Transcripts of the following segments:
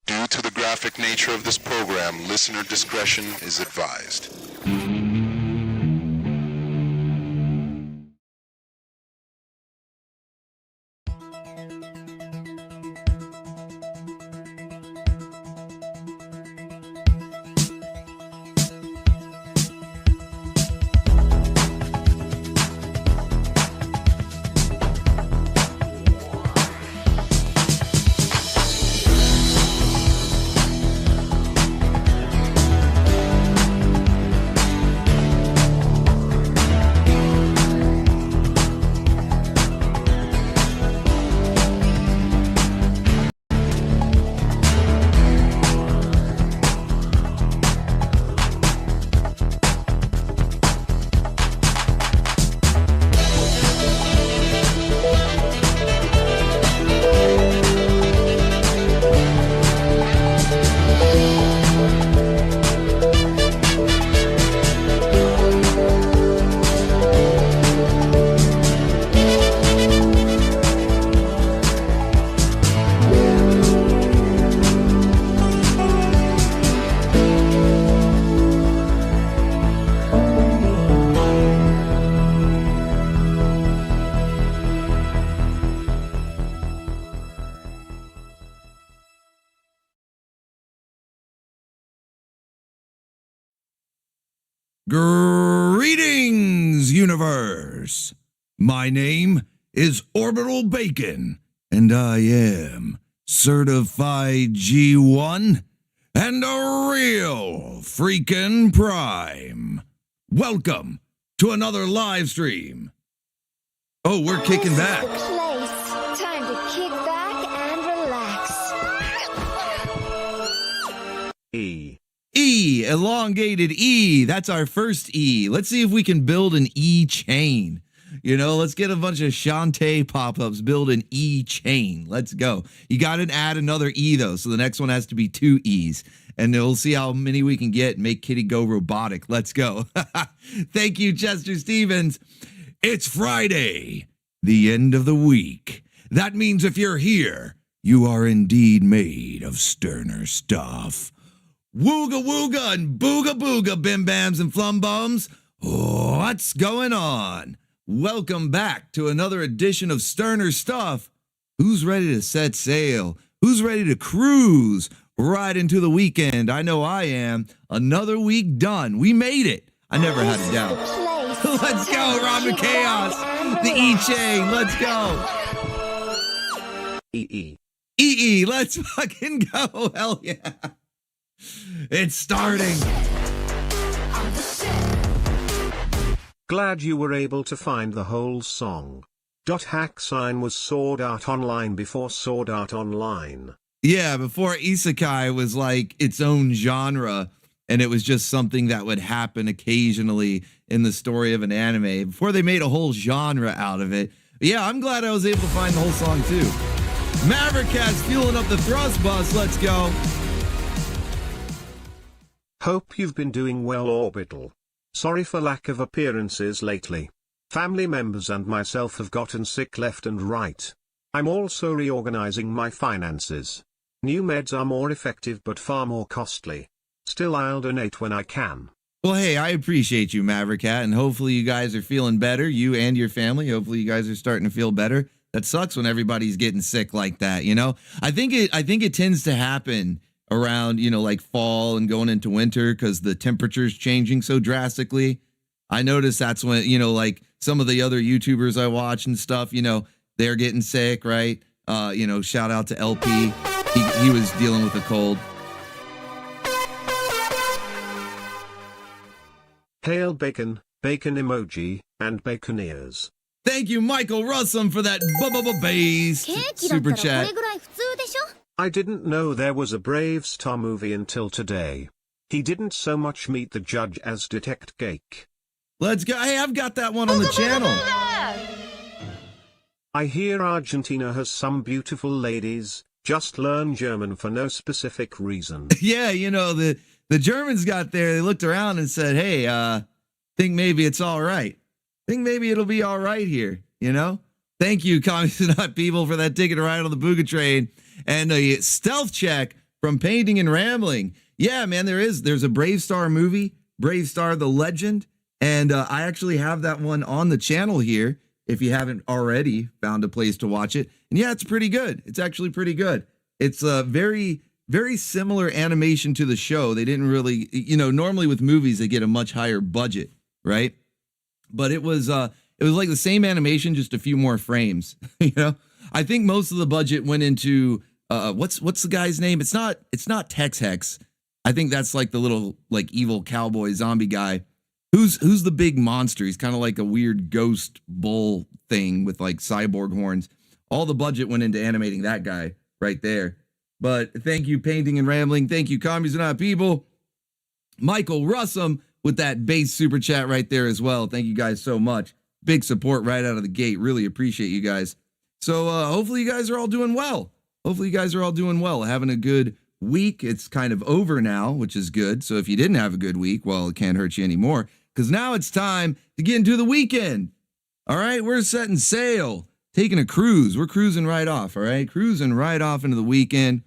Due to the graphic nature of this program, listener discretion is advised. Greetings, universe! My name is Orbital Bacon, and I am certified G1 and a real freaking prime. Welcome to another live stream. Oh, we're kicking back. This is the place. Time to kick back and relax. E. E, elongated E. That's our first E. Let's see if we can build an E chain. You know, let's get a bunch of Shantae pop-ups, build an E chain. Let's go. You got to add another E, though, so the next one has to be 2 E's. And we'll see how many we can get and make Kitty go robotic. Let's go. Thank you, Chester Stevens. It's Friday, the end of the week. That means if you're here, you are indeed made of sterner stuff. Wooga wooga and booga booga, bim bams and flum bums. What's going on? Welcome back to another edition of Sterner Stuff. Who's ready to set sail? Who's ready to cruise right into the weekend? I know I am. Another week done. We made it. I never had a doubt. Let's go, Robin Chaos. The E-Chain. Let's go. E. E, let's fucking go. Hell yeah. It's starting. Glad you were able to find the whole song. Hack sign was Sword Art Online before Sword Art Online. Yeah, before isekai was like its own genre, and it was just something that would happen occasionally in the story of an anime before they made a whole genre out of it. But yeah, I'm glad I was able to find the whole song too. Maverick Cat's fueling up the thrust bus. Let's go. Hope you've been doing well, Orbital. Sorry for lack of appearances lately. Family members and myself have gotten sick left and right. I'm also reorganizing my finances. New meds are more effective but far more costly. Still, I'll donate when I can. Well, hey, I appreciate you, Maverick Cat, and hopefully you guys are feeling better, you and your family. Hopefully you guys are starting to feel better. That sucks when everybody's getting sick like that, you know? I think it tends to happen around, you know, like fall and going into winter because the temperature's changing so drastically. I noticed that's when, you know, like some of the other YouTubers I watch and stuff, you know, they're getting sick, right? You know, shout out to LP. He was dealing with a cold. Hail Bacon, bacon emoji, and baconeers. Thank you, Michael Russum, for that based super chat. I didn't know there was a Brave Star movie until today. He didn't so much meet the judge as detect Cake. Let's go. Hey, I've got that one on the channel. I hear Argentina has some beautiful ladies. Just learn German for no specific reason. Yeah, you know, the Germans got there, they looked around and said, hey, think maybe it's all right. Think maybe it'll be all right here, you know? Thank you, Communist Nut people, for that ticket to ride on the BOOGA train. And a stealth check from Painting and Rambling. Yeah, man, there's a Brave Star movie, Brave Star the Legend, and I actually have that one on the channel here if you haven't already found a place to watch it. And yeah, it's pretty good. It's actually pretty good. It's a very, very similar animation to the show. They didn't really, normally with movies, they get a much higher budget, right? But it was like the same animation, just a few more frames, I think most of the budget went into, what's the guy's name? It's not Tex Hex. I think that's like the little like evil cowboy zombie guy. Who's the big monster? He's kind of like a weird ghost bull thing with like cyborg horns. All the budget went into animating that guy right there. But thank you, Painting and Rambling. Thank you, Commies Are Not People. Michael Russum with that base super chat right there as well. Thank you guys so much. Big support right out of the gate. Really appreciate you guys. So hopefully you guys are all doing well. Having a good week. It's kind of over now, which is good. So if you didn't have a good week, well, it can't hurt you anymore, because now it's time to get into the weekend. All right, we're setting sail, taking a cruise. We're cruising right off, all right? Cruising right off into the weekend,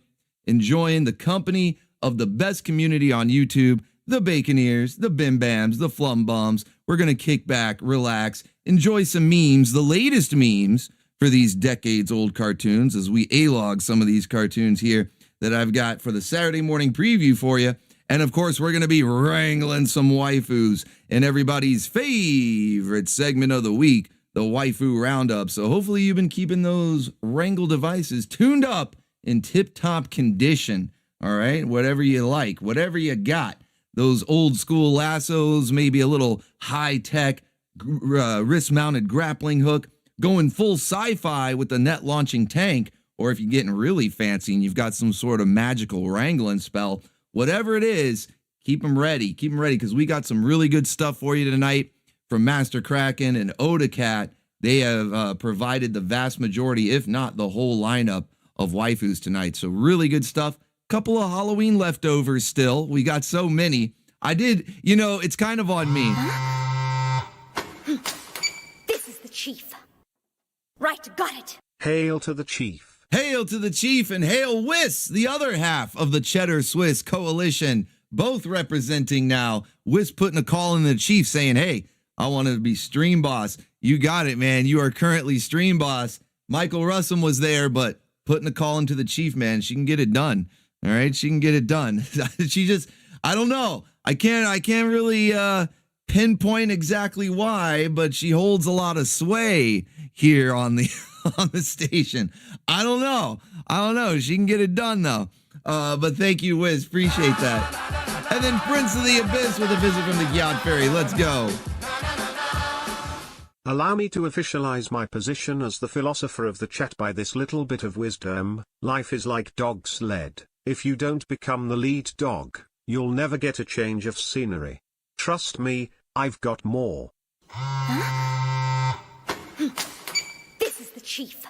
enjoying the company of the best community on YouTube, the Baconeers, the Bim Bams, the Flum Bums. We're going to kick back, relax, enjoy some memes, the latest memes for these decades-old cartoons, as we A-log some of these cartoons here that I've got for the Saturday morning preview for you. And of course, we're going to be wrangling some waifus in everybody's favorite segment of the week, the Waifu Roundup. So hopefully you've been keeping those wrangle devices tuned up in tip-top condition. All right, whatever you like, whatever you got. Those old school lassos, maybe a little high-tech wrist-mounted grappling hook, going full sci-fi with the net launching tank, or if you're getting really fancy and you've got some sort of magical wrangling spell, whatever it is, keep them ready. Keep them ready, because we got some really good stuff for you tonight from Master Krakken and Oda Cat. They have provided the vast majority, if not the whole lineup of waifus tonight. So really good stuff. Couple of Halloween leftovers still. We got so many. I did, it's kind of on me. This is the chief. Right, got it. Hail to the chief. Hail to the chief and hail Whis, the other half of the Cheddar Swiss coalition, both representing now. Whis putting a call in the chief saying, hey, I want to be stream boss. You got it, man. You are currently stream boss. Michael Russum was there, but putting a call into the chief, man, she can get it done. All right, she can get it done. She just, I don't know. I can't really pinpoint exactly why, but she holds a lot of sway here on the on the station. I don't know. She can get it done though. But thank you, Wiz. Appreciate that. And then Prince of the Abyss with a visit from the Gyat Fairy. Let's go. Allow me to officialize my position as the philosopher of the chat by this little bit of wisdom. Life is like dog sled. If you don't become the lead dog, you'll never get a change of scenery. Trust me, I've got more. This is the chief.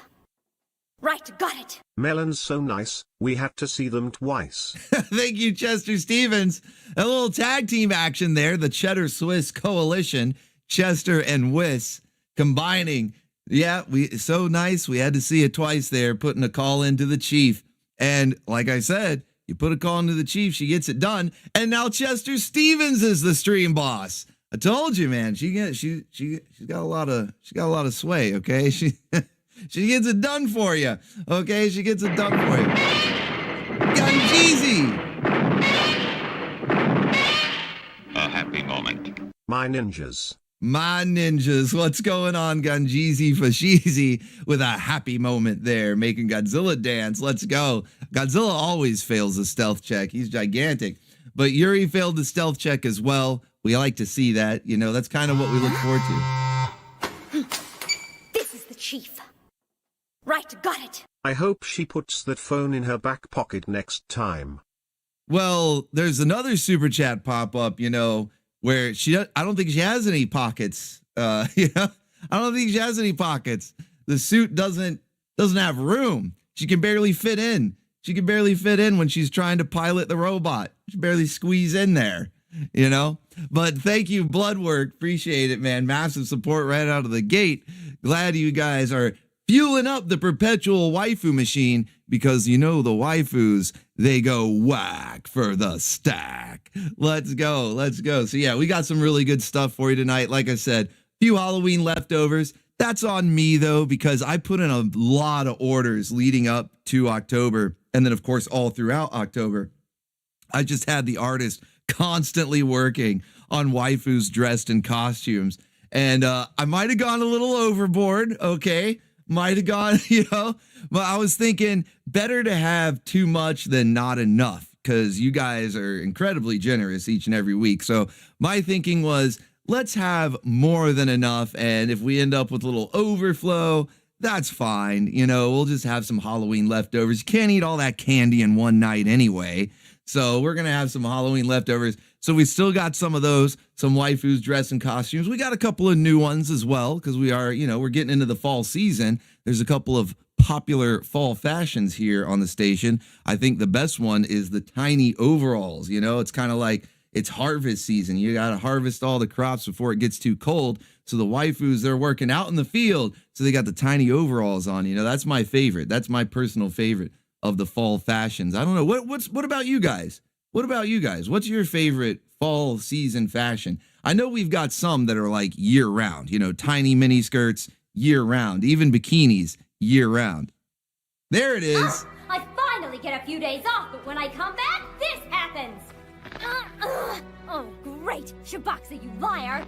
Right, got it. Melon's so nice, we had to see them twice. Thank you, Chester Stevens. A little tag team action there. The Cheddar Swiss coalition, Chester and Whis combining. Yeah, so nice. We had to see it twice there, putting a call into the chief. And like I said, you put a call into the chief, she gets it done. And now Chester Stevens is the stream boss. I told you, man. She's got a lot of sway. Okay, she gets it done for you. Okay, she gets it done for you. Gunjeezy. A happy moment. My ninjas. My ninjas, what's going on, Gunjeezy Fashizi, with a happy moment there, making Godzilla dance. Let's go. Godzilla always fails the stealth check. He's gigantic. But Yuri failed the stealth check as well. We like to see that. That's kind of what we look forward to. This is the chief. Right, got it. I hope she puts that phone in her back pocket next time. Well, there's another super chat pop up, where I don't think she has any pockets. I don't think she has any pockets. The suit doesn't have room. She can barely fit in. She can barely fit in when she's trying to pilot the robot. She barely squeeze in there, But thank you, Bloodwork. Appreciate it, man. Massive support right out of the gate. Glad you guys are fueling up the perpetual waifu machine, because you know the waifus, they go whack for the stack. Let's go. Let's go. So yeah, we got some really good stuff for you tonight. Like I said, few Halloween leftovers. That's on me though, because I put in a lot of orders leading up to October. And then of course, all throughout October, I just had the artist constantly working on waifus dressed in costumes. And I might have gone a little overboard. Okay. Might have gone, but I was thinking better to have too much than not enough, because you guys are incredibly generous each and every week. So my thinking was, let's have more than enough. And if we end up with a little overflow, that's fine. We'll just have some Halloween leftovers. You can't eat all that candy in one night anyway. So we're going to have some Halloween leftovers. So we still got some of those, some waifus dressed in costumes. We got a couple of new ones as well, because we are, we're getting into the fall season. There's a couple of popular fall fashions here on the station. I think the best one is the tiny overalls. It's kind of like it's harvest season. You got to harvest all the crops before it gets too cold. So the waifus, they're working out in the field. So they got the tiny overalls on. That's my favorite. That's my personal favorite of the fall fashions. I don't know. What about you guys? What about you guys? What's your favorite fall season fashion? I know we've got some that are like year round, tiny mini skirts year round, even bikinis year round. There it is. I finally get a few days off, but when I come back, this happens. Oh, great. Shaboxa, you liar.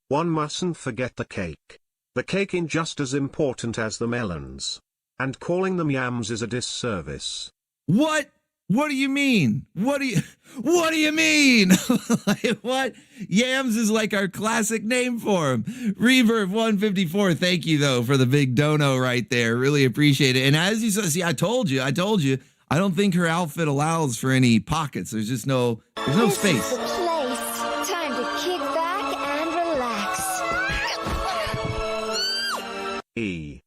One mustn't forget the cake. The cake is just as important as the melons. And calling them yams is a disservice. What? What do you mean? What do you mean? What? Yams is like our classic name for him. Reverb 154. Thank you though for the big dono right there. Really appreciate it. And as you see, I told you. I don't think her outfit allows for any pockets. There's no space. This is the place. Time to kick back and relax. E.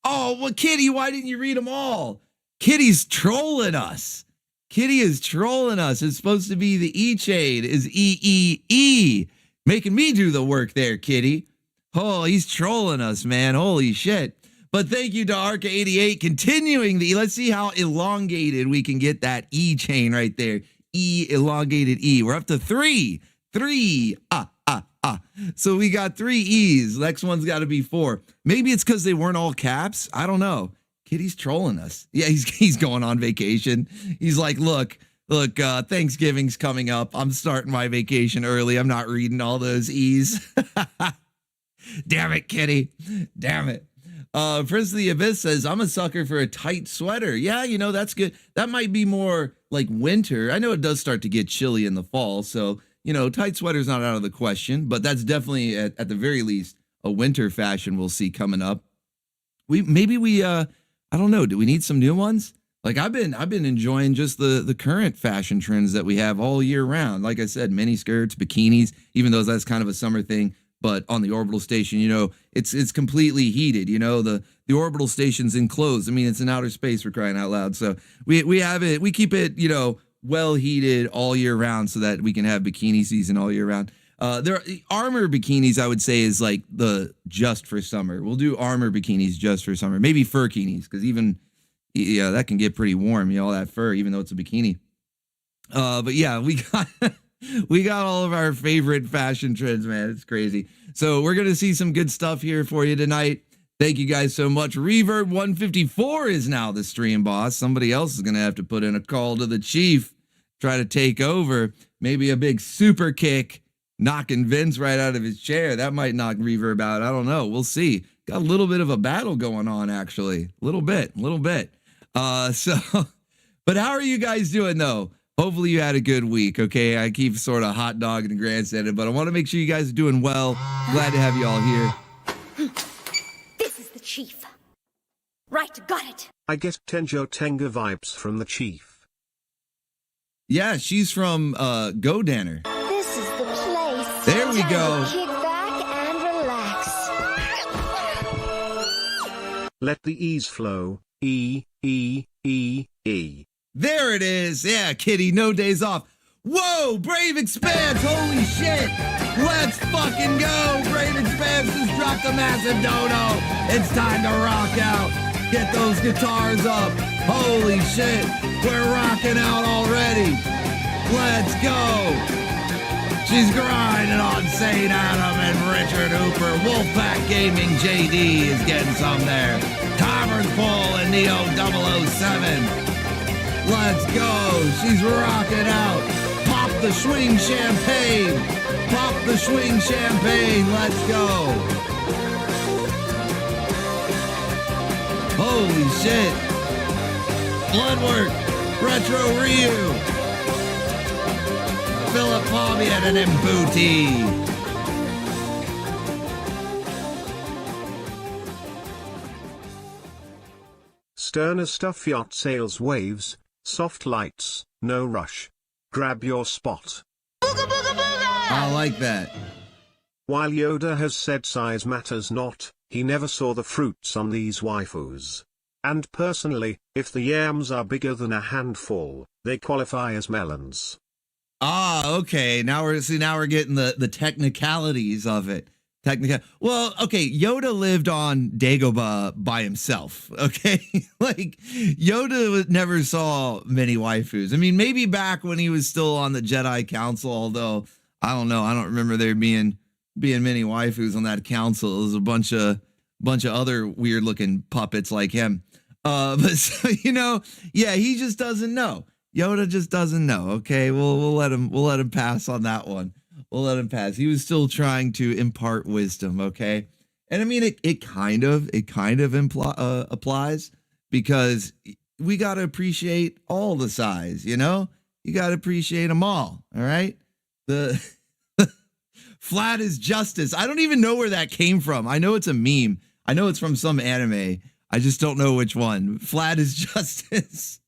Oh, well, Kitty, why didn't you read them all? Kitty's trolling us. Kitty is trolling us. It's supposed to be the E chain is EEE. Making me do the work there, Kitty. Oh, he's trolling us, man. Holy shit. But thank you to Arca88 continuing the, let's see how elongated we can get that E chain right there. E elongated E. We're up to three. So we got 3 E's. Next one's got to be 4. Maybe it's because they weren't all caps. I don't know. Kitty's trolling us. Yeah, he's going on vacation. He's like, look, Thanksgiving's coming up. I'm starting my vacation early. I'm not reading all those E's. Damn it, Kitty. Damn it. Prince of the Abyss says, I'm a sucker for a tight sweater. Yeah, that's good. That might be more like winter. I know it does start to get chilly in the fall, so tight sweater's not out of the question, but that's definitely at the very least a winter fashion we'll see coming up. I don't know. Do we need some new ones? Like I've been enjoying just the current fashion trends that we have all year round. Like I said, mini skirts, bikinis, even though that's kind of a summer thing. But on the orbital station, it's completely heated. The orbital station's enclosed. I mean, it's in outer space, for crying out loud. So we have it. We keep it, well heated all year round so that we can have bikini season all year round. There are armor bikinis, I would say, is like the just for summer. We'll do armor bikinis just for summer. Maybe furkinis, because even that can get pretty warm, all that fur, even though it's a bikini. But yeah, we got all of our favorite fashion trends, man. It's crazy. So we're gonna see some good stuff here for you tonight. Thank you guys so much. Reverb 154 is now the stream boss. Somebody else is gonna have to put in a call to the chief, try to take over. Maybe a big super kick, knocking Vince right out of his chair. That might knock Reverb out. I don't know. We'll see. Got a little bit of a battle going on, actually. A little bit. But how are you guys doing, though? Hopefully you had a good week, okay? I keep sort of hot dogging and grandstanding, but I want to make sure you guys are doing well. Glad to have you all here. This is the chief. Right, got it. I get Tenjo Tenga vibes from the chief. Yeah, she's from Go Danner. This is the place. There we go. Time to kick back and relax. Let the E's flow. E. There it is. Yeah, Kitty, no days off. Whoa, Brave Expanse, holy shit. Let's fucking go. Brave Expanse just dropped a massive dono. It's time to rock out. Get those guitars up. Holy shit, we're rocking out already. Let's go. She's grinding on St. Adam and Richard Hooper. Wolfpack Gaming JD is getting some there. Tavern Full and Neo 007. Let's go. She's rocking out. Pop the swing champagne. Pop the swing champagne. Let's go. Holy shit. Bloodwork. Retro Ryu. Philip Fabian and Mbooty. Sterner stuff yacht sails waves, soft lights, no rush. Grab your spot. I like that. While Yoda has said size matters not, he never saw the fruits on these waifus. And personally, if the yams are bigger than a handful, they qualify as melons. Ah, okay. Now we're getting the technicalities of it. Well, okay, Yoda lived on Dagobah by himself, okay? Like, Yoda never saw many waifus. I mean, maybe back when he was still on the Jedi Council, although, I don't know, I don't remember there being many waifus on that council. It was a bunch of other weird-looking puppets like him. But, so, you know, yeah, he just doesn't know. Yoda just doesn't know, okay? We'll let him pass on that one. We'll let him pass. He was still trying to impart wisdom, okay? And I mean, it kind of applies, because we got to appreciate all the size, you know? You got to appreciate them all right? The flat is justice. I don't even know where that came from. I know it's a meme. I know it's from some anime. I just don't know which one. Flat is justice.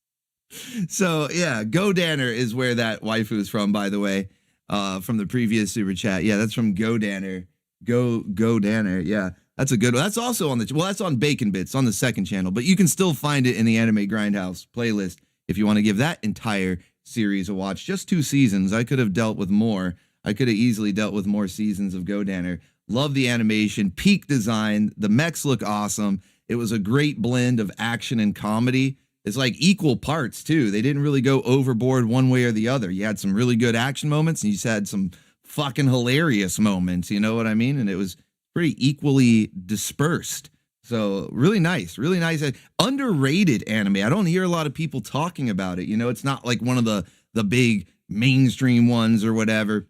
So, yeah, Go Danner is where that waifu is from, by the way. From the previous super chat. Yeah, that's from Go Danner. Go Danner. Yeah, that's a good one. That's also on that's on Bacon Bits on the second channel, but you can still find it in the Anime Grindhouse playlist if you want to give that entire series a watch. Just 2 seasons. I could have dealt with more. I could have easily dealt with more seasons of Go Danner. Love the animation, peak design. The mechs look awesome. It was a great blend of action and comedy. It's like equal parts, too. They didn't really go overboard one way or the other. You had some really good action moments, and you just had some fucking hilarious moments. You know what I mean? And it was pretty equally dispersed. So really nice, really nice. Underrated anime. I don't hear a lot of people talking about it. You know, it's not like one of the big mainstream ones or whatever.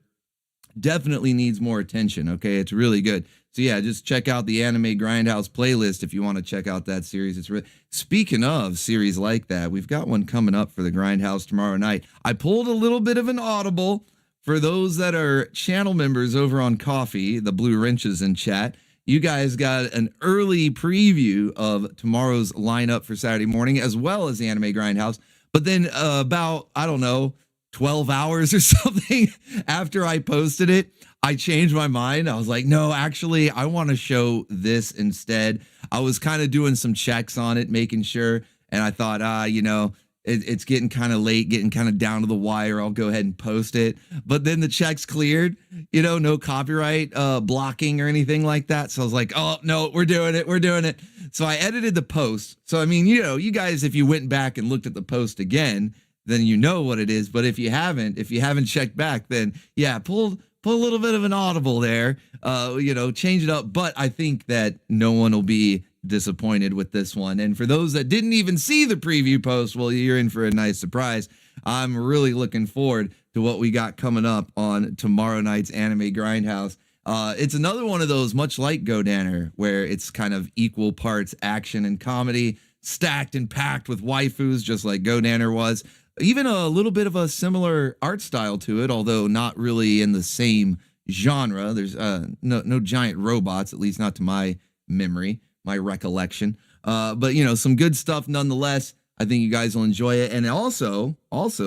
Definitely needs more attention, okay? It's really good. So yeah, just check out the Anime Grindhouse playlist if you want to check out that series. It's really, speaking of series like that, we've got one coming up for the Grindhouse tomorrow night. I pulled a little bit of an audible for those that are channel members over on Coffee, the Blue Wrenches in chat. You guys got an early preview of tomorrow's lineup for Saturday morning, as well as the Anime Grindhouse. But then about, I don't know, 12 hours or something after I posted it, I changed my mind. I was like, no, actually, I want to show this instead. I was kind of doing some checks on it, making sure. And I thought, you know, it's getting kind of late, getting kind of down to the wire. I'll go ahead and post it. But then the checks cleared, you know, no copyright blocking or anything like that. So I was like, oh, no, we're doing it. So I edited the post. So, I mean, you know, you guys, if you went back and looked at the post again, then you know what it is. But if you haven't checked back, then yeah, pull a little bit of an audible there, you know, change it up. But I think that no one will be disappointed with this one. And for those that didn't even see the preview post, well, you're in for a nice surprise. I'm really looking forward to what we got coming up on tomorrow night's Anime Grindhouse. It's another one of those, much like Go Danner, where it's kind of equal parts action and comedy, stacked and packed with waifus, just like Go Danner was. Even a little bit of a similar art style to it, although not really in the same genre. There's no giant robots, at least not to my memory, my recollection. But, you know, some good stuff nonetheless. I think you guys will enjoy it. And also,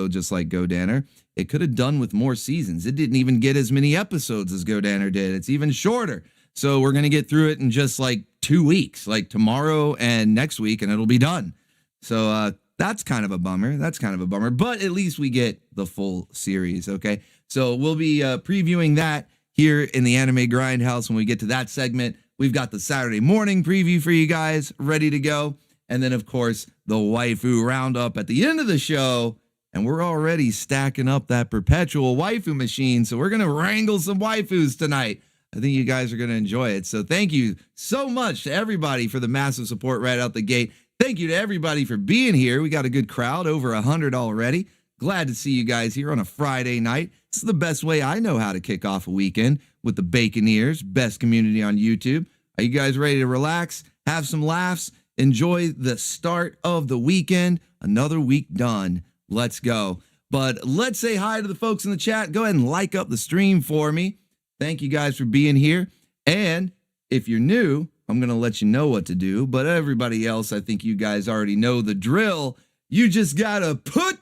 just like Go Danner, it could have done with more seasons. It didn't even get as many episodes as Go Danner did. It's even shorter. So we're going to get through it in just like 2 weeks, like tomorrow and next week, and it'll be done. So That's kind of a bummer. But at least we get the full series, okay? So we'll be previewing that here in the Anime Grindhouse when we get to that segment. We've got the Saturday morning preview for you guys ready to go. And then, of course, the waifu roundup at the end of the show. And we're already stacking up that perpetual waifu machine. So we're going to wrangle some waifus tonight. I think you guys are going to enjoy it. So thank you so much to everybody for the massive support right out the gate. Thank you to everybody for being here. We got a good crowd, over 100 already. Glad to see you guys here on a Friday night. This is the best way I know how to kick off a weekend, with the Baconeers, best community on YouTube. Are you guys ready to relax, have some laughs, enjoy the start of the weekend? Another week done. Let's go. But let's say hi to the folks in the chat. Go ahead and like up the stream for me. Thank you guys for being here. And if you're new, I'm going to let you know what to do. But everybody else, I think you guys already know the drill. You just got to put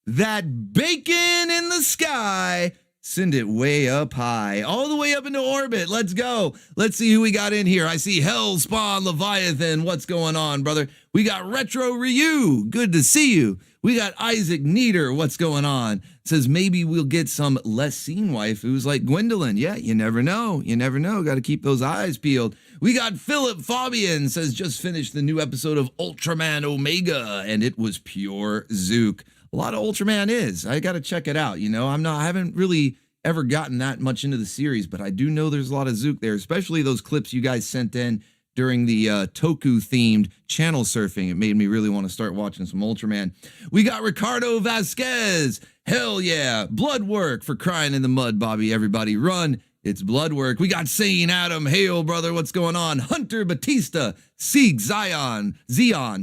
that bacon in the sky. Send it way up high, all the way up into orbit. Let's go. Let's see who we got in here. I see Hellspawn Leviathan. What's going on, brother? We got Retro Ryu. Good to see you. We got Isaac Neater. What's going on? Says maybe we'll get some less seen waifus like Gwendolyn. Yeah, you never know. You never know. Got to keep those eyes peeled. We got Philip Fabian. Says just finished the new episode of Ultraman Omega, and it was pure Zook. A lot of Ultraman is. I got to check it out. You know, I haven't really ever gotten that much into the series, but I do know there's a lot of Zook there, especially those clips you guys sent in during the Toku themed channel surfing. It made me really want to start watching some Ultraman. We got Ricardo Vasquez. Hell yeah. Blood work for crying in the mud, Bobby. Everybody run. It's blood work. We got Sane Adam. Hail, brother. What's going on? Hunter Batista. Sieg Zion.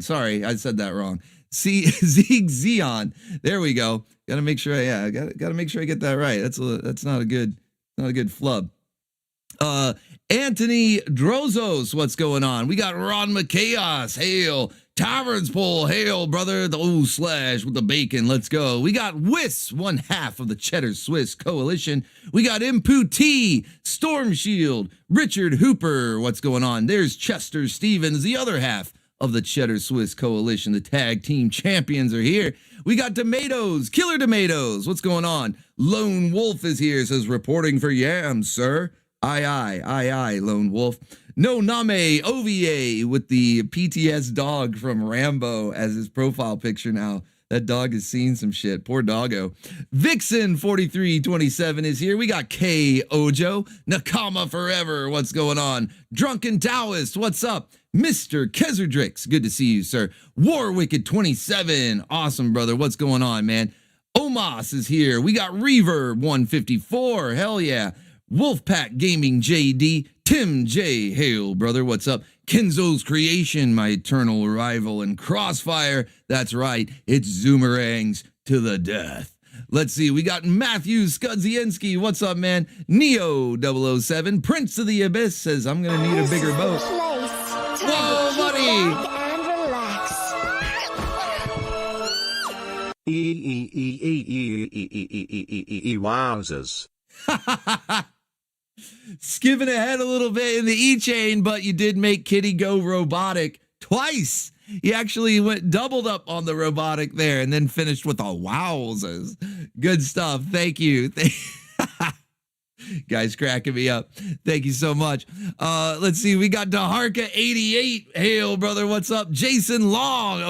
Sorry, I said that wrong. Sieg Zion. There we go. Got to make sure. I got to make sure I get that right. That's not a good flub. Anthony Drozos, what's going on? We got Ron McChaos. Hail. Taverns Pole. Hail, brother. The O slash with the bacon. Let's go. We got Wiss, one half of the Cheddar Swiss Coalition. We got Impu T, Storm Shield, Richard Hooper. What's going on? There's Chester Stevens, the other half of the Cheddar Swiss Coalition. The tag team champions are here. We got Tomatoes, Killer Tomatoes. What's going on? Lone Wolf is here, says reporting for YAMS, sir. Aye, Lone Wolf. No Name OVA with the PTS dog from Rambo as his profile picture now. That dog has seen some shit. Poor doggo. Vixen 4327 is here. We got K Ojo. Nakama Forever. What's going on? Drunken Taoist. What's up? Mr. Kezerdrix. Good to see you, sir. Warwicked 27. Awesome, brother. What's going on, man? Omas is here. We got Reverb 154. Hell yeah. Wolfpack Gaming JD. Tim J. Hail, brother. What's up? Kenzo's Creation, my eternal rival, and Crossfire. That's right. It's Zoomerangs to the death. Let's see. We got Matthew Skudzienski. What's up, man? Neo 007. Prince of the Abyss says, I'm going to need a bigger boat. Whoa, buddy. Wowzers. Skipping ahead a little bit in the E-Chain, but you did make Kitty go robotic twice. You actually doubled up on the robotic there and then finished with a wowzers. Good stuff. Thank you. Guys cracking me up. Thank you so much. Let's see. We got Daharka 88. Hail, brother. What's up? Jason Long.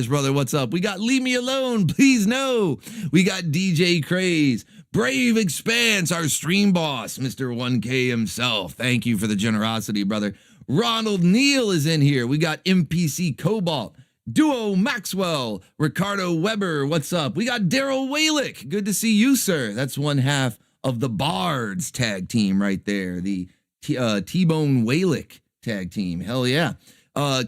/ brother. What's up? We got Leave Me Alone. Please no. We got DJ Craze. Brave Expanse, our stream boss, Mr. 1K himself. Thank you for the generosity, brother. Ronald Neal is in here. We got MPC Cobalt, Duo Maxwell, Ricardo Weber. What's up? We got Daryl Walick. Good to see you, sir. That's one half of the Bards tag team right there. The T-Bone Walick tag team. Hell yeah.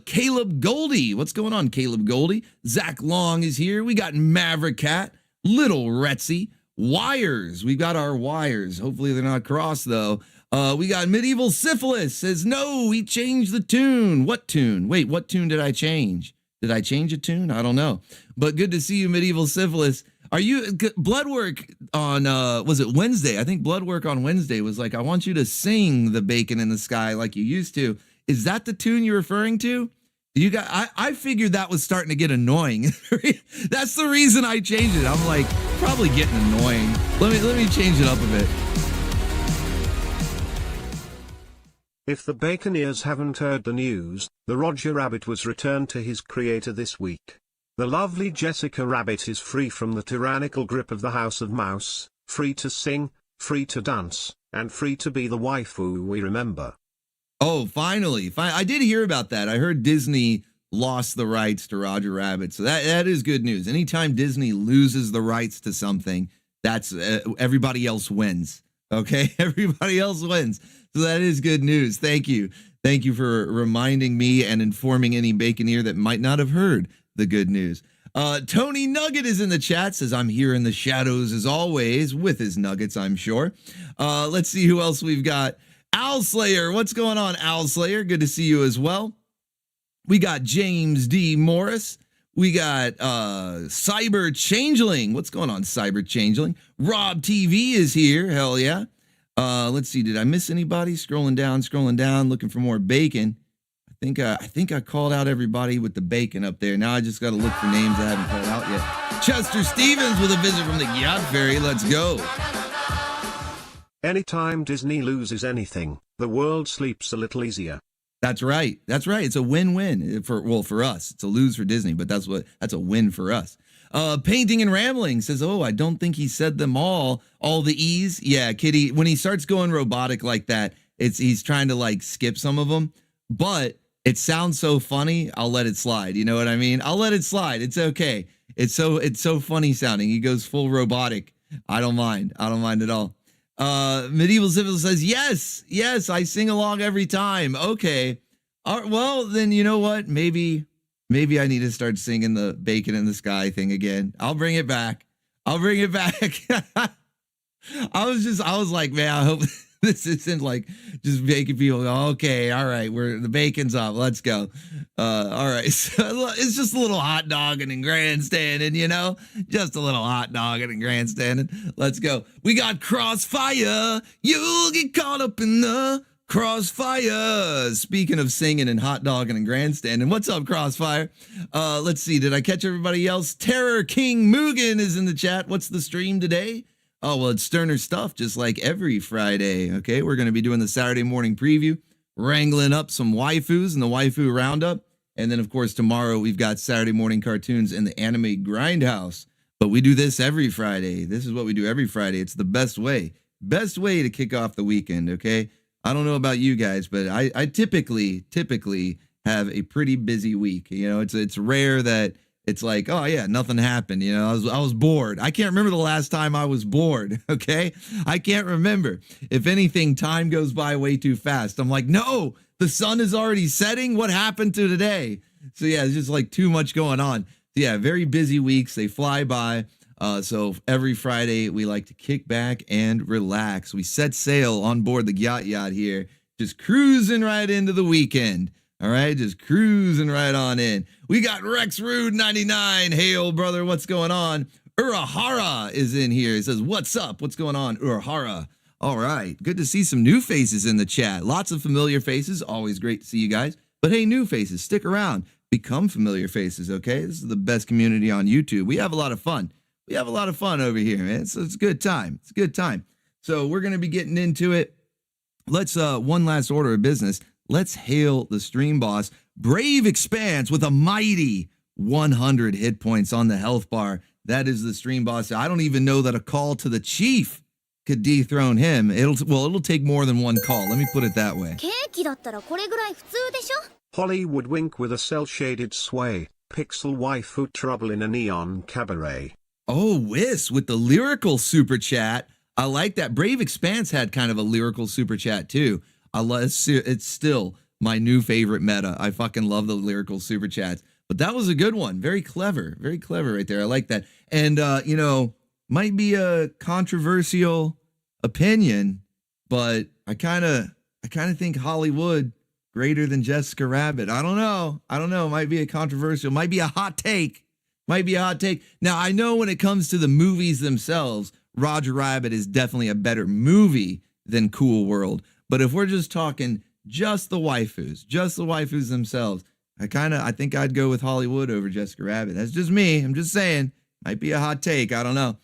Caleb Goldie. What's going on, Caleb Goldie? Zach Long is here. We got Maverick Cat, Little Retsy, Wires. We got our wires. Hopefully they're not crossed though. We got Medieval Syphilis says, no, he changed the tune. What tune? Wait, what tune did I change? Did I change a tune? I don't know. But good to see you, Medieval Syphilis. Are you Bloodwork on was it Wednesday? I think Bloodwork on Wednesday was like, I want you to sing The Bacon in the Sky like you used to. Is that the tune you're referring to? You got, I figured that was starting to get annoying. That's the reason I changed it. I'm like, probably getting annoying. Let me change it up a bit. If the Baconeers haven't heard the news, the Roger Rabbit was returned to his creator this week. The lovely Jessica Rabbit is free from the tyrannical grip of the House of Mouse, free to sing, free to dance, and free to be the waifu we remember. Oh, finally. I did hear about that. I heard Disney lost the rights to Roger Rabbit. So that is good news. Anytime Disney loses the rights to something, that's everybody else wins. Okay? Everybody else wins. So that is good news. Thank you. Thank you for reminding me and informing any Baconeer that might not have heard the good news. Tony Nugget is in the chat, says, I'm here in the shadows as always, with his nuggets, I'm sure. Let's see who else we've got. Owl Slayer, what's going on, Owl Slayer? Good to see you as well. We got James D. Morris. We got Cyber Changeling. What's going on, Cyber Changeling? Rob TV is here. Hell yeah. Let's see. Did I miss anybody? Scrolling down, looking for more bacon. I think I called out everybody with the bacon up there. Now I just got to look for names I haven't called out yet. Chester Stevens with a visit from the Gyat Fairy. Let's go. Anytime Disney loses anything, the world sleeps a little easier. That's right. That's right. It's a win-win for us. It's a lose for Disney, but that's a win for us. Painting and Rambling says, oh, I don't think he said them all the E's. Yeah, Kitty, when he starts going robotic like that, he's trying to like skip some of them, but it sounds so funny. I'll let it slide. You know what I mean? I'll let it slide. It's okay. It's so funny sounding. He goes full robotic. I don't mind at all. Medieval Civil says, yes, I sing along every time. Okay. Well, then you know what? Maybe I need to start singing the Bacon in the Sky thing again. I'll bring it back. I was like, man, I hope this isn't like just making people go, okay, all right, the bacon's up. Let's go. All right. So it's just a little hot dogging and grandstanding, you know, just a little hot dogging and grandstanding. Let's go. We got Crossfire. You'll get caught up in the Crossfire. Speaking of singing and hot dogging and grandstanding, what's up, Crossfire? Let's see. Did I catch everybody else? Terror King Mugen is in the chat. What's the stream today? Oh, well, it's Sterner stuff, just like every Friday. Okay, we're going to be doing the Saturday morning preview, wrangling up some waifus in the waifu roundup. And then, of course, tomorrow we've got Saturday morning cartoons in the anime grindhouse. But we do this every Friday. This is what we do every Friday. It's the best way to kick off the weekend, okay? I don't know about you guys, but I typically have a pretty busy week. You know, it's rare that it's like, oh yeah, nothing happened. You know, I was bored. I can't remember the last time I was bored. Okay. I can't remember. If anything, time goes by way too fast. I'm like, no, the sun is already setting. What happened to today? So yeah, it's just like too much going on. So yeah, very busy weeks. They fly by. So every Friday we like to kick back and relax. We set sail on board the Gyat Yacht here, just cruising right into the weekend. All right, just cruising right on in. We got Rex Rude 99. Hey, old brother, what's going on? Urahara is in here. He says, what's up? What's going on, Urahara? All right, good to see some new faces in the chat. Lots of familiar faces. Always great to see you guys. But hey, new faces, stick around. Become familiar faces, okay? This is the best community on YouTube. We have a lot of fun. We have a lot of fun over here, man. So it's a good time. It's a good time. So we're going to be getting into it. Let's, one last order of business. Let's hail the stream boss, Brave Expanse, with a mighty 100 hit points on the health bar. That is the stream boss. I don't even know that a call to the chief could dethrone him. It'll take more than one call. Let me put it that way. Hollywood wink with a cel-shaded sway. Pixel waifu trouble in a neon cabaret. Oh, Whis with the lyrical super chat. I like that. Brave Expanse had kind of a lyrical super chat too. It's still my new favorite meta. I fucking love the lyrical super chats. But that was a good one. Very clever right there. I like that. And you know, might be a controversial opinion, but I kind of think Hollywood greater than Jessica Rabbit. I don't know. Might be a controversial. Might be a hot take. Now I know when it comes to the movies themselves, Roger Rabbit is definitely a better movie than Cool World. But if we're just talking just the waifus themselves, I think I'd go with Hollywood over Jessica Rabbit. That's just me. I'm just saying. Might be a hot take. I don't know.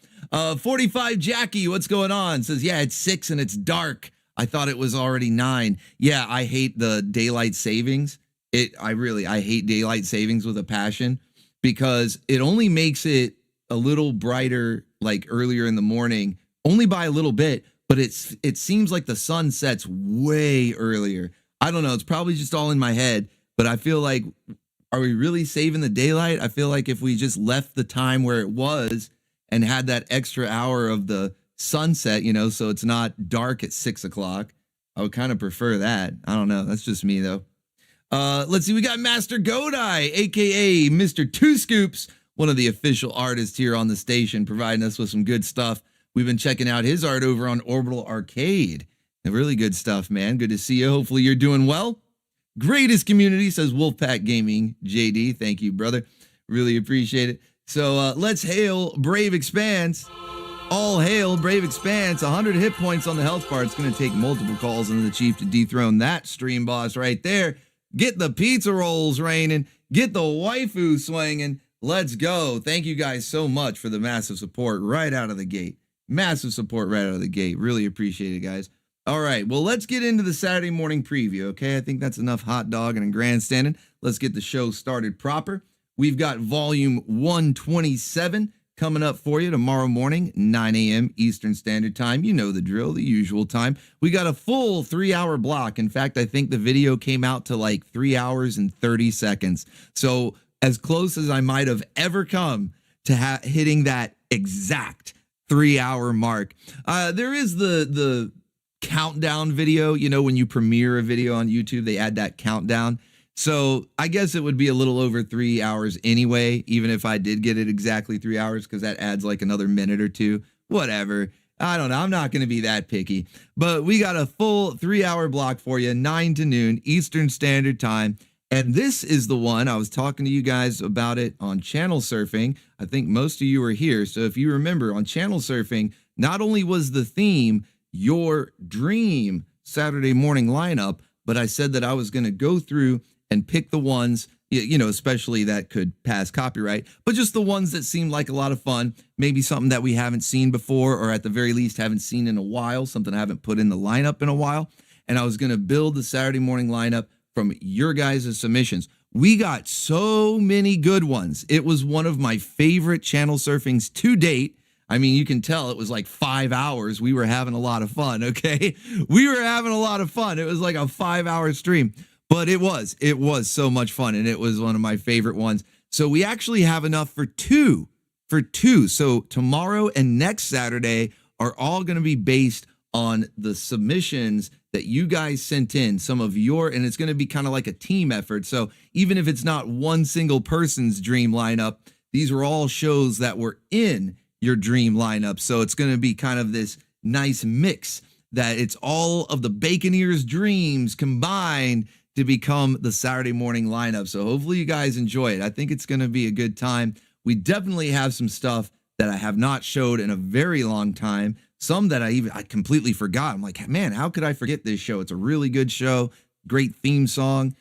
45 Jackie, what's going on? Says, yeah, it's 6 and it's dark. I thought it was already 9. Yeah, I hate the daylight savings. I hate daylight savings with a passion because it only makes it a little brighter like earlier in the morning, only by a little bit, but it seems like the sun sets way earlier. I don't know. It's probably just all in my head, but I feel like, are we really saving the daylight? I feel like if we just left the time where it was and had that extra hour of the sunset, so it's not dark at 6 o'clock, I would kind of prefer that. I don't know. That's just me though. Let's see. We got Master Godai, aka Mr. Two Scoops, one of the official artists here on the station, providing us with some good stuff. We've been checking out his art over on Orbital Arcade. Really good stuff, man. Good to see you. Hopefully you're doing well. Greatest community, says Wolfpack Gaming JD. Thank you, brother. Really appreciate it. So let's hail Brave Expanse. All hail Brave Expanse. 100 hit points on the health bar. It's going to take multiple calls into the chief to dethrone that stream boss right there. Get the pizza rolls raining. Get the waifu swinging. Let's go. Thank you guys so much for the massive support right out of the gate. Massive support right out of the gate. Really appreciate it, guys. All right, well, let's get into the Saturday morning preview, okay? I think that's enough hot dogging and grandstanding. Let's get the show started proper. We've got volume 127 coming up for you tomorrow morning, 9 a.m. Eastern Standard Time. You know the drill, the usual time. We got a full 3-hour block. In fact, I think the video came out to like 3 hours and 30 seconds. So as close as I might have ever come to hitting that exact 3-hour mark. There is the countdown video, when you premiere a video on YouTube, they add that countdown. So I guess it would be a little over 3 hours anyway, even if I did get it exactly 3 hours, because that adds like another minute or two, whatever. I don't know. I'm not going to be that picky, but we got a full 3-hour block for you, 9 to noon Eastern Standard Time. And this is the one I was talking to you guys about it on Channel Surfing. I think most of you are here. So if you remember on Channel Surfing, not only was the theme your dream Saturday morning lineup, but I said that I was going to go through and pick the ones, especially that could pass copyright, but just the ones that seemed like a lot of fun, maybe something that we haven't seen before, or at the very least haven't seen in a while, something I haven't put in the lineup in a while. And I was going to build the Saturday morning lineup from your guys' submissions. We got so many good ones. It was one of my favorite Channel Surfings to date. I mean, you can tell it was like 5 hours. We were having a lot of fun, okay? We were having a lot of fun. It was like a 5-hour stream, but it was so much fun, and it was one of my favorite ones. So we actually have enough for two. So tomorrow and next Saturday are all going to be based on the submissions that you guys sent in, some of your, and it's going to be kind of like a team effort. So even if it's not one single person's dream lineup, these are all shows that were in your dream lineup. So it's going to be kind of this nice mix that it's all of the Baconeers' dreams combined to become the Saturday morning lineup. So hopefully you guys enjoy it. I think it's going to be a good time. We definitely have some stuff that I have not showed in a very long time. Some that I completely forgot. I'm like, man, how could I forget this show? It's a really good show. Great theme song,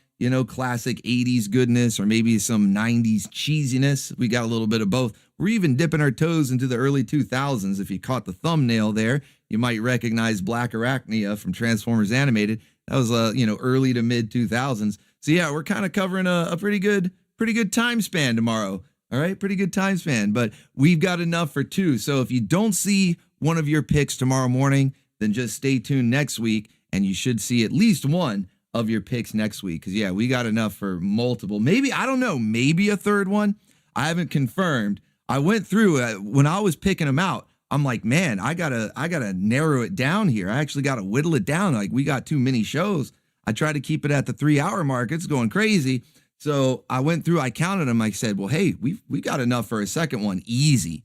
classic 80s goodness, or maybe some 90s cheesiness. We got a little bit of both. We're even dipping our toes into the early 2000s. If you caught the thumbnail there, you might recognize Black Arachnia from Transformers Animated. That was early to mid 2000s. So yeah, we're kind of covering a pretty good time span tomorrow. All right, pretty good time span, but we've got enough for two. So if you don't see one of your picks tomorrow morning, then just stay tuned next week, and you should see at least one of your picks next week. Because yeah, we got enough for multiple. Maybe, I don't know, maybe a third one. I haven't confirmed. I went through when I was picking them out. I'm like, man, I gotta narrow it down here. I actually gotta whittle it down. Like, we got too many shows. I try to keep it at the 3-hour mark. It's going crazy. So I went through, I counted them. I said, well, hey, we got enough for a second one. Easy,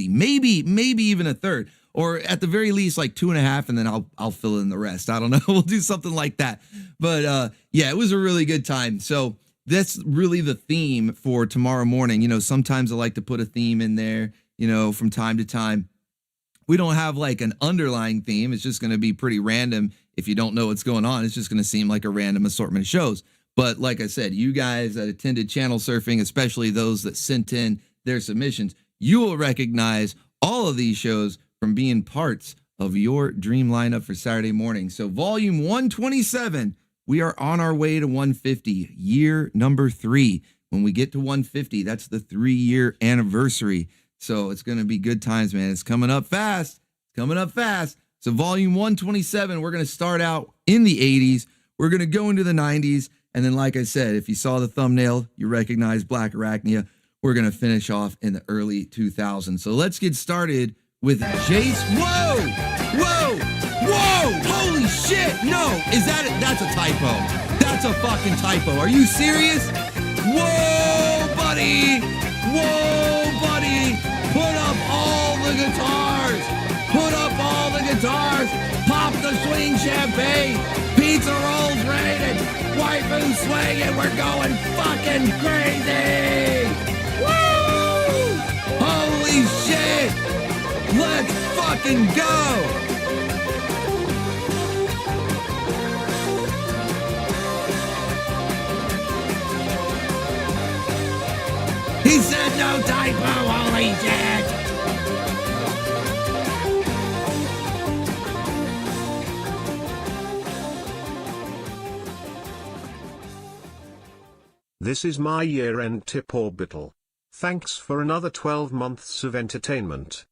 maybe even a third, or at the very least like 2.5, and then I'll fill in the rest. I don't know. We'll do something like that. But yeah, it was a really good time. So that's really the theme for tomorrow morning. Sometimes I like to put a theme in there, from time to time. We don't have like an underlying theme. It's just going to be pretty random. If you don't know what's going on, it's just going to seem like a random assortment of shows. But like I said, you guys that attended channel surfing, especially those that sent in their submissions, you will recognize all of these shows from being parts of your dream lineup for Saturday morning. So volume 127, we are on our way to 150, year number 3. When we get to 150, that's the 3-year anniversary. So it's going to be good times, man. It's coming up fast. It's coming up fast. So volume 127, we're going to start out in the 80s. We're going to go into the 90s. And then, like I said, if you saw the thumbnail, you recognize Black Arachnia. We're going to finish off in the early 2000s. So let's get started with Jace. Whoa! Whoa! Whoa! Holy shit! No! Is that it? That's a typo. That's a fucking typo. Are you serious? Whoa, buddy! Whoa, buddy! Put up all the guitars! Put up all the guitars! Pop the swing champagne! Pizza rolls rated! Waifu swinging! We're going fucking crazy! Woo! Holy shit! Let's fucking go! He said no typo, holy shit! This is my year-end tip Orbital. Thanks for another 12 months of entertainment.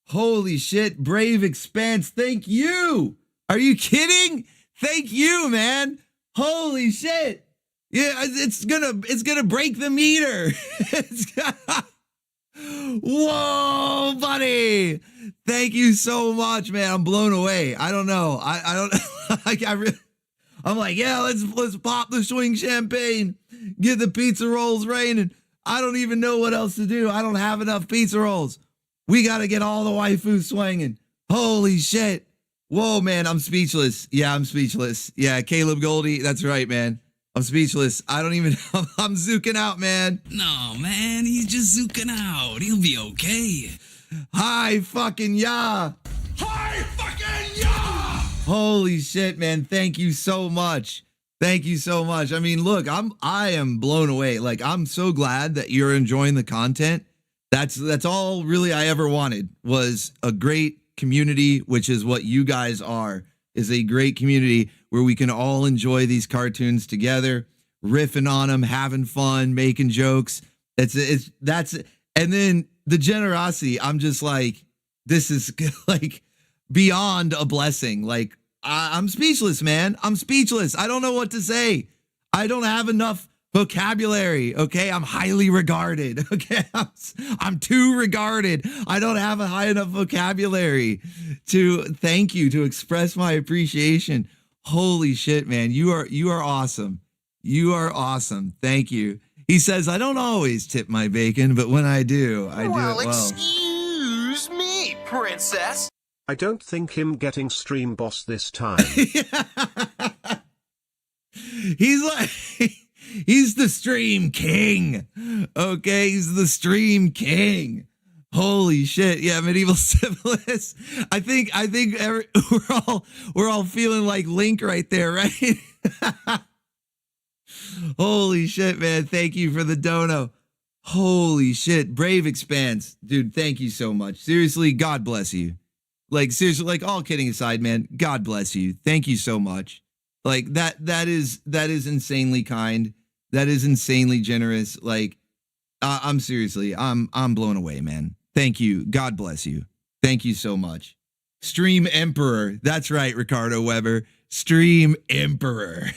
Holy shit, Brave Expanse, thank you! Are you kidding? Thank you, man! Holy shit! Yeah, it's gonna break the meter. Whoa, buddy! Thank you so much, man. I'm blown away. I don't know. I don't. I'm like, yeah, let's pop the swing champagne, get the pizza rolls raining. I don't even know what else to do. I don't have enough pizza rolls. We got to get all the waifu swinging. Holy shit! Whoa, man, I'm speechless. Yeah, I'm speechless. Yeah, Caleb Goldie, that's right, man. I'm speechless. I don't even, I'm zooking out, man. No, man, he's just zooking out. He'll be okay. Hi, fucking yeah. Hi, fucking yeah! Holy shit, man. Thank you so much. Thank you so much. I mean, look, I am blown away. Like, I'm so glad that you're enjoying the content. That's all really I ever wanted, was a great community, which is what you guys are, is a great community where we can all enjoy these cartoons together, riffing on them, having fun, making jokes. That's and then the generosity. I'm just like, this is like beyond a blessing. Like, I'm speechless, man. I'm speechless. I don't know what to say. I don't have enough vocabulary. Okay, I'm highly regarded. Okay, I'm too regarded. I don't have a high enough vocabulary to thank you, to express my appreciation. Holy shit, man. You are awesome. You are awesome. Thank you. He says, I don't always tip my bacon, but when I do, I do it well. Excuse me, princess. I don't think him getting stream boss this time. He's like, he's the stream king. Okay, he's the stream king. Holy shit. Yeah, medieval syphilis. I think we're all feeling like Link right there, right? Holy shit, man. Thank you for the dono. Holy shit. Brave Expanse. Dude, thank you so much. Seriously, God bless you. Like, seriously, like, all kidding aside, man, God bless you. Thank you so much. Like, that is insanely kind. That is insanely generous. Like, I'm seriously, I'm blown away, man. Thank you. God bless you. Thank you so much. Stream Emperor. That's right, Ricardo Weber. Stream Emperor.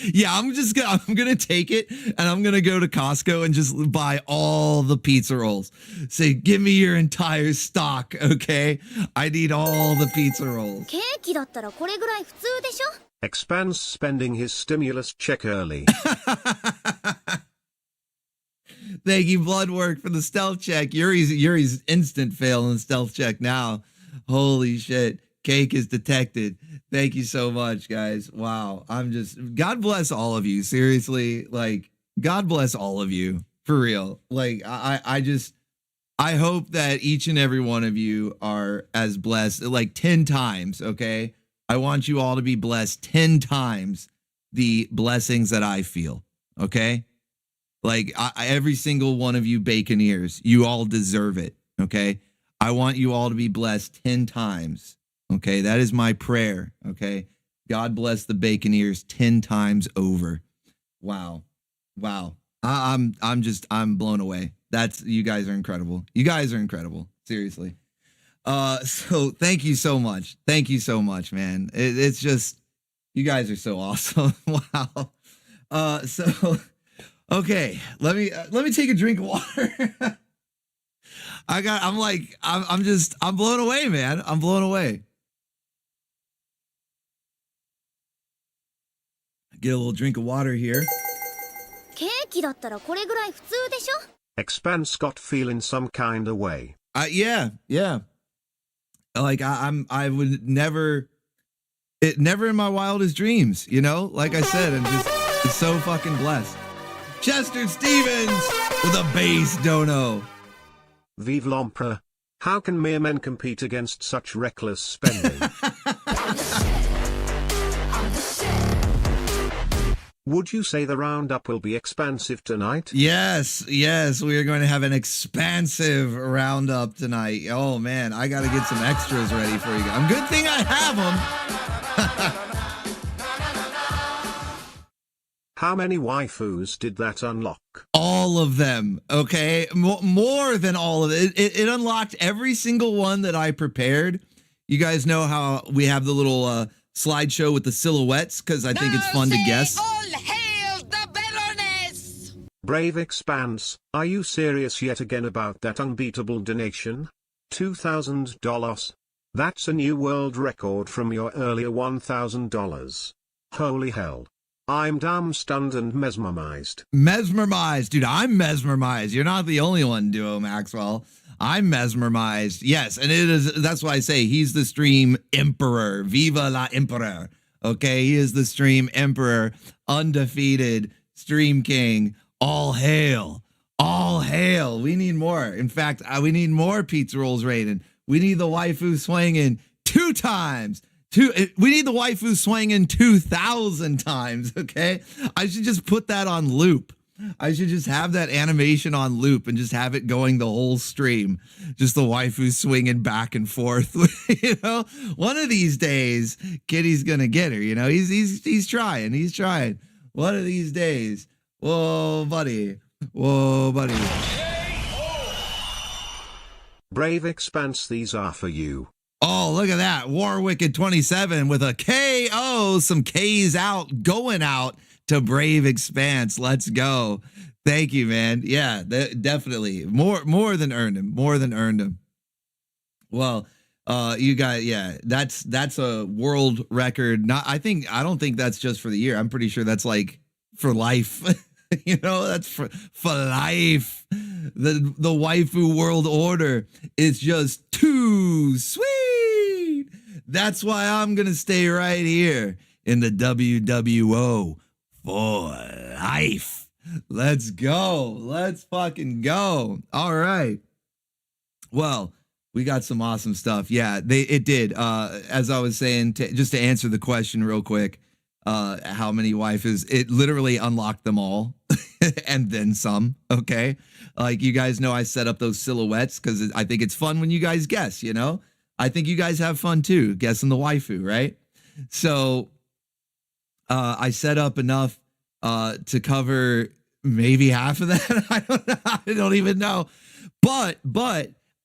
Yeah, I'm gonna take it and I'm gonna go to Costco and just buy all the pizza rolls. Say, give me your entire stock, okay? I need all the pizza rolls. ケーキだったらこれぐらい普通でしょ? Expands spending his stimulus check early. Thank you, Bloodwork, for the stealth check. Yuri's instant fail in the stealth check now. Holy shit. Cake is detected. Thank you so much, guys. Wow. God bless all of you. Seriously, like, God bless all of you. For real. Like, I hope that each and every one of you are as blessed, like 10 times, okay? I want you all to be blessed 10 times the blessings that I feel. Okay. Like every single one of you Baconeers, you all deserve it. Okay. I want you all to be blessed 10 times. Okay. That is my prayer. Okay. God bless the Baconeers 10 times over. Wow. Wow. I'm blown away. You guys are incredible. You guys are incredible. Seriously. So thank you so much. Thank you so much, man. It's just, you guys are so awesome. Wow. So, okay, let me take a drink of water. I'm blown away, man. I'm blown away. Get a little drink of water here. ケーキだったらこれぐらい普通でしょ? Expanse got feeling some kinda way. Yeah. Like I would never in my wildest dreams, you know? Like I said, I'm just so fucking blessed. Chester Stevens with a bass dono. Vive l'Empereur. How can mere men compete against such reckless spending? Would you say the roundup will be expansive tonight? Yes, we are going to have an expansive roundup tonight. Oh man, I got to get some extras ready for you guys. Good thing I have them. How many waifus did that unlock? All of them, okay? More than all of it. It unlocked every single one that I prepared. You guys know how we have the little slideshow with the silhouettes, because I think it's fun to guess. All hail the Baroness! Brave Expanse, are you serious yet again about that unbeatable donation? $2,000. That's a new world record from your earlier $1,000. Holy hell. I'm damn stunned and mesmerized. Mesmerized, dude, I'm mesmerized. You're not the only one, Duo Maxwell. I'm mesmerized. Yes, and that's why I say he's the stream emperor. Viva la emperor. Okay, he is the stream emperor, undefeated stream king. All hail. All hail. We need more. In fact, we need more pizza rolls rated. We need the waifu swinging 2 times. We need the waifu swinging 2,000 times, okay? I should just put that on loop. I should just have that animation on loop and just have it going the whole stream. Just the waifu swinging back and forth. You know, one of these days, Kitty's gonna get her. You know, he's trying. He's trying. One of these days. Whoa, buddy. Whoa, buddy. Brave Expanse, these are for you. Oh, look at that. Warwicked 27 with a KO. Some K's out, going out to Brave Expanse. Let's go. Thank you, man. Yeah, definitely. More than earned him. More than earned him. Well, you guys, yeah, that's a world record. I don't think that's just for the year. I'm pretty sure that's like for life. You know, that's for life. The waifu world order is just too sweet. That's why I'm gonna stay right here in the WWO for life. Let's go. Let's fucking go. All right. Well, we got some awesome stuff. Yeah, it did. As I was saying, just to answer the question real quick, how many waifus? It literally unlocked them all and then some. Okay. Like, you guys know I set up those silhouettes because I think it's fun when you guys guess, you know? I think you guys have fun too, guessing the waifu, right? So I set up enough to cover maybe half of that. I don't know. I don't even know. But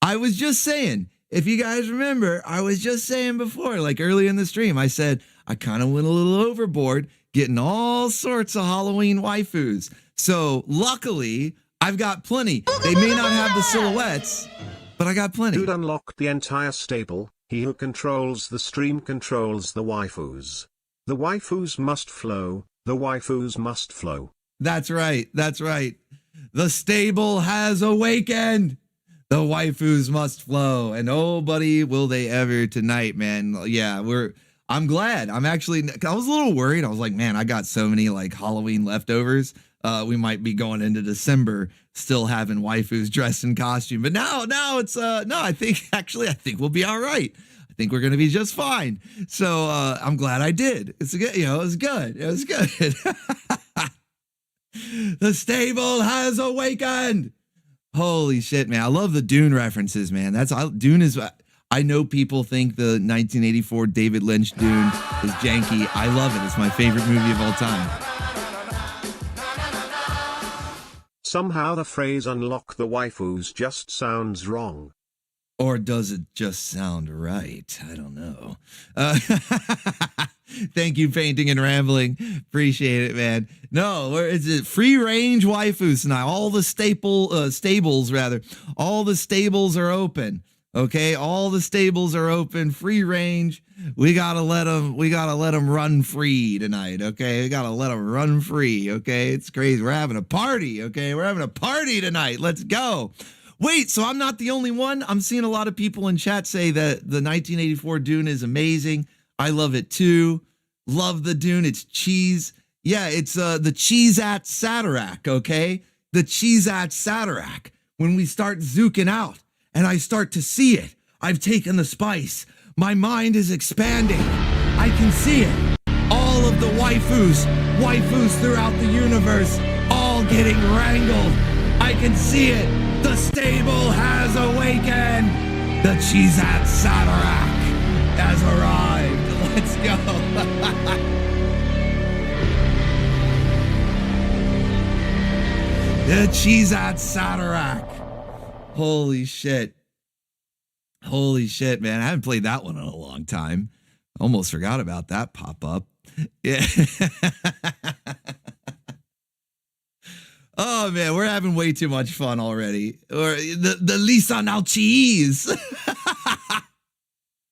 I was just saying, if you guys remember, I was just saying before, like early in the stream, I said I kind of went a little overboard getting all sorts of Halloween waifus. So luckily, I've got plenty. They may not have the silhouettes, but I got plenty. Dude unlocked the entire stable. He who controls the stream controls the waifus. The waifus must flow. The waifus must flow. That's right. That's right. The stable has awakened. The waifus must flow. And oh, buddy, will they ever tonight, man. Yeah, I'm glad. I was a little worried. I was like, man, I got so many like Halloween leftovers. We might be going into December still having waifus dressed in costume. But now it's, no, I think we'll be all right. I I think we're going to be just fine. So I'm glad I did. It's good. It was good. It was good. The stable has awakened. Holy shit, man. I love the Dune references, man. Dune is, I know people think the 1984 David Lynch Dune is janky. I love it. It's my favorite movie of all time. Somehow the phrase unlock the waifus just sounds wrong. Or does it just sound right? I don't know. Thank you, Painting and Rambling. Appreciate it, man. No, where is it? Free range waifus now. All the stables, rather. All the stables are open. Okay, all the stables are open. Free range. We gotta let them run free tonight. Okay, we gotta let them run free. Okay, it's crazy. We're having a party. Okay, we're having a party tonight. Let's go. Wait, so I'm not the only one? I'm seeing a lot of people in chat say that the 1984 Dune is amazing. I love it too. Love the Dune. It's cheese. Yeah, it's the Cheese-at Satarak, okay? The Cheese-at Satarak. When we start zooking out and I start to see it, I've taken the spice. My mind is expanding. I can see it. All of the waifus throughout the universe, all getting wrangled. I can see it. The stable has awakened. The Cheese-at Satarak has arrived. Let's go. The Cheese-at Satarak. Holy shit. Holy shit, man. I haven't played that one in a long time. Almost forgot about that pop-up. Yeah. Oh man, we're having way too much fun already. Or the Lisan Alchiz.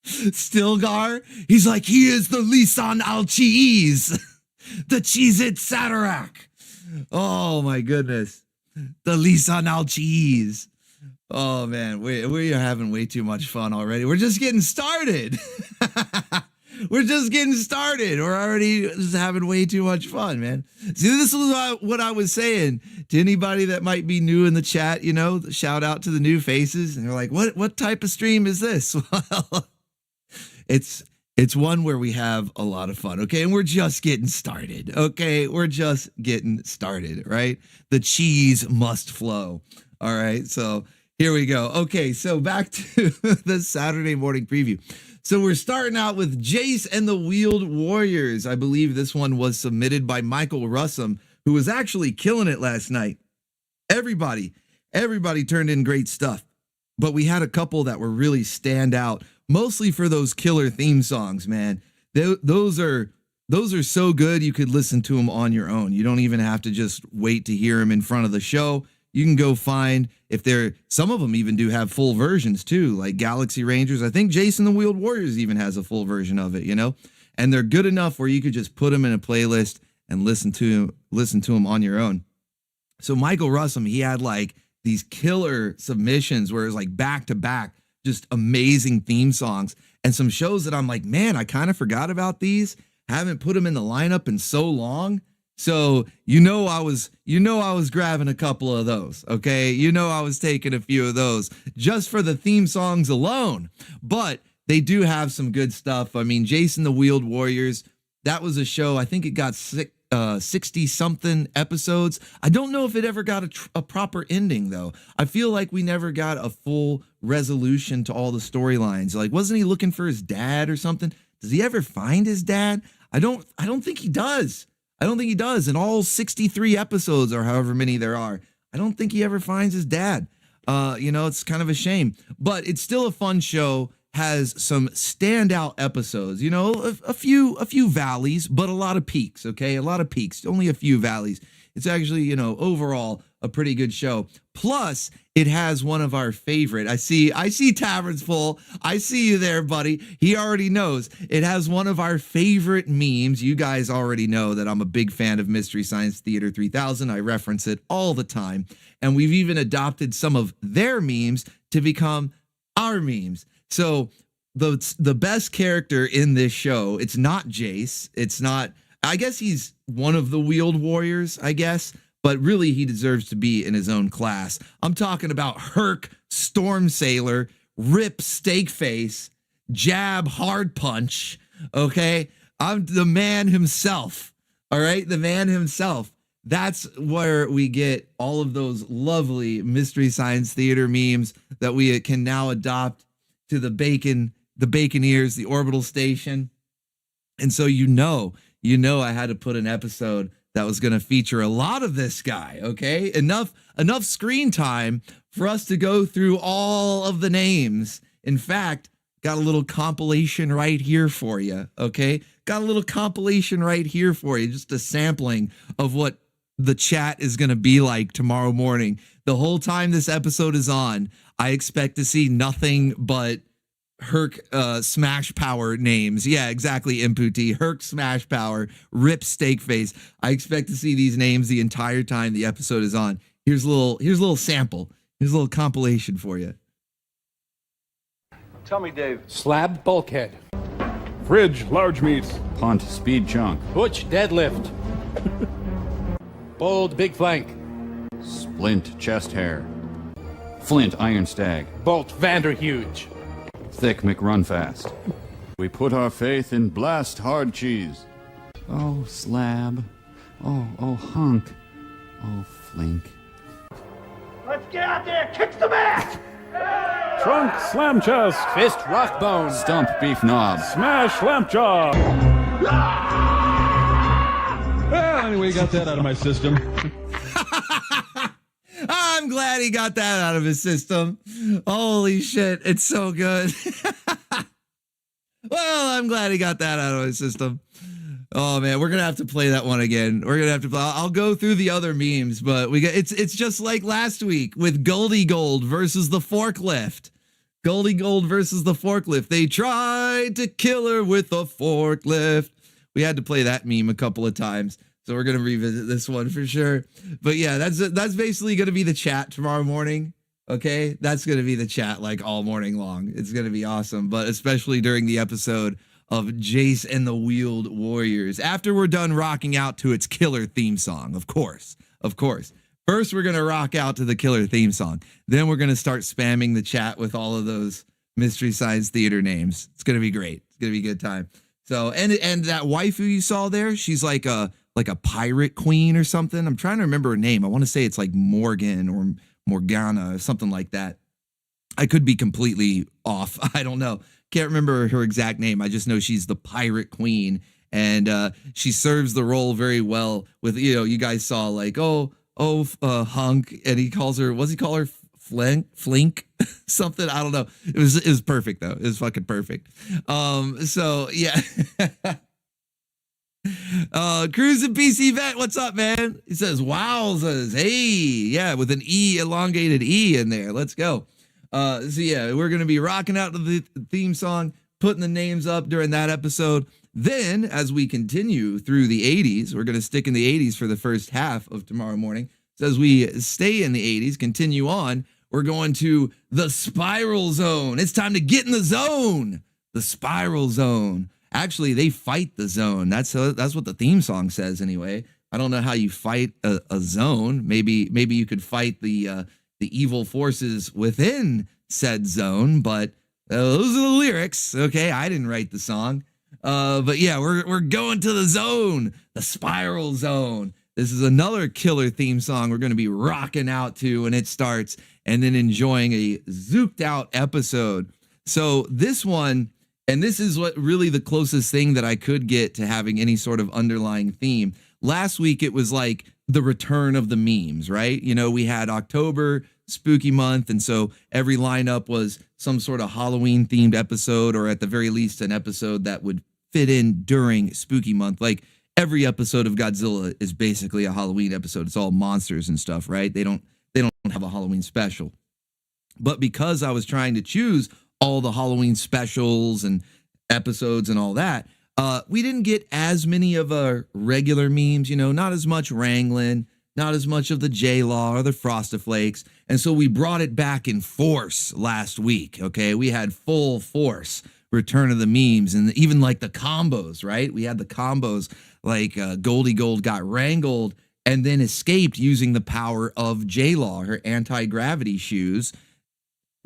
Stilgar, he's like, he is the Lisan Alchiz. The Cheez-It Satarak. Oh my goodness. The Lisan Alchiz. Oh man, we are having way too much fun already. We're just getting started. We're just getting started. We're already just having way too much fun, man. See, this is what I was saying to anybody that might be new in the chat, you know, shout out to the new faces. And they're like, what type of stream is this? Well, it's one where we have a lot of fun, okay? And we're just getting started, okay? We're just getting started, right? The cheese must flow, all right? So here we go. Okay, so back to the Saturday morning preview. So we're starting out with Jace and the Wheeled Warriors. I believe this one was submitted by Michael Russum, who was actually killing it last night. Everybody turned in great stuff. But we had a couple that were really stand out, mostly for those killer theme songs, man. Those are so good you could listen to them on your own. You don't even have to just wait to hear them in front of the show. You can go find, some of them even do have full versions too, like Galaxy Rangers. I think Jason the Wheeled Warriors even has a full version of it, you know? And they're good enough where you could just put them in a playlist and listen to them on your own. So Michael Russum, he had like these killer submissions where it was like back to back, just amazing theme songs and some shows that I'm like, man, I kind of forgot about these. Haven't put them in the lineup in so long. So, I was grabbing a couple of those, okay? I was taking a few of those just for the theme songs alone, but they do have some good stuff. I mean, Jason the Wheeled Warriors, that was a show. I think it got 60 something episodes. I don't know if it ever got a proper ending though. I feel like we never got a full resolution to all the storylines. Like, wasn't he looking for his dad or something? Does he ever find his dad? I don't think he does. I don't think he does. In all 63 episodes or however many there are, I don't think he ever finds his dad. It's kind of a shame, but it's still a fun show. Has some standout episodes, a few valleys, but a lot of peaks. Okay. A lot of peaks, only a few valleys. It's actually, overall a pretty good show. Plus it has one of our favorite. I see Taverns Full. I see you there, buddy. He already knows. It has one of our favorite memes. You guys already know that I'm a big fan of Mystery Science Theater 3000. I reference it all the time. And we've even adopted some of their memes to become our memes. So the best character in this show, it's not Jace. It's not, I guess he's one of the Wheeled Warriors, I guess. But really, he deserves to be in his own class. I'm talking about Herc Storm Sailor, Rip Steakface. jab, hard punch. Okay. I'm the man himself. All right. The man himself. That's where we get all of those lovely Mystery Science Theater memes that we can now adopt to the Baconeers, the Orbital Station. And so, you know, I had to put an episode that was going to feature a lot of this guy. Okay. Enough screen time for us to go through all of the names. In fact, got a little compilation right here for you. Okay. Got a little compilation right here for you. Just a sampling of what the chat is going to be like tomorrow morning. The whole time this episode is on, I expect to see nothing but Herc Smash Power names. Yeah, exactly, Imputi. Herc Smash Power, Rip Steakface. I expect to see these names the entire time the episode is on. Here's a little sample. Here's a little compilation for you. Tell me, Dave. Slab bulkhead. Fridge, large meat. Punt speed chunk. Butch deadlift. Bold big flank. Splint chest hair. Flint iron stag. Bolt Vanderhuge. Thick McRunfast. We put our faith in blast hard cheese. Oh, slab. Oh, hunk. Oh, flink. Let's get out there, kick some ass! Trunk, slam chest. Fist rock bone. Stump beef knob. Smash lamp jaw. Well, anyway, got that out of my system. I'm glad he got that out of his system. Holy shit, it's so good. Well, I'm glad he got that out of his system. Oh man, we're gonna have to play that one again. We're gonna have to. I'll go through the other memes, but it's just like last week with Goldie Gold versus the forklift. Goldie Gold versus the forklift. They tried to kill her with a forklift. We had to play that meme a couple of times. So we're going to revisit this one for sure. But yeah, that's basically going to be the chat tomorrow morning. Okay. That's going to be the chat like all morning long. It's going to be awesome. But especially during the episode of Jace and the Wheeled Warriors, after we're done rocking out to its killer theme song. Of course. First, we're going to rock out to the killer theme song. Then we're going to start spamming the chat with all of those Mystery Science Theater names. It's going to be great. It's going to be a good time. So, and that waifu you saw there, she's like a pirate queen or something. I'm trying to remember her name. I want to say it's like Morgan or Morgana or something like that. I could be completely off. I don't know. Can't remember her exact name. I just know she's the pirate queen, and she serves the role very well with, you guys saw like, hunk, and he calls her, what's he call her? Flink something. I don't know. It was perfect though. It was fucking perfect. So yeah. Cruising PC Vet, what's up, man? He says, wowzers. Hey, yeah, with an E, elongated E in there. Let's go. So yeah, we're gonna be rocking out to the theme song, putting the names up during that episode. Then, as we continue through the 80s, we're gonna stick in the 80s for the first half of tomorrow morning. So as we stay in the 80s, continue on, we're going to the Spiral Zone. It's time to get in the zone. The Spiral Zone. Actually, they fight the zone. That's what the theme song says anyway. I don't know how you fight a zone. Maybe you could fight the evil forces within said zone, but those are the lyrics. Okay, I didn't write the song. But yeah, we're going to the zone, the Spiral Zone. This is another killer theme song we're going to be rocking out to when it starts, and then enjoying a zooked out episode. So this one, and this is what really the closest thing that I could get to having any sort of underlying theme. Last week, it was like the return of the memes, right? We had October, spooky month, and so every lineup was some sort of Halloween themed episode, or at the very least an episode that would fit in during spooky month. Like every episode of Godzilla is basically a Halloween episode. It's all monsters and stuff, right? They don't have a Halloween special. But because I was trying to choose all the Halloween specials and episodes and all that, we didn't get as many of our regular memes, not as much Wrangling, not as much of the J-Law or the Frostiflakes. And so we brought it back in force last week, okay? We had full force return of the memes, and even like the combos, right? We had the combos like Goldie Gold got wrangled and then escaped using the power of J-Law, her anti-gravity shoes.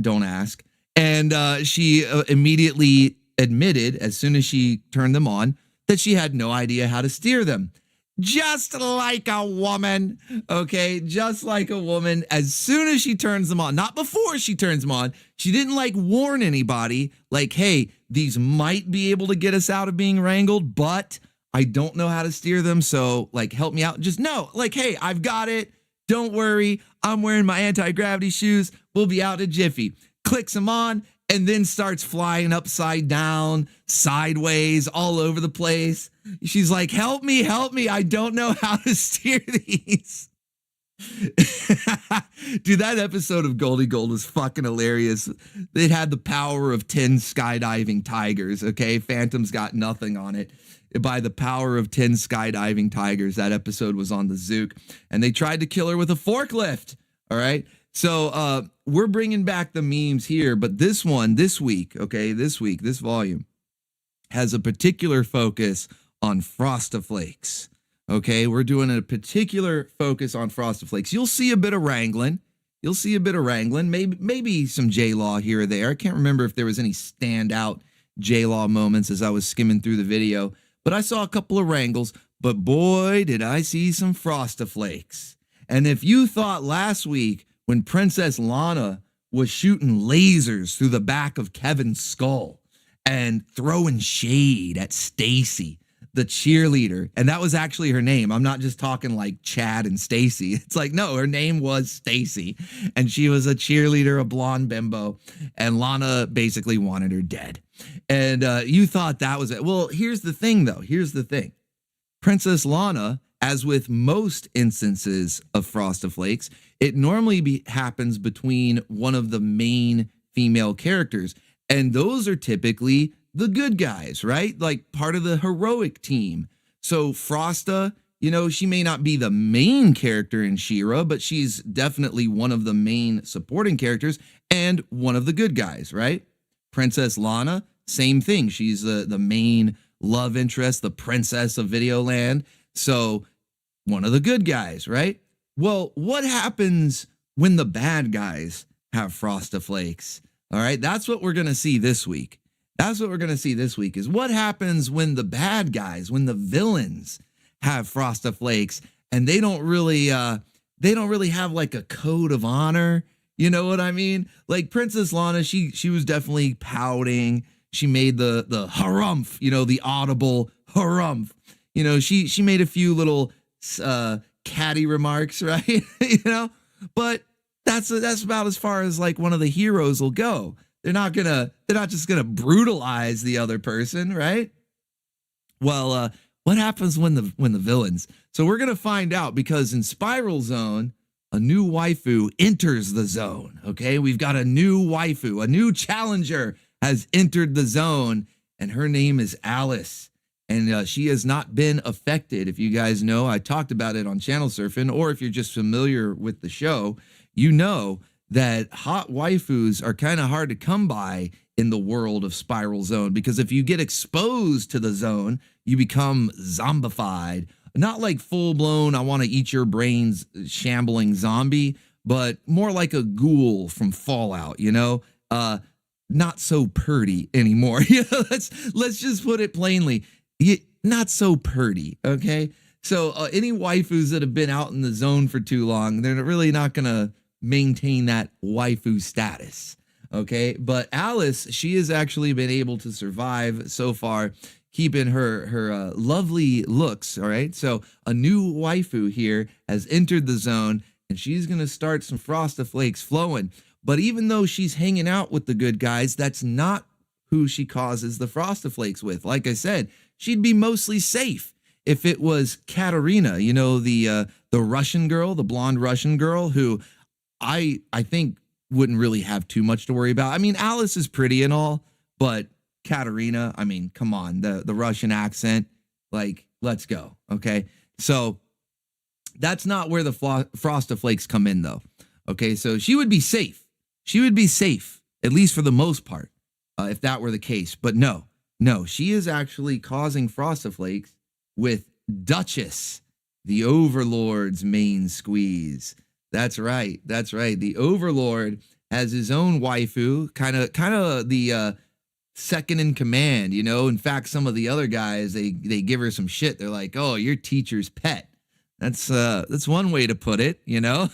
Don't ask. And she immediately admitted, as soon as she turned them on, that she had no idea how to steer them. Just like a woman, okay? Just like a woman. As soon as she turns them on, not before she turns them on, she didn't like warn anybody, like, hey, these might be able to get us out of being wrangled, but I don't know how to steer them, so like help me out. Just know, like, hey, I've got it. Don't worry. I'm wearing my anti-gravity shoes. We'll be out in a jiffy. Clicks them on and then starts flying upside down, sideways, all over the place. She's like, help me. I don't know how to steer these. Dude, that episode of Goldie Gold was fucking hilarious. It had the power of 10 skydiving tigers, okay? Phantom's got nothing on it. By the power of 10 skydiving tigers, that episode was on the Zook, and they tried to kill her with a forklift, all right? So we're bringing back the memes here, but this week, this volume has a particular focus on Frostiflakes. Okay, we're doing a particular focus on Frostiflakes. You'll see a bit of wrangling. Maybe some J-Law here or there. I can't remember if there was any standout J-Law moments as I was skimming through the video, but I saw a couple of wrangles. But boy, did I see some Frostiflakes. And if you thought last week when Princess Lana was shooting lasers through the back of Kevin's skull and throwing shade at Stacy, the cheerleader, and that was actually her name. I'm not just talking like Chad and Stacy. It's like, no, her name was Stacy, and she was a cheerleader, a blonde bimbo, and Lana basically wanted her dead. And you thought that was it. Well, here's the thing, though. Princess Lana, as with most instances of Frostiflakes, it normally happens between one of the main female characters, and those are typically the good guys, right? Like part of the heroic team. So Frosta, she may not be the main character in She-Ra, but she's definitely one of the main supporting characters and one of the good guys, right? Princess Lana, same thing. She's the main love interest, the princess of Videoland. So one of the good guys, right? Well, what happens when the bad guys have Frostiflakes? All right, that's what we're going to see this week. Is what happens when the bad guys, when the villains have Frostiflakes, and they don't really have like a code of honor. You know what I mean? Like Princess Lana, she was definitely pouting. She made the harumph, the audible harumph. She made a few little catty remarks, right? But that's about as far as like one of the heroes will go. They're not just gonna brutalize the other person, right? Well, what happens when the villains? So we're gonna find out, because in Spiral Zone, a new waifu enters the zone. Okay, we've got a new waifu, a new challenger has entered the zone, and her name is Alice, and she has not been affected. If you guys know, I talked about it on Channel Surfing, or if you're just familiar with the show, you know that hot waifus are kind of hard to come by in the world of Spiral Zone, because if you get exposed to the zone, you become zombified. Not like full-blown, I want to eat your brains shambling zombie, but more like a ghoul from Fallout, not so purty anymore. Let's just put it plainly. Not so purty, okay? So any waifus that have been out in the zone for too long, they're really not going to maintain that waifu status, okay? But Alice, she has actually been able to survive so far, keeping her lovely looks, all right? So a new waifu here has entered the zone, and she's going to start some Frostiflakes flowing. But even though she's hanging out with the good guys, that's not who she causes the Frostiflakes with. Like I said, she'd be mostly safe if it was Katarina, the Russian girl, the blonde Russian girl, who I think wouldn't really have too much to worry about. I mean, Alice is pretty and all, but Katarina, I mean, come on, the Russian accent, like, let's go, okay? So that's not where the Frostiflakes come in, though, okay? So she would be safe. At least for the most part, if that were the case. But no, she is actually causing Frostiflakes with Duchess, the Overlord's main squeeze. That's right. The Overlord as his own waifu, kind of the second in command, you know. In fact, some of the other guys, they give her some shit. They're like, "Oh, you're teacher's pet." That's one way to put it, you know.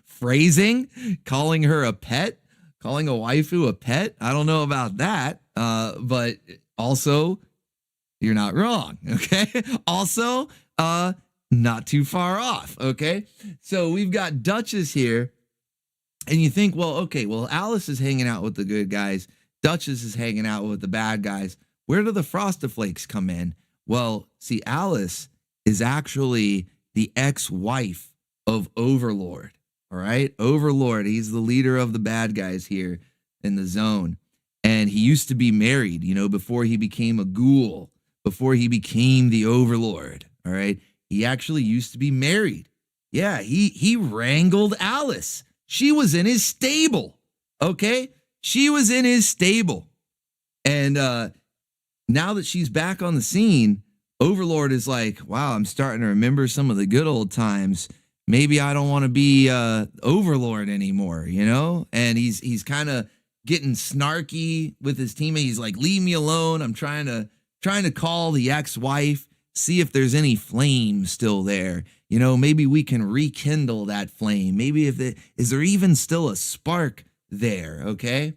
Phrasing, calling her a pet, calling a waifu a pet. I don't know about that, but also, you're not wrong, okay? Also, not too far off, okay? So we've got Duchess here, and you think, well, okay, well, Alice is hanging out with the good guys. Duchess is hanging out with the bad guys. Where do the Frostiflakes come in? Well, see, Alice is actually the ex-wife of Overlord, all right? Overlord, he's the leader of the bad guys here in the zone. And he used to be married, you know, before he became a ghoul, before he became the Overlord, all right? He actually used to be married. Yeah, he wrangled Alice. She was in his stable, okay? She was in his stable. And now that she's back on the scene, Overlord is like, wow, I'm starting to remember some of the good old times. Maybe I don't want to be Overlord anymore, you know? And he's kind of getting snarky with his teammate. He's like, leave me alone. I'm trying to call the ex-wife, see if there's any flame still there. You know, maybe we can rekindle that flame. Maybe is there even still a spark there, okay?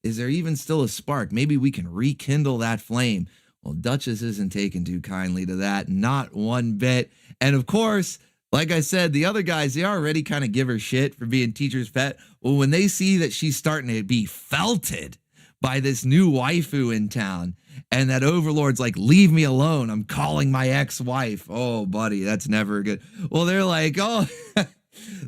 Is there even still a spark? Maybe we can rekindle that flame. Well, Duchess isn't taking too kindly to that, not one bit. And of course, like I said, the other guys, they already kind of give her shit for being teacher's pet. Well, when they see that she's starting to be felted by this new waifu in town, and that Overlord's like, leave me alone, I'm calling my ex-wife. Oh, buddy, that's never good. Well, they're like, oh,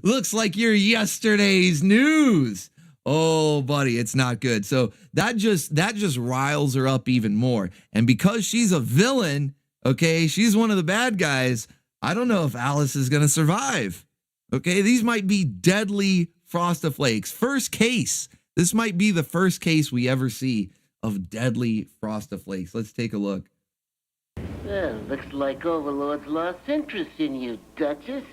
looks like you're yesterday's news. Oh, buddy, it's not good. So that just riles her up even more. And because she's a villain, okay, she's one of the bad guys, I don't know if Alice is going to survive. Okay, these might be deadly Frostiflakes. First case. This might be the first case we ever see of deadly Frostiflakes. Let's take a look. Well, looks like Overlord's lost interest in you, Duchess.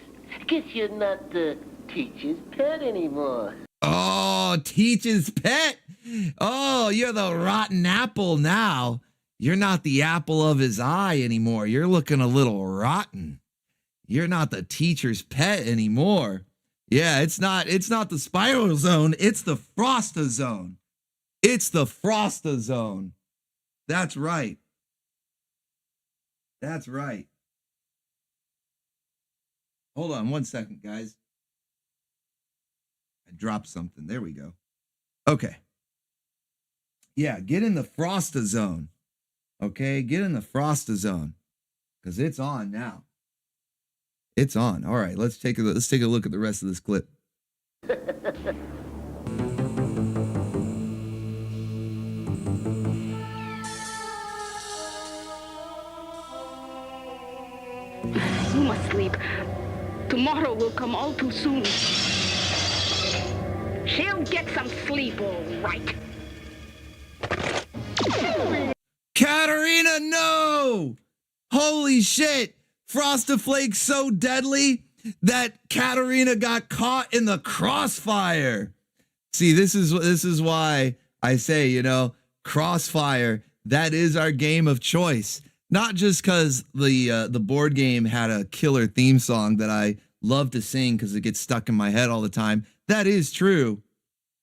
Guess you're not the teacher's pet anymore. Oh, teacher's pet. Oh, you're the rotten apple now. You're not the apple of his eye anymore. You're looking a little rotten. You're not the teacher's pet anymore. Yeah, it's not the Spiral Zone. It's the Frosta Zone. It's the Frosta Zone. That's right. That's right. Hold on 1 second, guys. I dropped something. There we go. Okay. Yeah, get in the Frosta Zone. Okay, get in the Frosta Zone. Because it's on now. It's on. All right, let's take a look at the rest of this clip. You must sleep. Tomorrow will come all too soon. She'll get some sleep, all right. Katarina, no! Holy shit! Frostiflake's so deadly that Katarina got caught in the crossfire. See, this is why I say, you know, Crossfire, that is our game of choice. Not just because the board game had a killer theme song that I love to sing because it gets stuck in my head all the time. That is true.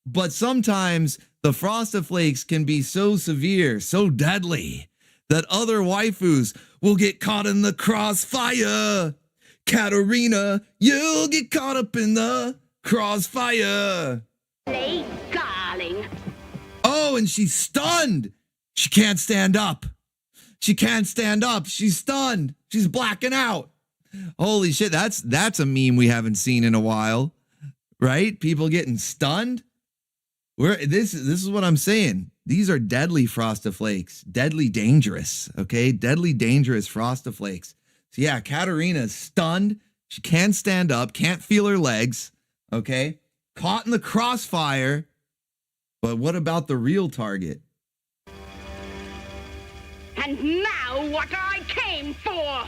But sometimes the Frostiflakes can be so severe, so deadly, that other waifus will get caught in the crossfire. Katarina, you'll get caught up in the crossfire. Hey, darling. Oh, and she's stunned. She can't stand up. She can't stand up. She's stunned. She's blacking out. Holy shit, that's a meme we haven't seen in a while. Right? People getting stunned. This is what I'm saying. These are deadly Frostiflakes. Deadly dangerous. Okay? Deadly dangerous Frostiflakes. So yeah, Katarina's stunned. She can't stand up, can't feel her legs. Okay? Caught in the crossfire. But what about the real target? And now what I came for!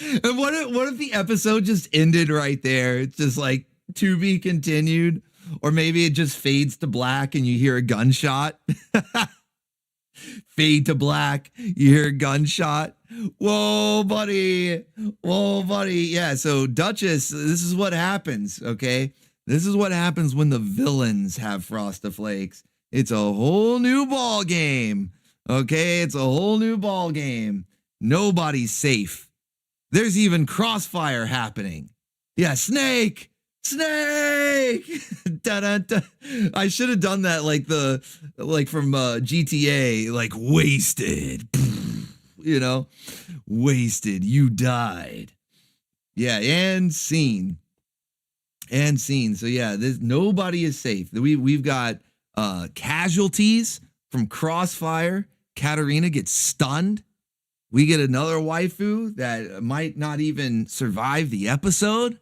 And what if the episode just ended right there? It's just like to be continued, or maybe it just fades to black and you hear a gunshot. Fade to black, you hear a gunshot. Whoa, buddy. Whoa, buddy. Yeah, so Duchess, this is what happens, okay? This is what happens when the villains have Frosty-Flakes. It's a whole new ball game, okay? It's a whole new ball game. Nobody's safe. There's even crossfire happening. Yeah, Snake! Snake! Da-da-da. I should have done that like from GTA, like wasted. You know, wasted. You died. Yeah, and scene. And scene. So yeah, nobody is safe. We've got casualties from crossfire. Katarina gets stunned. We get another waifu that might not even survive the episode.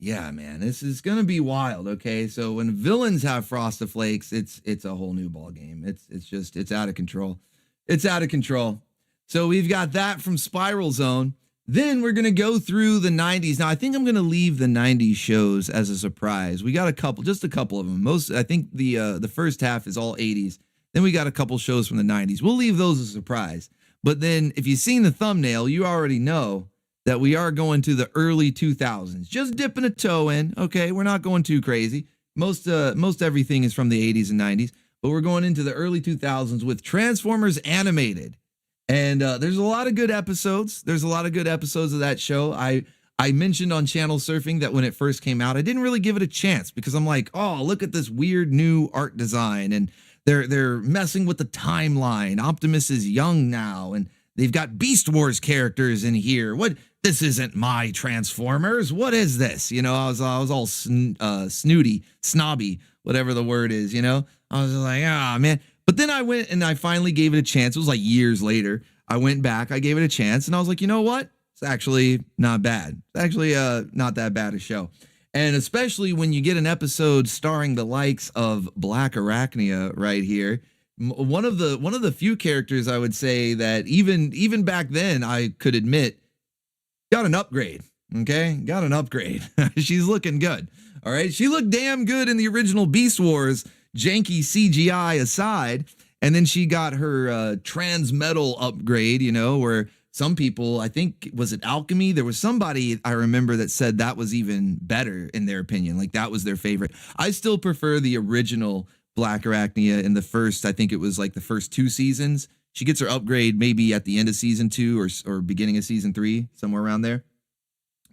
Yeah, man, this is gonna be wild. Okay, so when villains have Frosty-Flakes, it's a whole new ball game. It's out of control. It's out of control. So we've got that from Spiral Zone. Then we're gonna go through the 90s. Now I think I'm gonna leave the 90s shows as a surprise. We got just a couple of them. I think the first half is all 80s. Then we got a couple shows from the 90s. We'll leave those as a surprise. But then if you've seen the thumbnail, you already know that we are going to the early 2000s. Just dipping a toe in, okay? We're not going too crazy. Most everything is from the 80s and 90s, but we're going into the early 2000s with Transformers Animated. And there's a lot of good episodes. There's a lot of good episodes of that show. I mentioned on Channel Surfing that when it first came out, I didn't really give it a chance because I'm like, oh, look at this weird new art design. And they're messing with the timeline. Optimus is young now, and they've got Beast Wars characters in here. What? This isn't my Transformers. What is this? You know, I was all snooty, snobby, whatever the word is, you know? I was like, man. But then I went and I finally gave it a chance. It was like years later. I went back, I gave it a chance, and I was like, you know what? It's actually not bad. It's actually not that bad a show. And especially when you get an episode starring the likes of Black Arachnia right here. One of the few characters I would say that even back then I could admit got an upgrade. Okay, got an upgrade. She's looking good. All right, she looked damn good in the original Beast Wars, janky CGI aside, and then she got her transmetal upgrade. You know, where some people, I think, was it Alchemy? There was somebody I remember that said that was even better in their opinion. Like that was their favorite. I still prefer the original Black Arachnia in the first, I think it was like the first 2 seasons. She gets her upgrade maybe at the end of season 2 or beginning of season 3, somewhere around there.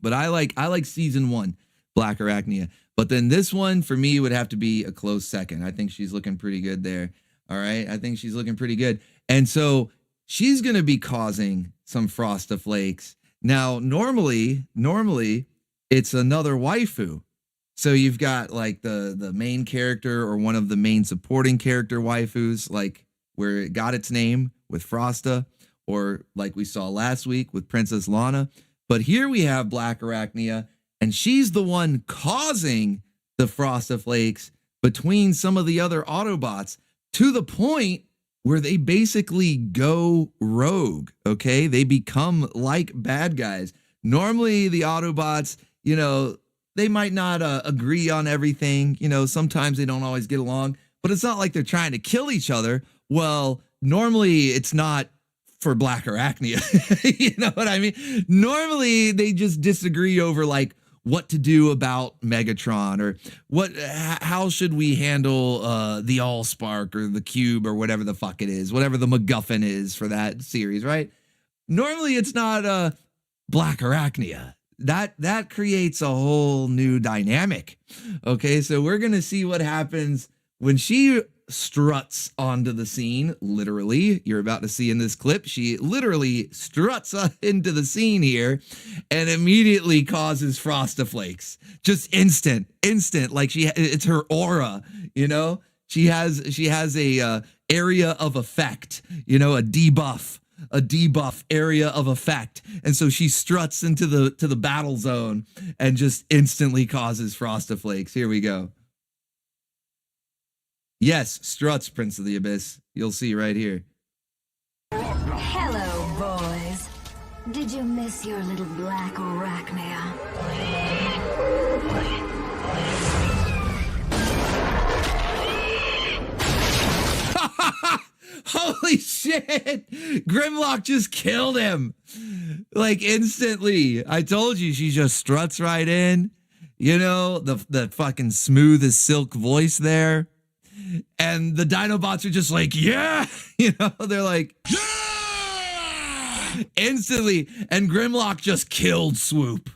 But I like season 1, Black Arachnia. But then this one for me would have to be a close second. I think she's looking pretty good there. All right, I think she's looking pretty good. And so she's gonna be causing some Frosty-Flakes. Now, normally it's another waifu. So you've got like the main character or one of the main supporting character waifus, like where it got its name with Frosta, or like we saw last week with Princess Lana. But here we have Black Arachnia, and she's the one causing the Frosty-Flakes between some of the other Autobots to the point where they basically go rogue, okay? They become like bad guys. Normally the Autobots, you know, they might not agree on everything. You know, sometimes they don't always get along, but it's not like they're trying to kill each other. Well, normally it's not for Black Arachnia. You know what I mean? Normally they just disagree over like what to do about Megatron, or how should we handle the Allspark or the Cube or whatever the fuck it is, whatever the MacGuffin is for that series, right? Normally it's not Black Arachnia. That creates a whole new dynamic. Okay, so we're gonna see what happens when she struts onto the scene. Literally, you're about to see in this clip, she literally struts into the scene here and immediately causes Frosty-Flakes. Just instant, like it's her aura, you know? She has a area of effect, you know, a debuff area of effect. And so she struts into the battle zone and just instantly causes Frosty-Flakes. Here we go. Yes, struts, Prince of the Abyss. You'll see right here. Hello, boys. Did you miss your little black arachnia? Holy shit! Grimlock just killed him. Like instantly. I told you she just struts right in. You know, the fucking smooth as silk voice there. And the Dinobots are just like, yeah! You know, they're like, yeah! Instantly. And Grimlock just killed Swoop.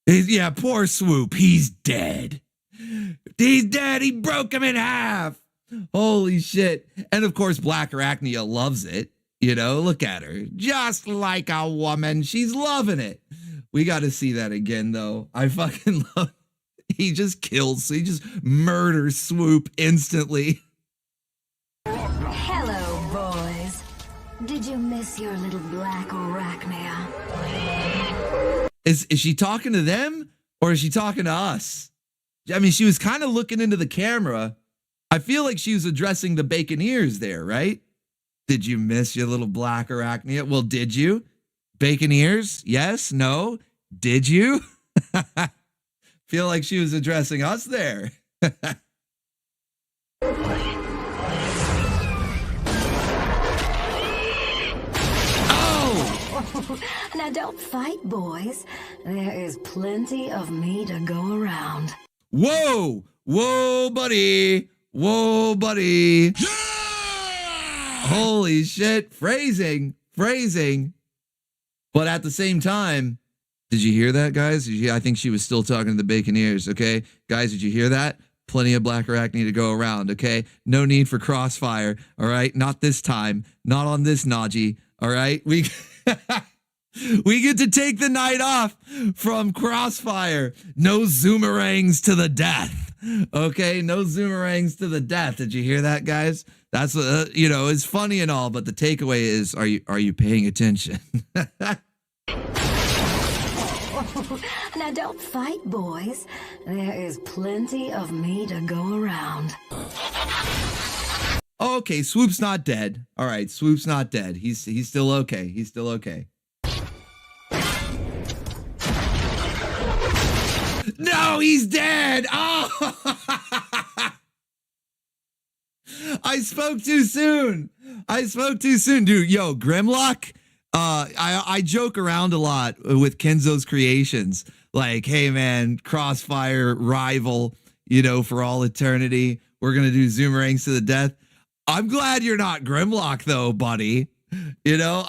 Yeah, poor Swoop. He's dead. He's dead. He broke him in half. Holy shit. And of course, Black Arachnia loves it. You know, look at her. Just like a woman. She's loving it. We got to see that again, though. I fucking love it. He just kills. He just murders Swoop instantly. Hello, boys. Did you miss your little black arachnia? Is she talking to them or is she talking to us? I mean, she was kind of looking into the camera. I feel like she was addressing the Baconeers there, right? Did you miss your little black arachnia? Well, did you? Baconeers? Yes? No? Did you? Feel like she was addressing us there. Oh! Now don't fight, boys. There is plenty of me to go around. Whoa! Whoa, buddy! Whoa, buddy! Yeah! Holy shit! Phrasing! But at the same time, did you hear that, guys? I think she was still talking to the Baconeers, okay? Guys, did you hear that? Plenty of black arachnia to go around, okay? No need for crossfire, all right? Not this time. Not on this Naji, all right? We get to take the night off from crossfire. No zoomerangs to the death, okay? No zoomerangs to the death. Did you hear that, guys? That's, you know, it's funny and all, but the takeaway is, are you paying attention? Now don't fight, boys. There is plenty of me to go around. Okay, Swoop's not dead. All right, Swoop's not dead. He's still okay. He's still okay. No, he's dead. Oh, I spoke too soon. Dude. Yo, Grimlock. I joke around a lot with Kenzo's creations. Like, hey man, crossfire rival, you know, for all eternity. We're gonna do zoomerangs to the death. I'm glad you're not Grimlock though, buddy. You know,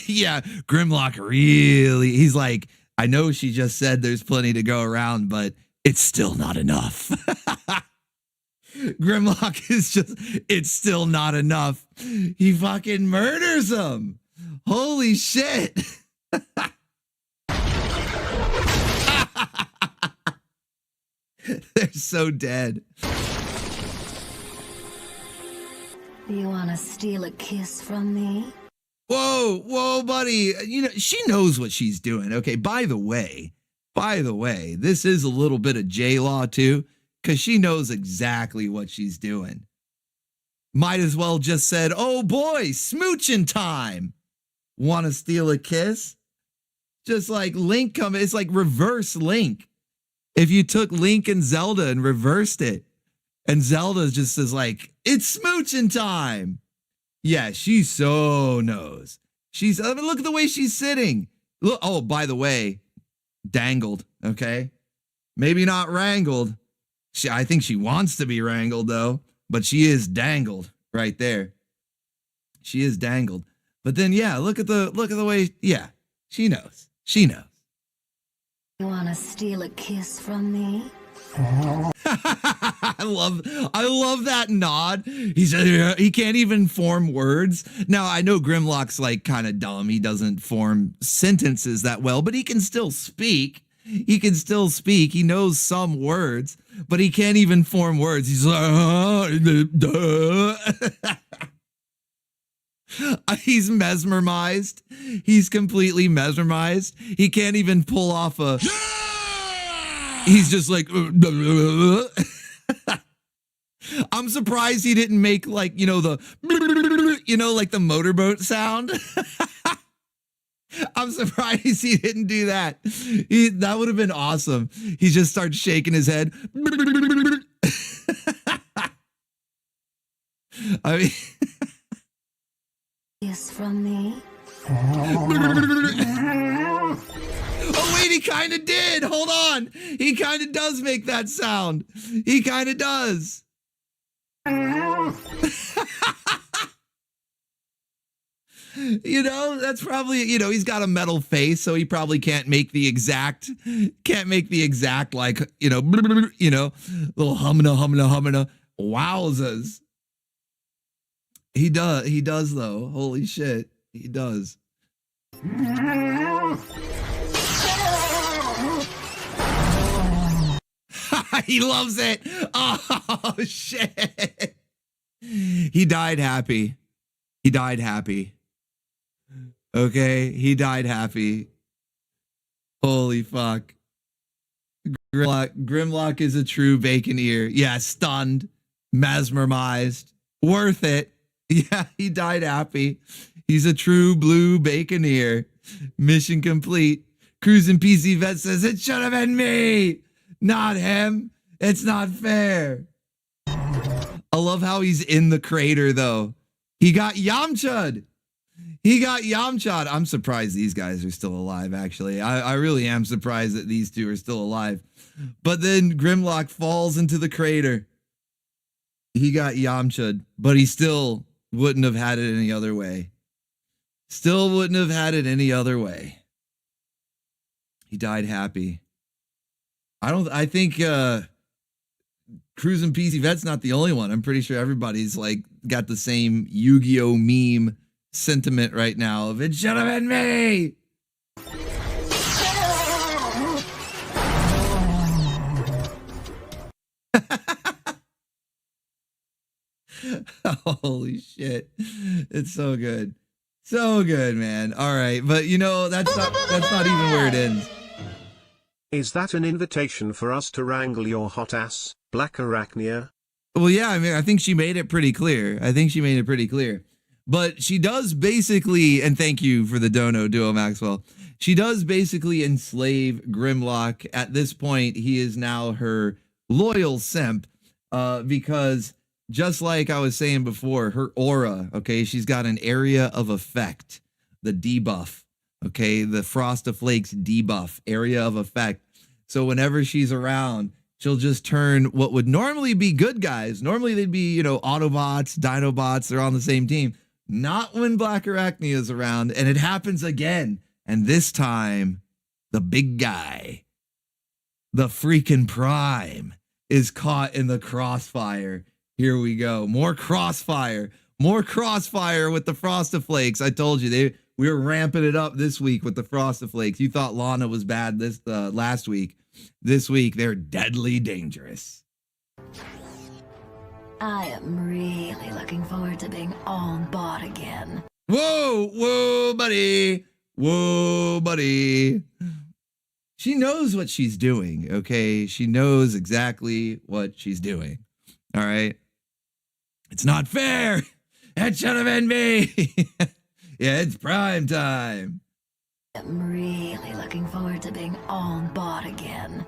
yeah, Grimlock really. He's like, I know she just said there's plenty to go around, but it's still not enough. Grimlock is just, it's still not enough. He fucking murders him. Holy shit. They're so dead. You want to steal a kiss from me? Whoa, buddy. You know, she knows what she's doing. Okay, by the way, this is a little bit of J-Law too, because she knows exactly what she's doing. Might as well just said, oh boy, smooching time. Want to steal a kiss? Just like Link coming, it's like reverse Link. If you took Link and Zelda and reversed it, and Zelda just is like, it's smooching time. Yeah, she so knows. She's, I mean, look at the way she's sitting. Look, oh, by the way, dangled, okay? Maybe not wrangled. I think she wants to be wrangled though, but she is dangled right there. She is dangled. But then, yeah, look at the way, yeah, she knows. You want to steal a kiss from me? I love that nod. He can't even form words. Now, I know Grimlock's like kind of dumb. He doesn't form sentences that well, but he can still speak. He knows some words, but he can't even form words. He's like, he's mesmerized. He's completely mesmerized. He can't even pull off a... He's just like... I'm surprised he didn't make like, you know, the... You know, like the motorboat sound. I'm surprised he didn't do that. That would have been awesome. He just starts shaking his head. I mean, kiss from me. Oh wait, he kind of did. Hold on. He kind of does make that sound. He kind of does. You know, that's probably, you know, he's got a metal face, so he probably can't make the exact like, you know, little humna. Wowzers. He does though. Holy shit. He does. He loves it. Oh shit. He died happy. He died happy. Okay, he died happy. Holy fuck. Grimlock is a true bacon ear. Yeah, stunned, mesmerized, worth it. Yeah, he died happy. He's a true blue bacon ear. Mission complete. Cruising PC Vet says, it should have been me, not him. It's not fair. I love how he's in the crater, though. He got Yamcha'd. He got Yamcha'd. I'm surprised these guys are still alive, actually. I really am surprised that these two are still alive. But then Grimlock falls into the crater. He got Yamcha'd, but he still wouldn't have had it any other way. Still wouldn't have had it any other way. He died happy. I think Cruising PC Vet's not the only one. I'm pretty sure everybody's like got the same Yu-Gi-Oh meme sentiment right now of it should have been me. Holy shit. It's so good. So good, man. All right, but you know, that's not even where it ends. Is that an invitation for us to wrangle your hot ass, Black Arachnia? Well, yeah, I mean, I think she made it pretty clear. But she does basically, and thank you for the dono, Duo Maxwell. She does basically enslave Grimlock. At this point, he is now her loyal simp, because just like I was saying before, her aura, okay, she's got an area of effect, the debuff, okay, the Frost of Flakes debuff, area of effect. So whenever she's around, she'll just turn what would normally be good guys. Normally they'd be, you know, Autobots, Dinobots, they're on the same team. Not when Black Arachnia is around, and it happens again. And this time, the big guy, the freaking Prime, is caught in the crossfire. Here we go. More crossfire with the Frosted Flakes. I told you, we were ramping it up this week with the Frosted Flakes. You thought Lana was bad this last week. This week, they're deadly dangerous. I am really looking forward to being on bot again. Whoa, buddy. She knows what she's doing, okay? She knows exactly what she's doing. All right? It's not fair. It should have been me. Yeah, it's prime time. I'm really looking forward to being on bot again.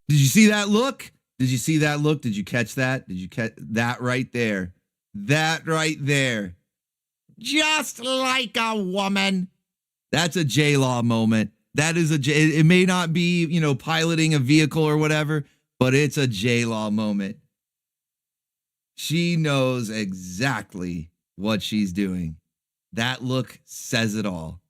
Did you see that look? Did you catch that? Did you catch that right there? That right there. Just like a woman. That's a J-Law moment. That is it may not be, you know, piloting a vehicle or whatever, but it's a J-Law moment. She knows exactly what she's doing. That look says it all.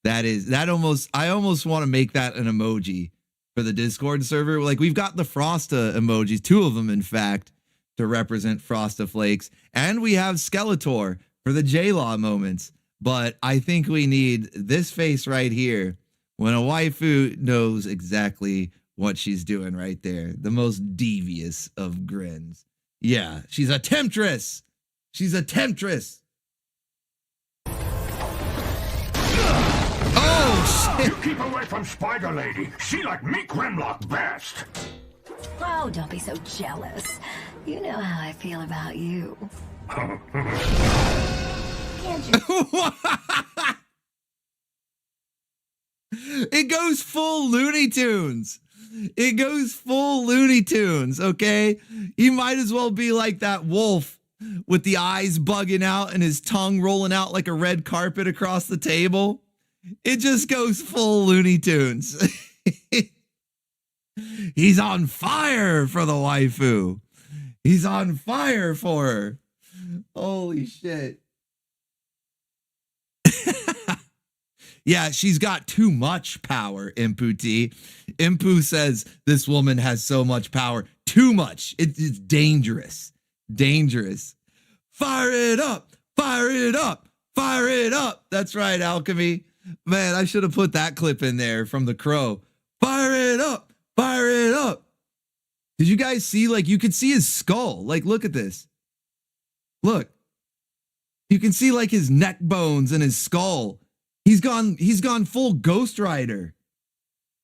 I almost want to make that an emoji for the Discord server. Like, we've got the Frosta emojis, 2 of them, in fact, to represent Frosta Flakes. And we have Skeletor for the J-Law moments. But I think we need this face right here when a waifu knows exactly what she's doing right there. The most devious of grins. Yeah, she's a temptress. She's a temptress. Oh, shit. You keep away from Spider Lady. She like me Grimlock best. Oh, don't be so jealous. You know how I feel about you. It goes full Looney Tunes. It goes full Looney Tunes, okay? You might as well be like that wolf with the eyes bugging out and his tongue rolling out like a red carpet across the table. It just goes full Looney Tunes. He's on fire for the waifu. He's on fire for her. Holy shit. Yeah, she's got too much power, Impu T. Impu says this woman has so much power. Too much. It's dangerous. Dangerous. Fire it up. Fire it up. Fire it up. That's right, Alchemy. Man, I should have put that clip in there from The Crow. Fire it up. Fire it up. Did you guys see, like, you could see his skull. Like, look at this. Look. You can see, like, his neck bones and his skull. He's gone full Ghost Rider.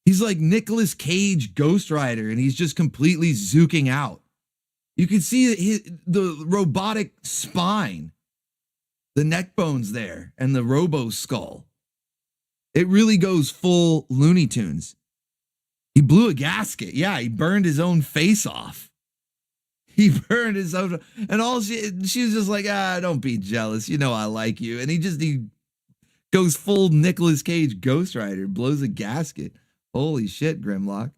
He's like Nicolas Cage Ghost Rider, and he's just completely zooking out. You can see the robotic spine, the neck bones there, and the robo skull. It really goes full Looney Tunes. He blew a gasket. Yeah, he burned his own face off. He burned his own, and all she was just like, don't be jealous. You know I like you. And he goes full Nicolas Cage Ghost Rider, blows a gasket. Holy shit, Grimlock.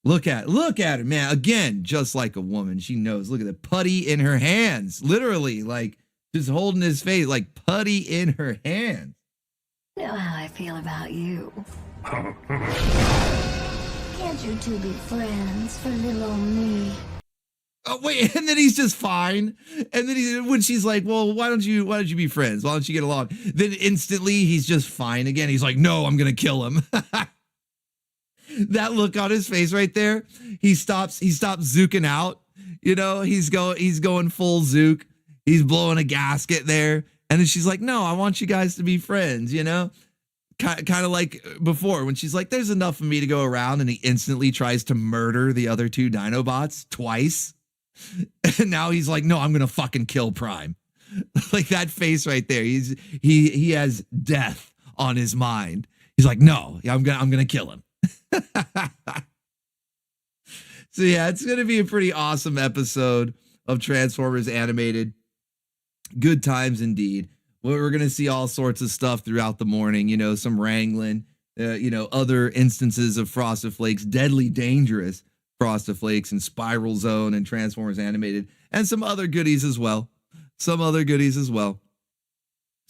Look at her, man. Again, just like a woman. She knows. Look at the putty in her hands. Literally, like, just holding his face, like putty in her hands. You know how I feel about you. Can't you two be friends for little old me? Oh, wait, and then he's just fine. And then when she's like, well, why don't you be friends? Why don't you get along? Then instantly he's just fine again. He's like, no, I'm going to kill him. That look on his face right there. He stops zooking out. You know, he's going full zook. He's blowing a gasket there. And then she's like, no, I want you guys to be friends, you know? Kind of like before when she's like, there's enough of me to go around. And he instantly tries to murder the other two Dinobots twice. And now he's like, no, I'm going to fucking kill Prime. Like that face right there. He has death on his mind. He's like, no, I'm going to kill him. So yeah, it's going to be a pretty awesome episode of Transformers Animated. Good times indeed. We're going to see all sorts of stuff throughout the morning, you know, some wrangling, other instances of Frosted Flakes, Deadly Dangerous Frosted Flakes and Spiral Zone and Transformers Animated, and some other goodies as well. So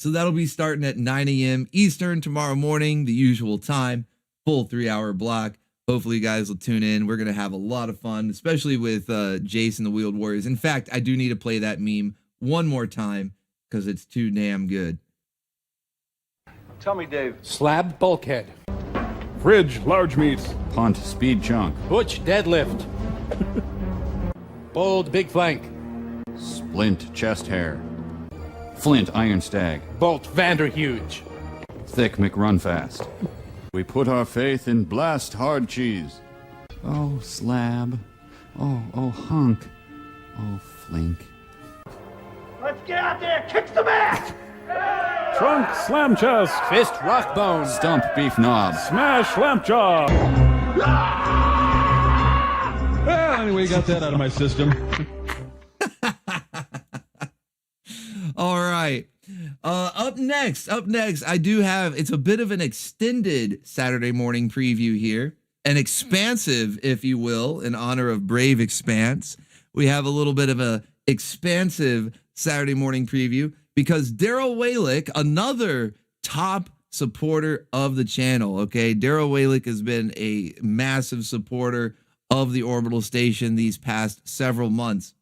that'll be starting at 9 a.m. Eastern tomorrow morning, the usual time, full 3-hour block. Hopefully you guys will tune in. We're going to have a lot of fun, especially with Jason the Wheeled Warriors. In fact, I do need to play that meme one more time because it's too damn good. Tell me, Dave. Slab bulkhead. Fridge, large meats. Punt, speed chunk. Butch deadlift. Bold big flank. Splint, chest hair. Flint, iron stag. Bolt Vanderhuge. Thick McRunfast. We put our faith in blast hard cheese. Oh, slab. Oh, hunk. Oh, flink. Let's get out there and kick some ass! Trunk, slam chest. Fist rock bone. Stump, beef knob. Smash, lamp jaw. Well, anyway, got that out of my system. All right. Up next, I do have, it's a bit of an extended Saturday morning preview here, an expansive, if you will, in honor of Brave Expanse. We have a little bit of a expansive Saturday morning preview because Daryl Walick, another top supporter of the channel, okay? Daryl Walick has been a massive supporter of the Orbital Station these past several months,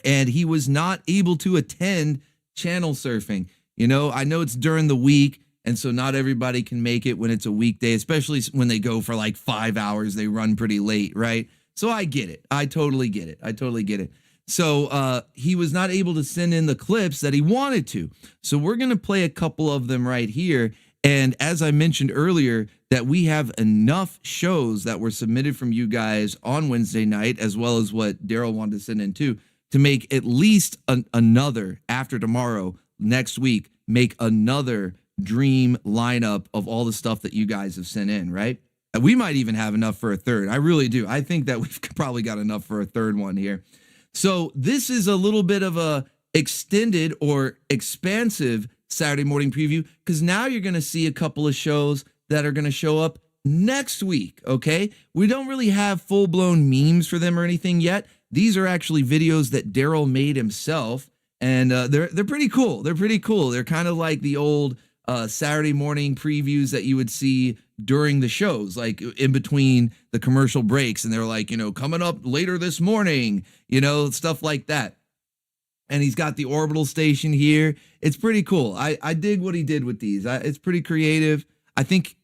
and he was not able to attend channel surfing. You know, I know it's during the week, and so not everybody can make it when it's a weekday, especially when they go for like 5 hours. They run pretty late, right? So I get it. I totally get it. So he was not able to send in the clips that he wanted to. So we're going to play a couple of them right here. And as I mentioned earlier, that we have enough shows that were submitted from you guys on Wednesday night, as well as what Daryl wanted to send in too. to make at least another, after tomorrow, next week, make another dream lineup of all the stuff that you guys have sent in, right? We might even have enough for a third. I really do. I think that we've probably got enough for a third one here. So this is a little bit of a extended or expansive Saturday morning preview, because now you're going to see a couple of shows that are going to show up next week, okay? We don't really have full-blown memes for them or anything yet. These are actually videos that Daryl made himself, and they're pretty cool. They're pretty cool. They're kind of like the old Saturday morning previews that you would see during the shows, like in between the commercial breaks, and they're like, you know, coming up later this morning, you know, stuff like that. And he's got the Orbital station here. It's pretty cool. I dig what he did with these. It's pretty creative. I think,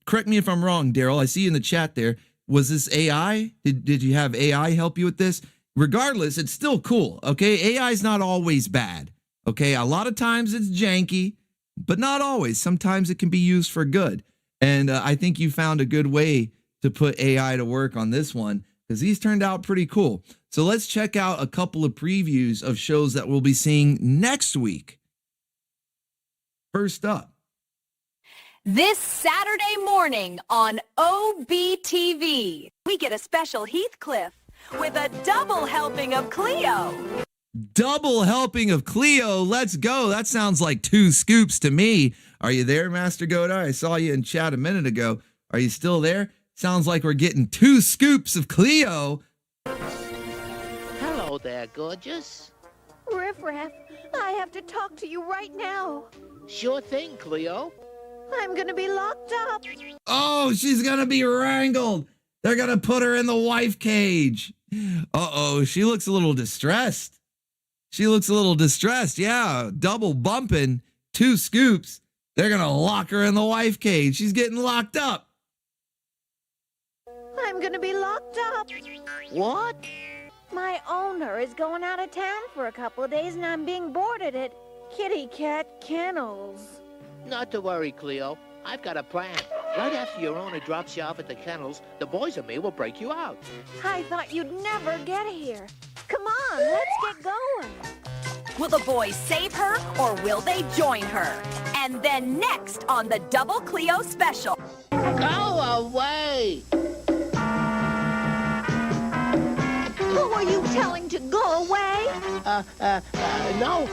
correct me if I'm wrong, Daryl, I see you in the chat there. Was this AI? Did you have AI help you with this? Regardless, it's still cool, okay? AI is not always bad, okay? A lot of times it's janky, but not always. Sometimes it can be used for good. And I think you found a good way to put AI to work on this one, because these turned out pretty cool. So let's check out a couple of previews of shows that we'll be seeing next week. First up. This Saturday morning on OBTV, we get a special Heathcliff with a double helping of Cleo. Double helping of Cleo. Let's go. That sounds like 2 scoops to me. Are you there, Master Godai? I saw you in chat a minute ago. Are you still there? Sounds like we're getting 2 scoops of Cleo. Hello there, gorgeous. Riff Raff, I have to talk to you right now. Sure thing, Cleo. I'm gonna be locked up. Oh, she's gonna be wrangled. They're gonna put her in the wife cage. Uh-oh, she looks a little distressed. She looks a little distressed. Yeah, double bumping, 2 scoops. They're gonna lock her in the wife cage. She's getting locked up. I'm gonna be locked up. What? My owner is going out of town for a couple of days, and I'm being boarded at Kitty Cat Kennels. Not to worry, Cleo. I've got a plan. Right after your owner drops you off at the kennels, the boys and me will break you out. I thought you'd never get here. Come on, let's get going. Will the boys save her, or will they join her? And then next on the Double Cleo special. Go away! Who are you telling to go away? No.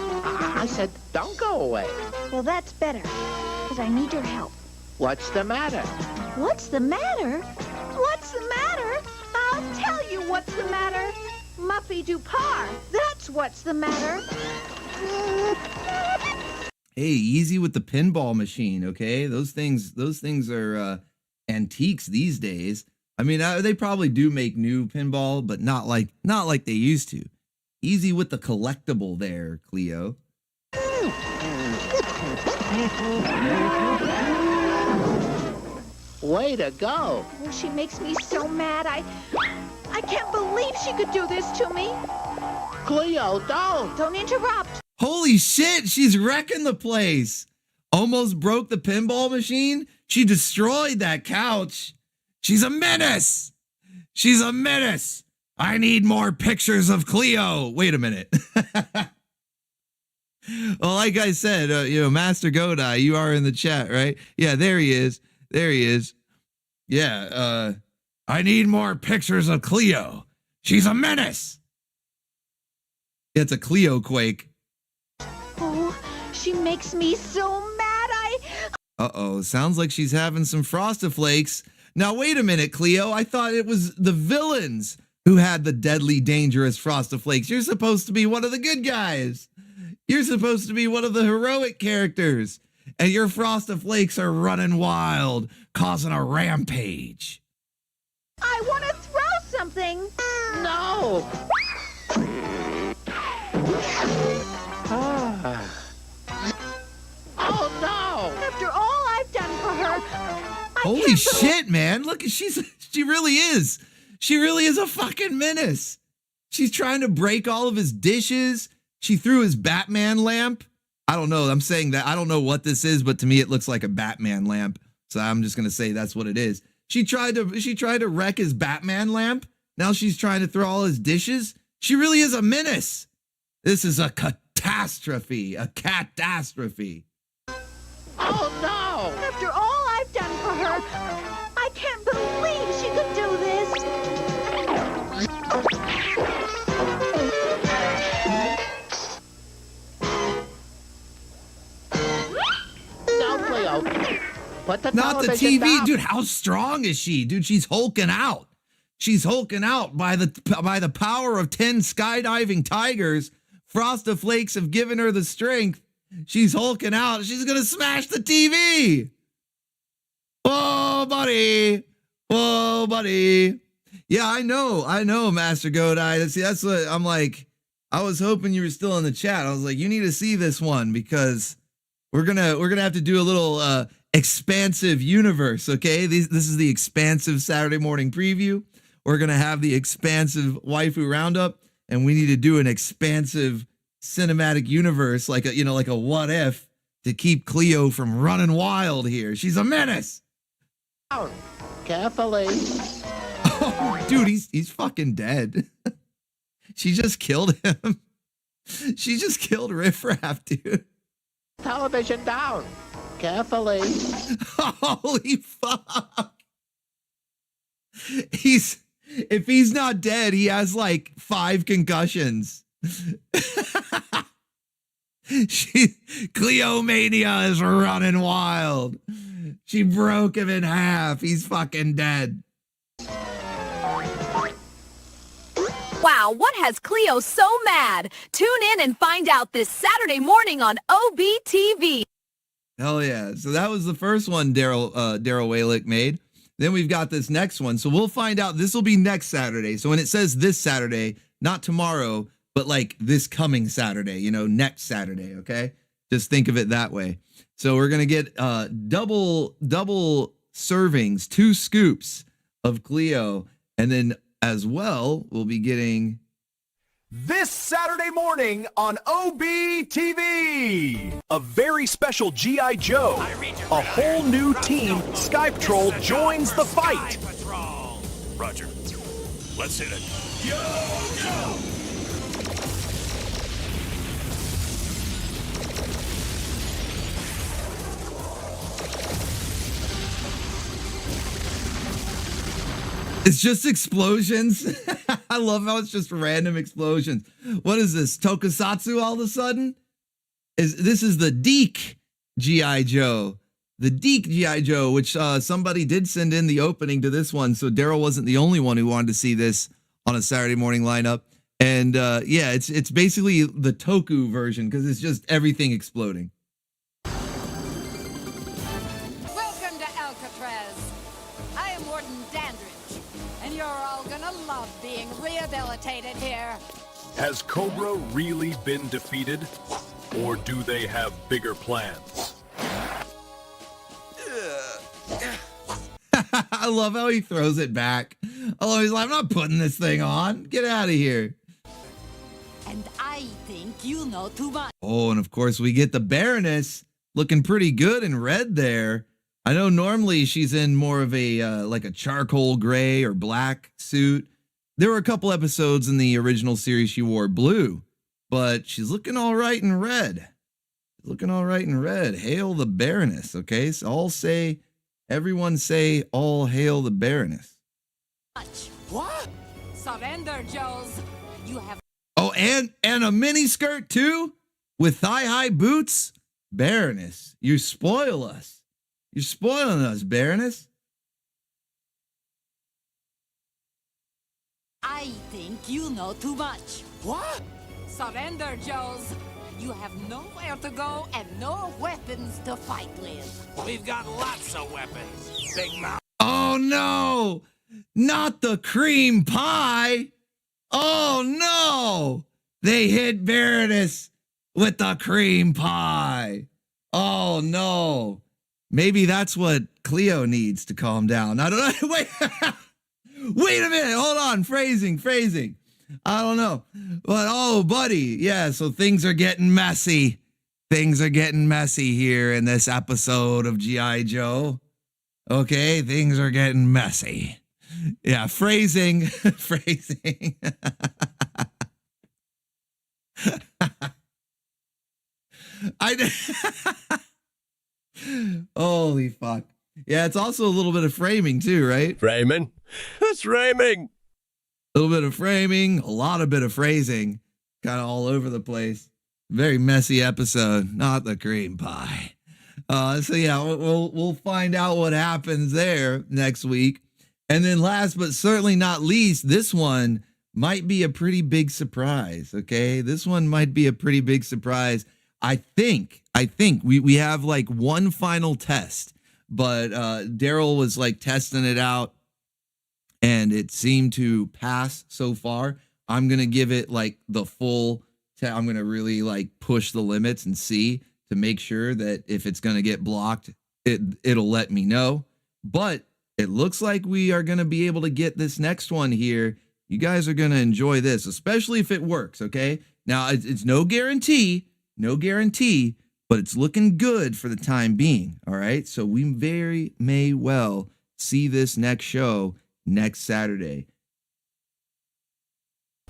I said don't go away. Well, that's better, because I need your help. What's the matter? What's the matter? What's the matter? I'll tell you what's the matter. Muffy Dupar, that's what's the matter. Hey, easy with the pinball machine, okay? Those things are antiques these days. I mean, they probably do make new pinball, but not like they used to. Easy with the collectible there, Cleo. Way to go. Oh, she makes me so mad. I can't believe she could do this to me. Cleo, don't. Don't interrupt. Holy shit, she's wrecking the place. Almost broke the pinball machine. She destroyed that couch. She's a menace. She's a menace. I need more pictures of Cleo. Wait a minute. Well, like I said, Master Godai, you are in the chat, right? Yeah, there he is. There he is. Yeah, I need more pictures of Cleo. She's a menace. It's a Cleo quake. Oh, she makes me so mad. Uh-oh, sounds like she's having some Frosted Flakes. Now, wait a minute, Cleo. I thought it was the villains who had the deadly, dangerous Frosted Flakes. You're supposed to be one of the good guys. You're supposed to be one of the heroic characters. And your Frosted Flakes are running wild, causing a rampage. I want to throw something. No. Oh, no. After all I've done for her. Holy shit, man. Look, she really is. She really is a fucking menace. She's trying to break all of his dishes. She threw his Batman lamp. I don't know. I'm saying that. I don't know what this is, but to me, it looks like a Batman lamp. So I'm just going to say that's what it is. She tried to wreck his Batman lamp. Now she's trying to throw all his dishes. She really is a menace. This is a catastrophe, a catastrophe. Oh, no! After all I've done for her, I can't believe she could do this. No, Cleo. Put the Not the television TV, down. dude. How strong is she, dude? She's hulking out. She's hulking out by the power of 10 skydiving tigers. Frosted Flakes have given her the strength. She's hulking out. She's gonna smash the TV. Whoa, buddy. Whoa, buddy. Yeah, I know, Master Godai. See, that's what I'm like. I was hoping you were still in the chat. I was like, you need to see this one because we're gonna have to do a little expansive universe. Okay, this is the expansive Saturday morning preview. We're gonna have the expansive waifu roundup, and we need to do an expansive cinematic universe, like a what if, to keep Cleo from running wild here. She's a menace. Carefully. Oh, dude, he's fucking dead. She just killed him. She just killed Riff Raff, dude. Television down. Carefully. Holy fuck. If he's not dead, he has like 5 concussions. Cleomania is running wild. She broke him in half. He's fucking dead. Wow, what has Cleo so mad? Tune in and find out this Saturday morning on OBTV. Hell yeah. So that was the first one Daryl Walick made. Then we've got this next one. So we'll find out. This will be next Saturday. So when it says this Saturday, not tomorrow, but like this coming Saturday, next Saturday, okay? Just think of it that way. So we're going to get double servings, 2 scoops of Cleo. And then as well, we'll be getting... This Saturday morning on OBTV, a very special G.I. Joe. A whole new team, Skype Troll, joins the fight. Roger. Let's hit it. Yo, yo! It's just explosions. I love how it's just random explosions. What is this? Tokusatsu all of a sudden? This is the Deke G.I. Joe. The Deke G.I. Joe, which somebody did send in the opening to this one. So Daryl wasn't the only one who wanted to see this on a Saturday morning lineup. And yeah, it's basically the Toku version because it's just everything exploding. Welcome to Alcatraz. I am Warden Dandridge, and you're all gonna love being rehabilitated here. Has Cobra really been defeated? Or do they have bigger plans? I love how he throws it back. Oh, he's like, I'm not putting this thing on. Get out of here. And I think you know too much. Oh, and of course we get the Baroness looking pretty good in red there. I know normally she's in more of a like a charcoal gray or black suit. There were a couple episodes in the original series she wore blue, but she's looking all right in red. Looking all right in red. Hail the Baroness, okay? So everyone say, all hail the Baroness. What? Surrender, Joes. You have... Oh, and a mini skirt too? With thigh-high boots? Baroness, you spoil us. You're spoiling us, Baroness. I think you know too much. What? Surrender, Joes. You have nowhere to go and no weapons to fight with. We've got lots of weapons, Big Mouth. Oh no! Not the cream pie! Oh no! They hit Baroness with the cream pie. Oh no! Maybe that's what Cleo needs to calm down. I don't know. Wait, wait a minute. Hold on. Phrasing. I don't know. But oh, buddy. Yeah, so things are getting messy. Things are getting messy here in this episode of G.I. Joe. Okay, things are getting messy. Yeah, phrasing. Holy fuck. Yeah, it's also a little bit of framing too, right? Framing? That's framing. A little bit of framing, a lot of bit of phrasing, kind of all over the place. Very messy episode, not the cream pie. So yeah, we'll find out what happens there next week. And then last but certainly not least, this one might be a pretty big surprise, okay? This one might be a pretty big surprise. I think we have like one final test, but Daryl was like testing it out and it seemed to pass so far. I'm going to give it like the full I'm going to really like push the limits and see to make sure that if it's going to get blocked, it'll let me know. But it looks like we are going to be able to get this next one here. You guys are going to enjoy this, especially if it works, okay? Now, it's no guarantee, but it's looking good for the time being, all right? So we very may well see this next show next Saturday.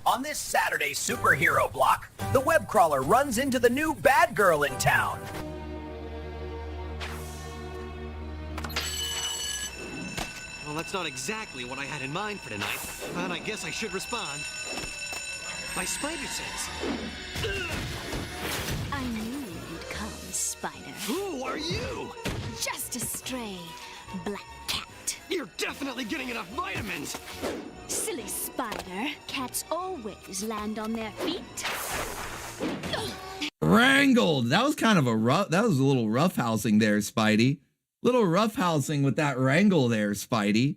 On this Saturday superhero block, the web crawler runs into the new bad girl in town. Well, that's not exactly what I had in mind for tonight, and I guess I should respond. My spider sense. I knew you'd come, Spider. Who are you? Just a stray black cat. You're definitely getting enough vitamins. Silly Spider. Cats always land on their feet. Wrangled. That was kind of a little roughhousing there, Spidey. Little roughhousing with that wrangle there, Spidey.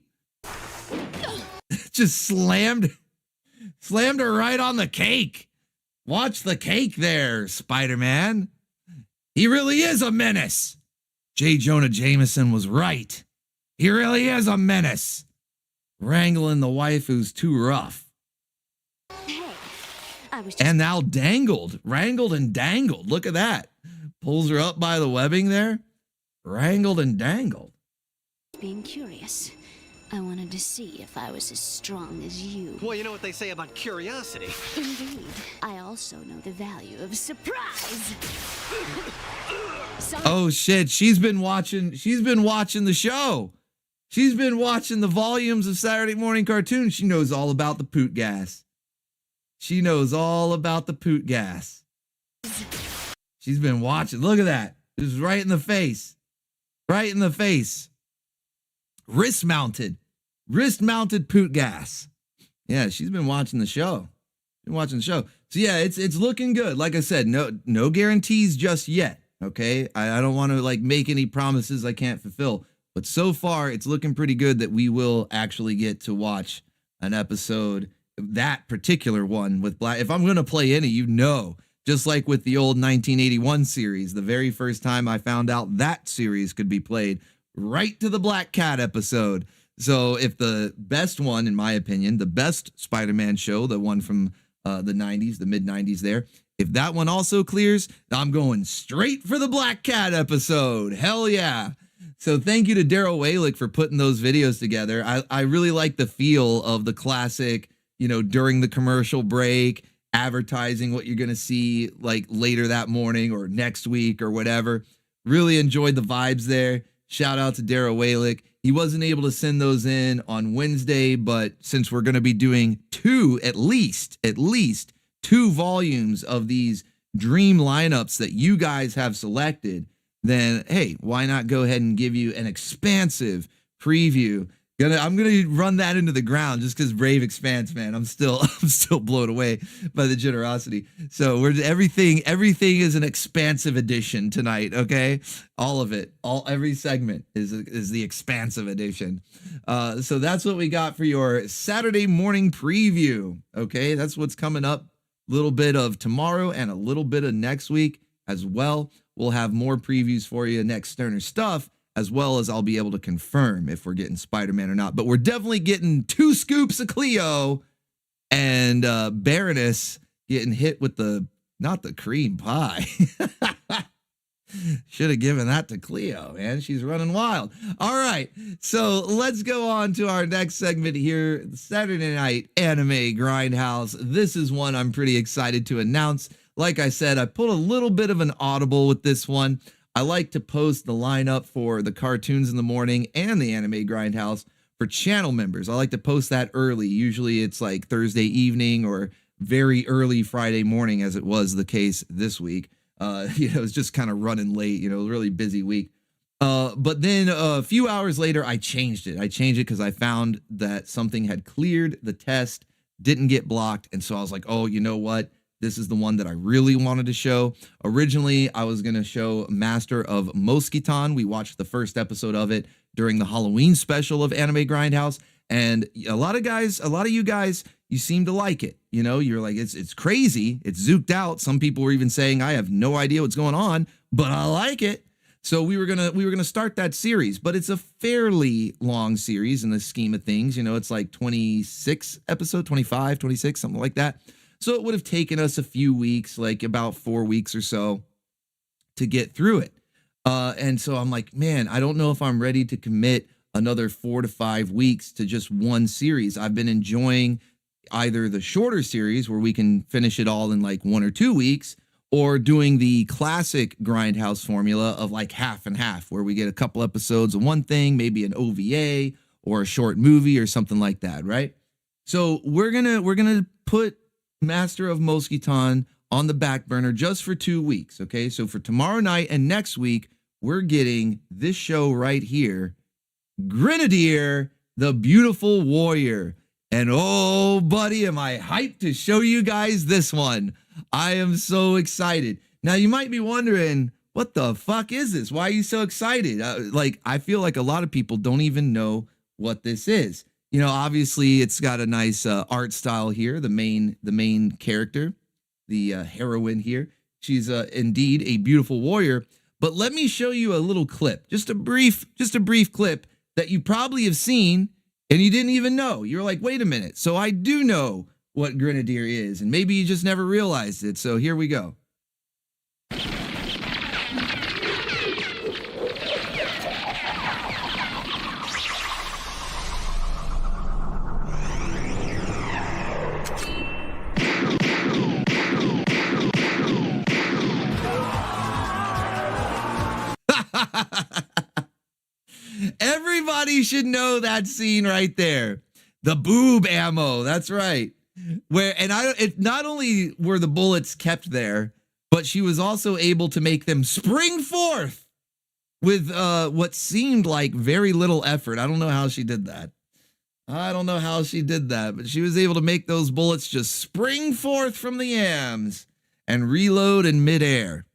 Just slammed her right on the cake. Watch the cake there, Spider-Man. He really is a menace. J. Jonah Jameson was right. He really is a menace. Wrangling the waifu's too rough. Hey, I was just... And now wrangled and dangled. Look at that. Pulls her up by the webbing there. Wrangled and dangled. Being curious. I wanted to see if I was as strong as you. Well, you know what they say about curiosity. Indeed. I also know the value of surprise. Oh shit, she's been watching the show. She's been watching the volumes of Saturday morning cartoons. She knows all about the poot gas. She knows all about the poot gas. She's been watching. Look at that. It was right in the face. Right in the face. Wrist mounted poot gas. Yeah, she's been watching the show. So yeah, it's looking good. Like I said, no guarantees just yet. Okay, I don't want to like make any promises I can't fulfill. But so far, it's looking pretty good that we will actually get to watch an episode, that particular one with Black. If I'm going to play any, just like with the old 1981 series, the very first time I found out that series could be played, right to the Black Cat episode. So if the best one, in my opinion, the best Spider-Man show, the one from the 90s, the mid-90s there, if that one also clears, I'm going straight for the Black Cat episode. Hell yeah. So thank you to Daryl Waylick for putting those videos together. I really like the feel of the classic, during the commercial break, advertising what you're going to see like later that morning or next week or whatever. Really enjoyed the vibes there. Shout out to Daryl Waylick. He wasn't able to send those in on Wednesday, but since we're going to be doing at least two volumes of these dream lineups that you guys have selected, then hey, why not go ahead and give you an expansive preview? I'm gonna run that into the ground just because Brave Expanse, man. I'm still blown away by the generosity. So everything is an expansive edition tonight. Okay, all of it, every segment is the expansive edition. So that's what we got for your Saturday morning preview. Okay, that's what's coming up. A little bit of tomorrow and a little bit of next week as well. We'll have more previews for you next Sterner Stuff, as well as I'll be able to confirm if we're getting Spider-Man or not. But we're definitely getting 2 scoops of Cleo and Baroness getting hit with not the cream pie. Should have given that to Cleo, man. She's running wild. All right, so let's go on to our next segment here, Saturday Night Anime Grindhouse. This is one I'm pretty excited to announce. like I said, I pulled a little bit of an audible with this one. I like to post the lineup for the cartoons in the morning and the anime grindhouse for channel members. I like to post that early. Usually it's like Thursday evening or very early Friday morning, as it was the case this week. It's just kind of running late, really busy week. But then a few hours later, I changed it. I changed it because I found that something had cleared the test, didn't get blocked. And so I was like, oh, you know what? This is the one that I really wanted to show. Originally, I was going to show Master of Moskiton. We watched the first episode of it during the Halloween special of Anime Grindhouse. And a lot of you guys, you seem to like it. You're like, it's crazy. It's zooked out. Some people were even saying, I have no idea what's going on, but I like it. So we were gonna start that series, but it's a fairly long series in the scheme of things. It's like 26 episodes, 25, 26, something like that. So it would have taken us a few weeks, like about 4 weeks or so, to get through it. And so I'm like, man, I don't know if I'm ready to commit another 4 to 5 weeks to just one series. I've been enjoying either the shorter series where we can finish it all in like 1 or 2 weeks, or doing the classic Grindhouse formula of like half and half, where we get a couple episodes of one thing, maybe an OVA or a short movie or something like that, right? So we're gonna put Master of Moskiton on the back burner just for 2 weeks, okay? So for tomorrow night and next week, we're getting this show right here, Grenadier, the Beautiful Warrior. And oh, buddy, am I hyped to show you guys this one. I am so excited. Now, you might be wondering, what the fuck is this? Why are you so excited? I feel like a lot of people don't even know what this is. Obviously, it's got a nice art style here. The main character, the heroine here, she's indeed a beautiful warrior. But let me show you a little clip, just a brief clip that you probably have seen and you didn't even know. You're like, wait a minute. So I do know what Grenadier is, and maybe you just never realized it. So here we go. Everybody should know that scene right there. The boob ammo. That's right. It not only were the bullets kept there, but she was also able to make them spring forth with what seemed like very little effort. I don't know how she did that. But she was able to make those bullets just spring forth from the yams and reload in midair.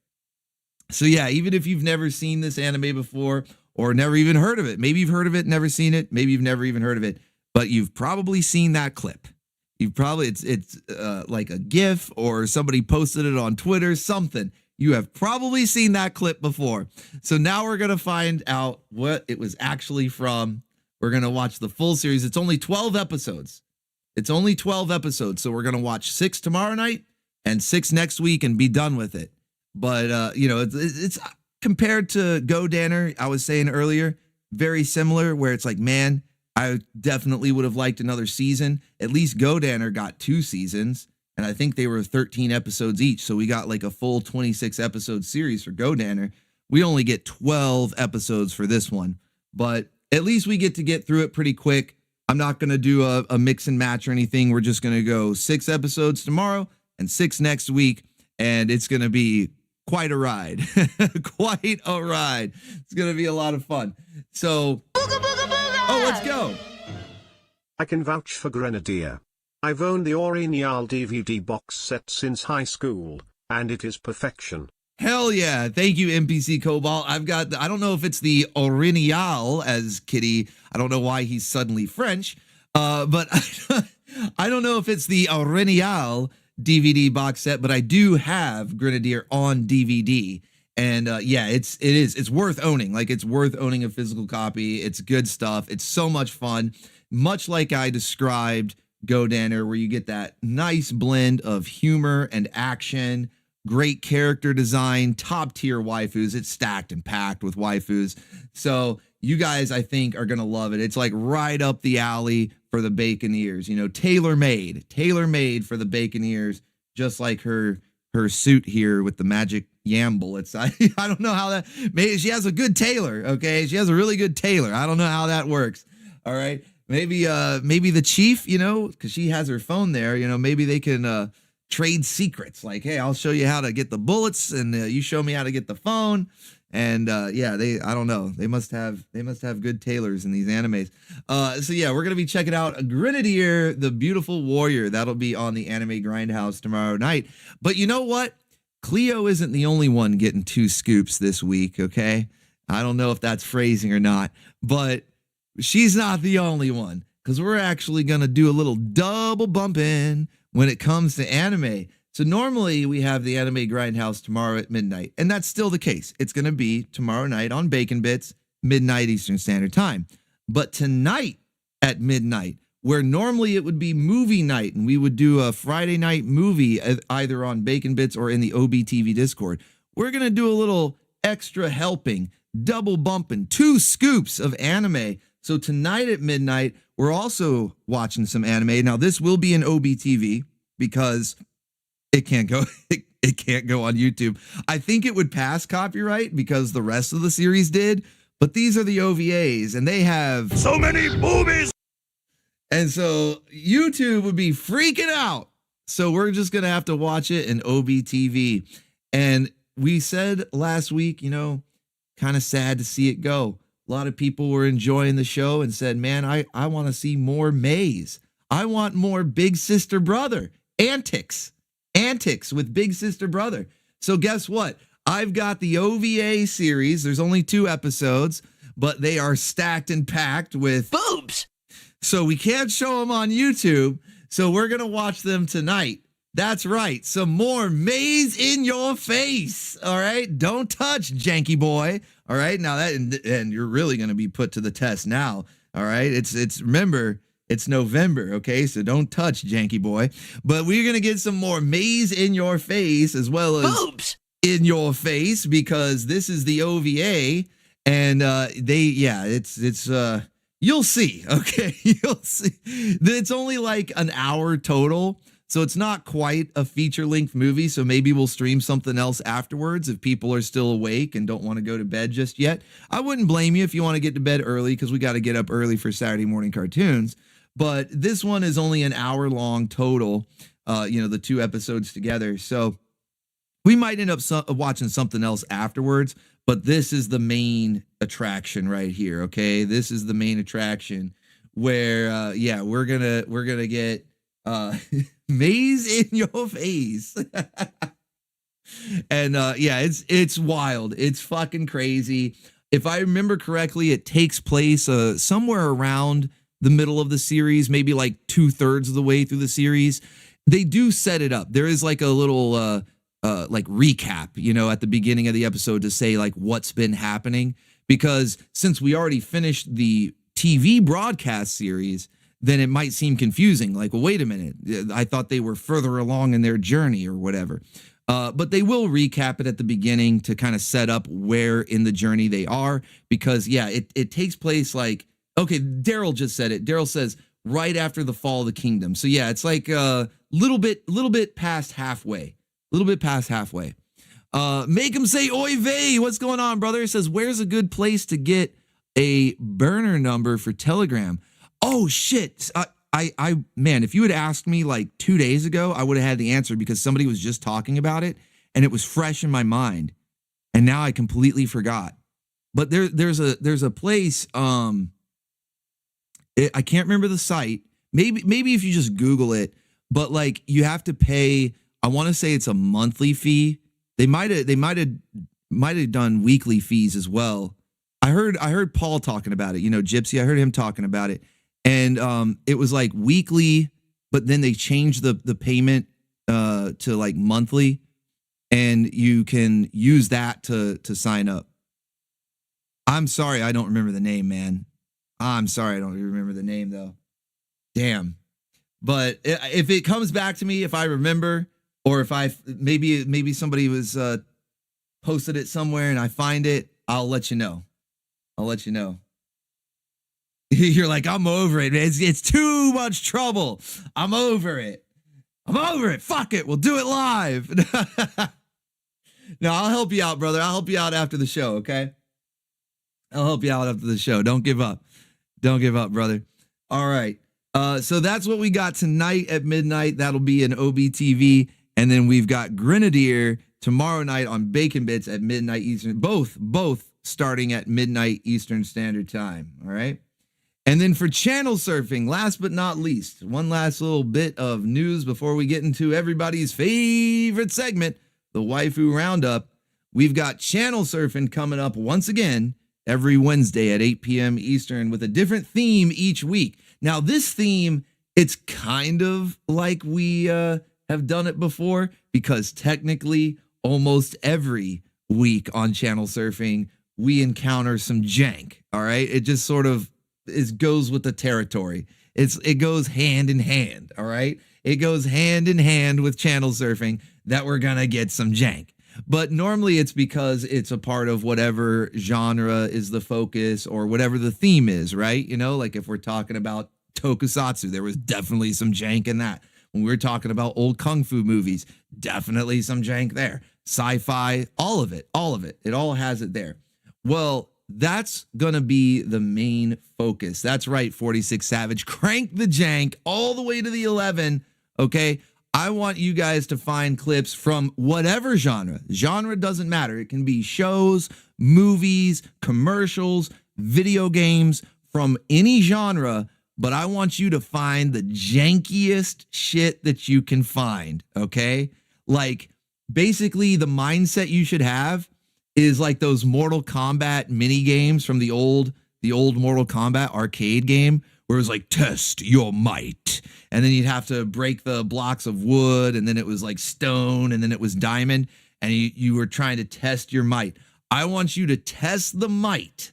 So yeah, even if you've never seen this anime before or never even heard of it, maybe you've heard of it, never seen it, maybe you've never even heard of it, but you've probably seen that clip. It's like a GIF or somebody posted it on Twitter, something. You have probably seen that clip before. So now we're going to find out what it was actually from. We're going to watch the full series. It's only 12 episodes. So we're going to watch 6 tomorrow night and 6 next week and be done with it. But, it's compared to Go Danner, I was saying earlier, very similar, where it's like, man, I definitely would have liked another season. At least Go Danner got 2 seasons, and I think they were 13 episodes each. So we got like a full 26 episode series for Go Danner. We only get 12 episodes for this one, but at least we get to get through it pretty quick. I'm not going to do a mix and match or anything. We're just going to go 6 episodes tomorrow and 6 next week, and it's going to be quite a ride. Quite a ride. It's going to be a lot of fun. So, let's go. I can vouch for Grenadier. I've owned the Original DVD box set since high school, and it is perfection. Hell yeah. Thank you, NPC Cobalt. I don't know if it's the Original, as Kitty, I don't know why he's suddenly French, but I don't know if it's the Original DVD box set, but I do have Grenadier on DVD. And it's worth owning. Like, it's worth owning a physical copy. It's good stuff. It's so much fun. Much like I described Go Danner, where you get that nice blend of humor and action, great character design, top tier waifus. It's stacked and packed with waifus. So you guys, I think, are going to love it. It's like right up the alley for the bacon ears, tailor-made for the bacon ears, just like her her suit here with the magic yam bullets. I don't know how that, maybe she has a good tailor. Okay. She has a really good tailor. I don't know how that works. All right. Maybe the chief, you know, cause she has her phone there, you know, maybe they can, trade secrets. Like, hey, I'll show you how to get the bullets and you show me how to get the phone. And yeah, I don't know. They must have good tailors in these animes. So yeah, we're gonna be checking out Grenadier, the Beautiful Warrior. That'll be on the Anime Grindhouse tomorrow night. But you know what? Cleo isn't the only one getting 2 scoops this week. Okay, I don't know if that's phrasing or not, but she's not the only one, because we're actually gonna do a little double bumping when it comes to anime. So normally we have the Anime Grindhouse tomorrow at midnight, and that's still the case. It's going to be tomorrow night on Bacon Bits, midnight Eastern Standard Time. But tonight at midnight, where normally it would be movie night, and we would do a Friday night movie either on Bacon Bits or in the OBTV Discord, we're going to do a little extra helping, double bumping, 2 scoops of anime. So tonight at midnight, we're also watching some anime. Now this will be an OBTV because it can't go it can't go on YouTube. I think it would pass copyright because the rest of the series did, but these are the OVAs and they have so many boobies. And so YouTube would be freaking out. So we're just going to have to watch it in OBTV. And we said last week, you know, kind of sad to see it go. A lot of people were enjoying the show and said, man, I want to see more Maze. I want more Big Sister Brother antics with Big Sister Brother. So guess what? I've got the OVA series. There's only 2 episodes, but they are stacked and packed with boobs. So we can't show them on YouTube. So we're going to watch them tonight. That's right. Some more Maze in your face. All right. Don't touch, janky boy. All right. Now that, and you're really going to be put to the test now. All right. Remember, it's November. Okay. So don't touch, janky boy. But we're going to get some more Maze in your face as well as boobs in your face, because this is the OVA and you'll see. Okay. You'll see. It's only like an hour total. So it's not quite a feature-length movie, so maybe we'll stream something else afterwards if people are still awake and don't want to go to bed just yet. I wouldn't blame you if you want to get to bed early, because we got to get up early for Saturday morning cartoons. But this one is only an hour long total, the 2 episodes together. So we might end up watching something else afterwards, but this is the main attraction right here, okay? This is the main attraction where, we're gonna get... Maze in your face. And it's wild. It's fucking crazy. If I remember correctly, it takes place somewhere around the middle of the series, maybe like 2/3 of the way through the series. They do set it up. There is like a little like recap, at the beginning of the episode to say like what's been happening, because since we already finished the TV broadcast series, then it might seem confusing. Like, well, wait a minute. I thought they were further along in their journey or whatever. But they will recap it at the beginning to kind of set up where in the journey they are. Because, it takes place like, okay, Daryl just said it. Daryl says right after the fall of the kingdom. So, yeah, it's like a little bit past halfway. Make him say oy vey. What's going on, brother? It says, where's a good place to get a burner number for Telegram? Oh shit. Man, if you had asked me like 2 days ago, I would have had the answer, because somebody was just talking about it and it was fresh in my mind. And now I completely forgot. But there's a place, I can't remember the site. Maybe if you just Google it, but like you have to pay, I want to say it's a monthly fee. They might have done weekly fees as well. I heard Paul talking about it, Gypsy. I heard him talking about it. And it was like weekly, but then they changed the payment to like monthly, and you can use that to sign up. I'm sorry, I don't remember the name, man. I'm sorry, I don't remember the name though. Damn. But if it comes back to me, if I remember, or if maybe somebody was posted it somewhere and I find it, I'll let you know. You're like, I'm over it. It's too much trouble. I'm over it. I'm over it. Fuck it. We'll do it live. No, I'll help you out, brother. I'll help you out after the show, okay? I'll help you out after the show. Don't give up. Don't give up, brother. All right. So that's what we got tonight at midnight. That'll be an OBTV. And then we've got Grenadier tomorrow night on Bacon Bits at midnight Eastern. Both starting at midnight Eastern Standard Time. All right. And then for channel surfing, last but not least, one last little bit of news before we get into everybody's favorite segment, the Waifu Roundup. We've got channel surfing coming up once again every Wednesday at 8 p.m. Eastern with a different theme each week. Now, this theme, it's kind of like we have done it before because technically almost every week on channel surfing, we encounter some jank. All right. It just sort of goes with the territory. It goes hand in hand. All right. It goes hand in hand with channel surfing that we're going to get some jank. But normally it's because it's a part of whatever genre is the focus or whatever the theme is, right? You know, like if we're talking about tokusatsu, there was definitely some jank in that. When we were talking about old kung fu movies, definitely some jank there. Sci-fi, all of it. It all has it there. Well, that's going to be the main focus. That's right, 46 Savage. Crank the jank all the way to the 11, okay? I want you guys to find clips from whatever genre. Genre doesn't matter. It can be shows, movies, commercials, video games, from any genre, but I want you to find the jankiest shit that you can find, okay? Like, basically, the mindset you should have is like those Mortal Kombat mini games from the old Mortal Kombat arcade game, where it was like, test your might. And then you'd have to break the blocks of wood, and then it was like stone, and then it was diamond, and you were trying to test your might. I want you to test the might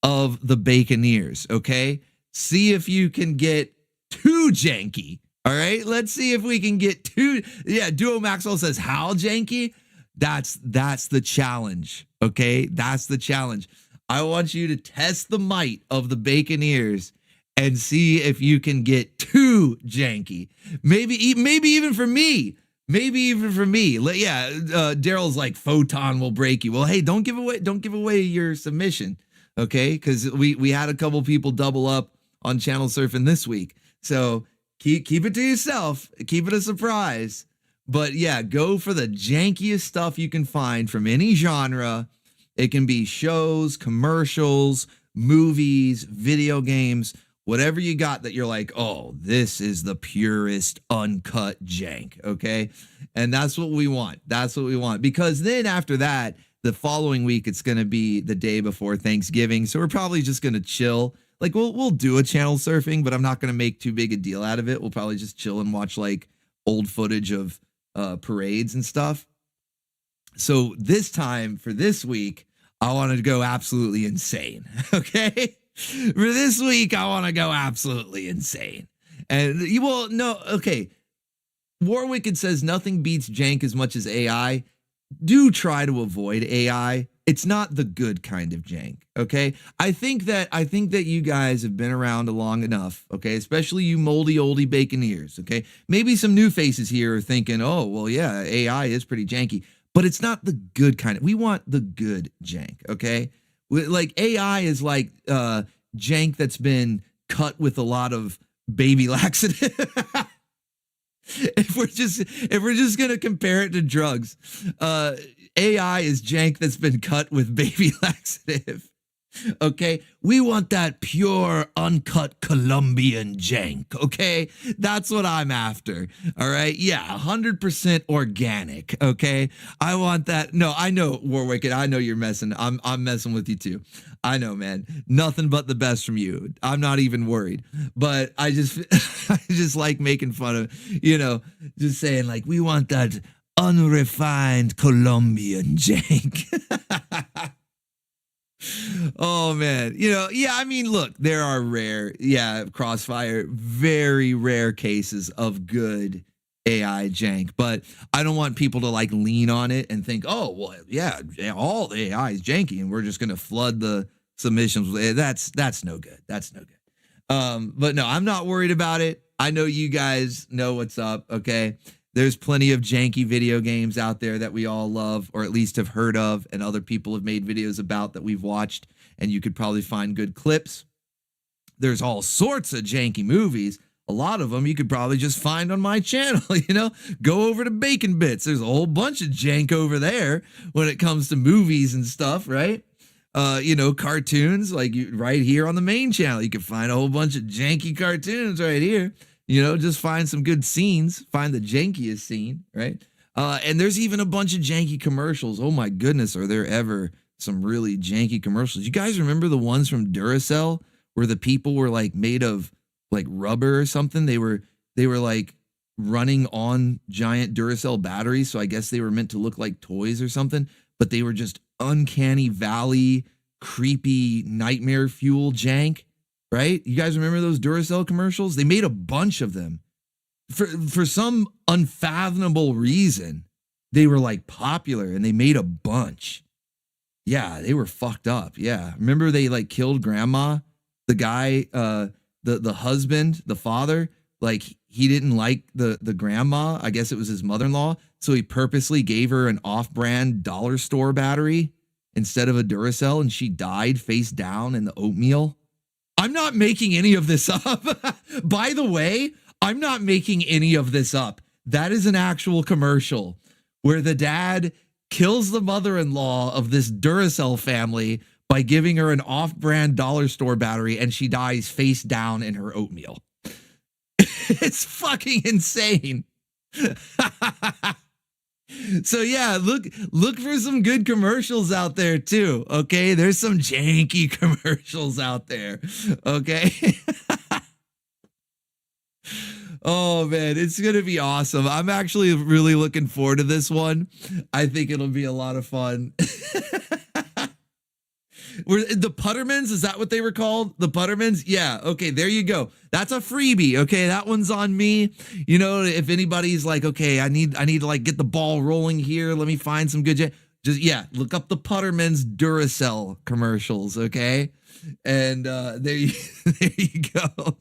of the Baconeers, okay? See if you can get too janky, all right? Let's see if we can get too... Yeah, Duo Maxwell says, how janky? That's the challenge, okay? That's the challenge. I want you to test the might of the Baconeers and see if you can get too janky. Maybe even for me. Yeah, Daryl's like, Photon will break you. Well, hey, don't give away your submission, okay? Because we had a couple people double up on channel surfing this week. So keep it to yourself. Keep it a surprise. But yeah, go for the jankiest stuff you can find from any genre. It can be shows, commercials, movies, video games, whatever you got that you're like, oh, this is the purest uncut jank, okay? And that's what we want. That's what we want. Because then after that, the following week, it's going to be the day before Thanksgiving. So we're probably just going to chill. Like, we'll do a channel surfing, but I'm not going to make too big a deal out of it. We'll probably just chill and watch, like, old footage of parades and stuff. So this time, for this week, I want to go absolutely insane, okay? For this week, I want to go absolutely insane. And you will know, okay, Warwicked says nothing beats jank as much as AI. Do try to avoid AI. It's not the good kind of jank, okay? I think that you guys have been around long enough, okay? Especially you moldy oldie Baconeers, okay? Maybe some new faces here are thinking, oh, well, yeah, AI is pretty janky, but it's not the good kind. We want the good jank, okay? Like AI is like jank that's been cut with a lot of baby laxative. If we're just gonna compare it to drugs, AI is jank that's been cut with baby laxative. Okay, we want that pure, uncut Colombian jank. Okay, that's what I'm after. All right, yeah, 100% organic. Okay, I want that. No, I know, Warwicked. I know you're messing. I'm messing with you too. I know, man. Nothing but the best from you. I'm not even worried. But I just like making fun of, just saying like, we want that unrefined Colombian jank. Oh man, yeah, I mean, look, there are Crossfire, very rare cases of good AI jank, but I don't want people to like lean on it and think, oh, well, yeah, all the AI is janky and we're just going to flood the submissions. That's no good. That's no good. But no, I'm not worried about it. I know you guys know what's up, okay? There's plenty of janky video games out there that we all love, or at least have heard of, and other people have made videos about that we've watched, and you could probably find good clips. There's all sorts of janky movies. A lot of them you could probably just find on my channel, you know? Go over to Bacon Bits. There's a whole bunch of jank over there when it comes to movies and stuff, right? You know, cartoons, like right here on the main channel. You can find a whole bunch of janky cartoons right here. You know, just find some good scenes. Find the jankiest scene, right? And there's even a bunch of janky commercials. Oh my goodness, are there ever some really janky commercials? You guys remember the ones from Duracell where the people were like made of like rubber or something? They were like running on giant Duracell batteries, so I guess they were meant to look like toys or something, but they were just uncanny valley, creepy nightmare fuel jank, right? You guys remember those Duracell commercials? They made a bunch of them. For some unfathomable reason, they were like popular and they made a bunch. Yeah, they were fucked up. Yeah. Remember they like killed grandma? The guy, the husband, the father, like he didn't like the grandma. I guess it was his mother-in-law. So he purposely gave her an off-brand dollar store battery instead of a Duracell, and she died face down in the oatmeal. I'm not making any of this up. By the way, I'm not making any of this up. That is an actual commercial where the dad kills the mother-in-law of this Duracell family by giving her an off-brand dollar store battery, and she dies face down in her oatmeal. It's fucking insane. So yeah, look for some good commercials out there too, okay? There's some janky commercials out there, okay? Oh man, it's gonna be awesome. I'm actually really looking forward to this one. I think it'll be a lot of fun. The Puttermans, is that what they were called? The Puttermans? Yeah, okay, there you go. That's a freebie, okay? That one's on me. You know, if anybody's like, okay, I need to like get the ball rolling here. Let me find some good, just, yeah, look up the Puttermans Duracell commercials, okay? And there you go.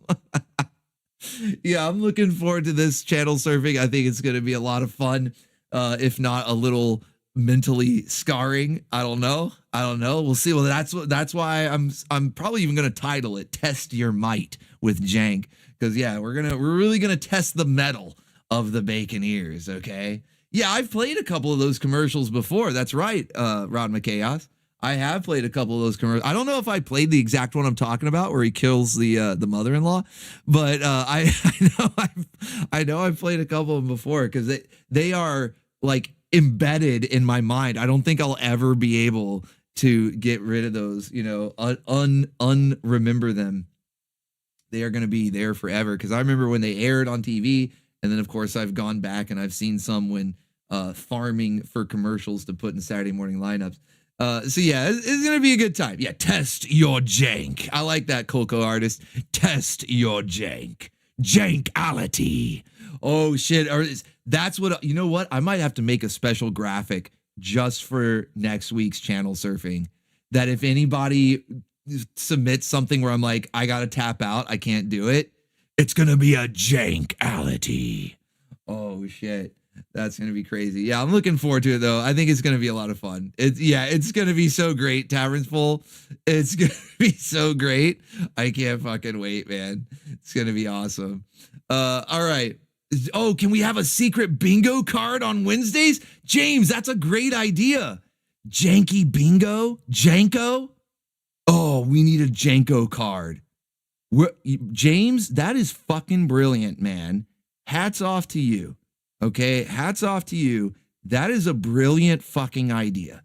Yeah, I'm looking forward to this channel surfing. I think it's going to be a lot of fun, if not a little mentally scarring. I don't know. We'll see. Well, that's why I'm probably even going to title it "Test Your Might" with Jank, because yeah, we're really gonna test the metal of the bacon ears. Okay. Yeah, I've played a couple of those commercials before. That's right, Rodma Chaos. I have played a couple of those commercials. I don't know if I played the exact one I'm talking about where he kills the mother-in-law, but I know I've played a couple of them before, because they are like embedded in my mind. I don't think I'll ever be able to get rid of those, you know, unremember them. They are going to be there forever, because I remember when they aired on TV, and then of course I've gone back and I've seen some when farming for commercials to put in Saturday morning lineups. So yeah, it's going to be a good time. Yeah, test your jank. I like that, Coco artist. Test your jank. Jankality. Oh shit. That's what, you know what? I might have to make a special graphic just for next week's channel surfing, that if anybody submits something where I'm like, I got to tap out, I can't do it, it's going to be a jankality. Oh shit. That's going to be crazy. Yeah, I'm looking forward to it though. I think it's going to be a lot of fun. It's going to be so great. Tavern's full. It's going to be so great. I can't fucking wait, man. It's going to be awesome. All right. Oh, can we have a secret bingo card on Wednesdays? James, that's a great idea. Janky bingo? Janko? Oh, we need a Janko card. James, that is fucking brilliant, man. Hats off to you. Okay, hats off to you. That is a brilliant fucking idea.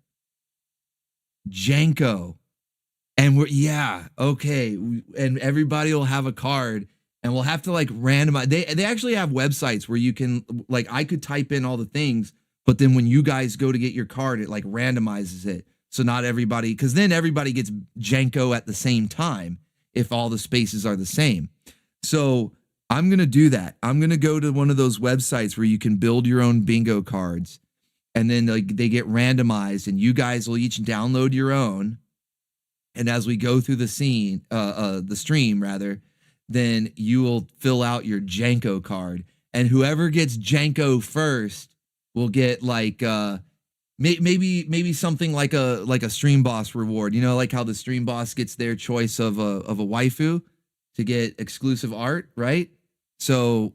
Janko. And okay. And everybody will have a card. And we'll have to like randomize. They actually have websites where you can, like, I could type in all the things, but then when you guys go to get your card, it like randomizes it. So not everybody, because then everybody gets Janko at the same time if all the spaces are the same. So I'm going to do that. I'm going to go to one of those websites where you can build your own bingo cards, and then like they get randomized, and you guys will each download your own. And as we go through the stream rather, then you will fill out your Janko card. And whoever gets Janko first will get like maybe something like a stream boss reward. You know, like how the stream boss gets their choice of a waifu to get exclusive art, right? So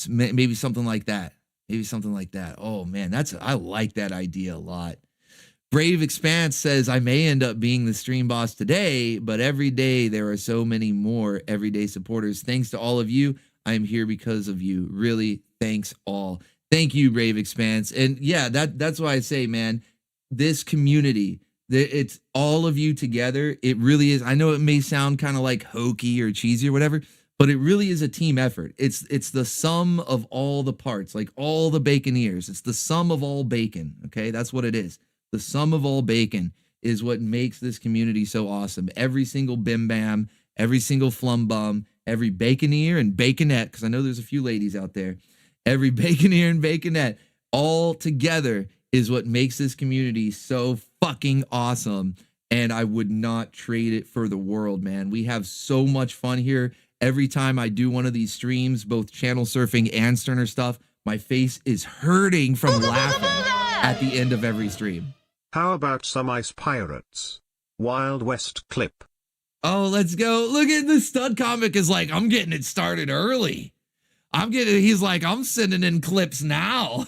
maybe something like that. Maybe something like that. Oh man, I like that idea a lot. Brave Expanse says, I may end up being the stream boss today, but every day there are so many more everyday supporters. Thanks to all of you. I'm here because of you. Really, thanks all. Thank you, Brave Expanse. And yeah, that's why I say, man, this community, it's all of you together. It really is. I know it may sound kind of like hokey or cheesy or whatever, but it really is a team effort. It's the sum of all the parts, like all the baconeers. It's the sum of all bacon. Okay, that's what it is. The sum of all bacon is what makes this community so awesome. Every single bim bam, every single flum bum, every baconeer and baconette, because I know there's a few ladies out there. Every baconeer and baconette all together is what makes this community so fucking awesome. And I would not trade it for the world, man. We have so much fun here. Every time I do one of these streams, both channel surfing and Sterner stuff, my face is hurting from laughing at the end of every stream. How about some Ice Pirates? Wild West clip. Oh, let's go. Look at the stud comic is like, I'm getting it started early. He's like, I'm sending in clips now.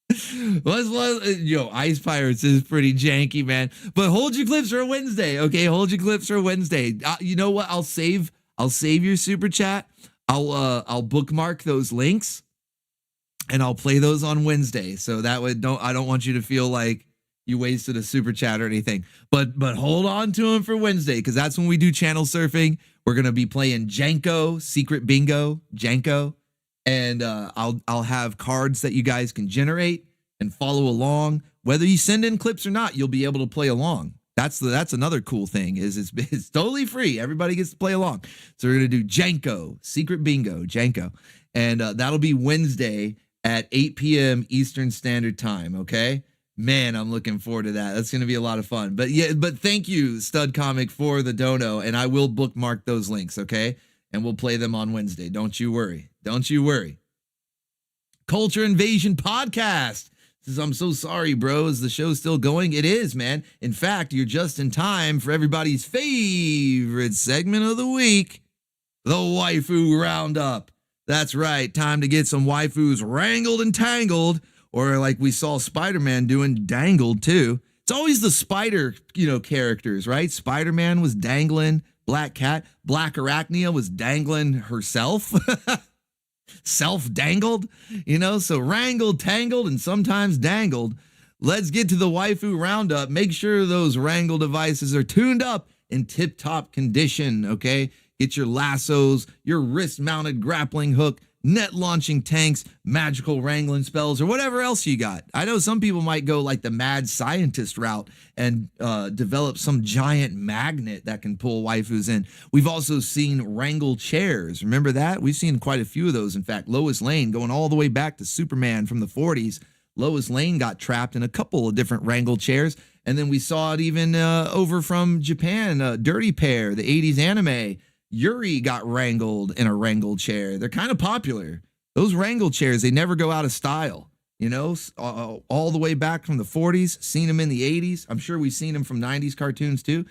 Yo, Ice Pirates is pretty janky, man. But hold your clips for Wednesday, okay? Hold your clips for Wednesday. You know what? I'll save your super chat. I'll bookmark those links, and I'll play those on Wednesday. So that way, I don't want you to feel like you wasted a super chat or anything. But hold on to them for Wednesday, because that's when we do channel surfing. We're gonna be playing Janko, Secret Bingo, Janko. And I'll have cards that you guys can generate and follow along. Whether you send in clips or not, you'll be able to play along. That's another cool thing is it's totally free. Everybody gets to play along. So we're gonna do Janko, Secret Bingo, Janko, and that'll be Wednesday at 8 p.m. Eastern Standard Time. Okay, man, I'm looking forward to that. That's gonna be a lot of fun. But thank you, Stud Comic, for the dono, and I will bookmark those links. Okay, and we'll play them on Wednesday. Don't you worry. Don't you worry. Culture Invasion Podcast says, I'm so sorry, bro. Is the show still going? It is, man. In fact, you're just in time for everybody's favorite segment of the week, the Waifu Roundup. That's right. Time to get some waifus wrangled and tangled, or like we saw Spider-Man doing, dangled too. It's always the spider, characters, right? Spider-Man was dangling. Black Cat. Black Arachnia was dangling herself. Self-dangled, so wrangled, tangled, and sometimes dangled. Let's get to the waifu roundup. Make sure those wrangle devices are tuned up in tip-top condition, okay? Get your lassos, your wrist-mounted grappling hook, net-launching tanks, magical wrangling spells, or whatever else you got. I know some people might go like the mad scientist route and develop some giant magnet that can pull waifus in. We've also seen wrangle chairs. Remember that? We've seen quite a few of those. In fact, Lois Lane, going all the way back to Superman from the 40s, Lois Lane got trapped in a couple of different wrangle chairs. And then we saw it even over from Japan, Dirty Pair, the 80s anime. Yuri got wrangled in a wrangle chair. They're kind of popular. Those wrangle chairs, they never go out of style. All the way back from the 40s, seen them in the 80s. I'm sure we've seen them from 90s cartoons too.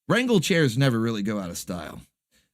Wrangle chairs never really go out of style.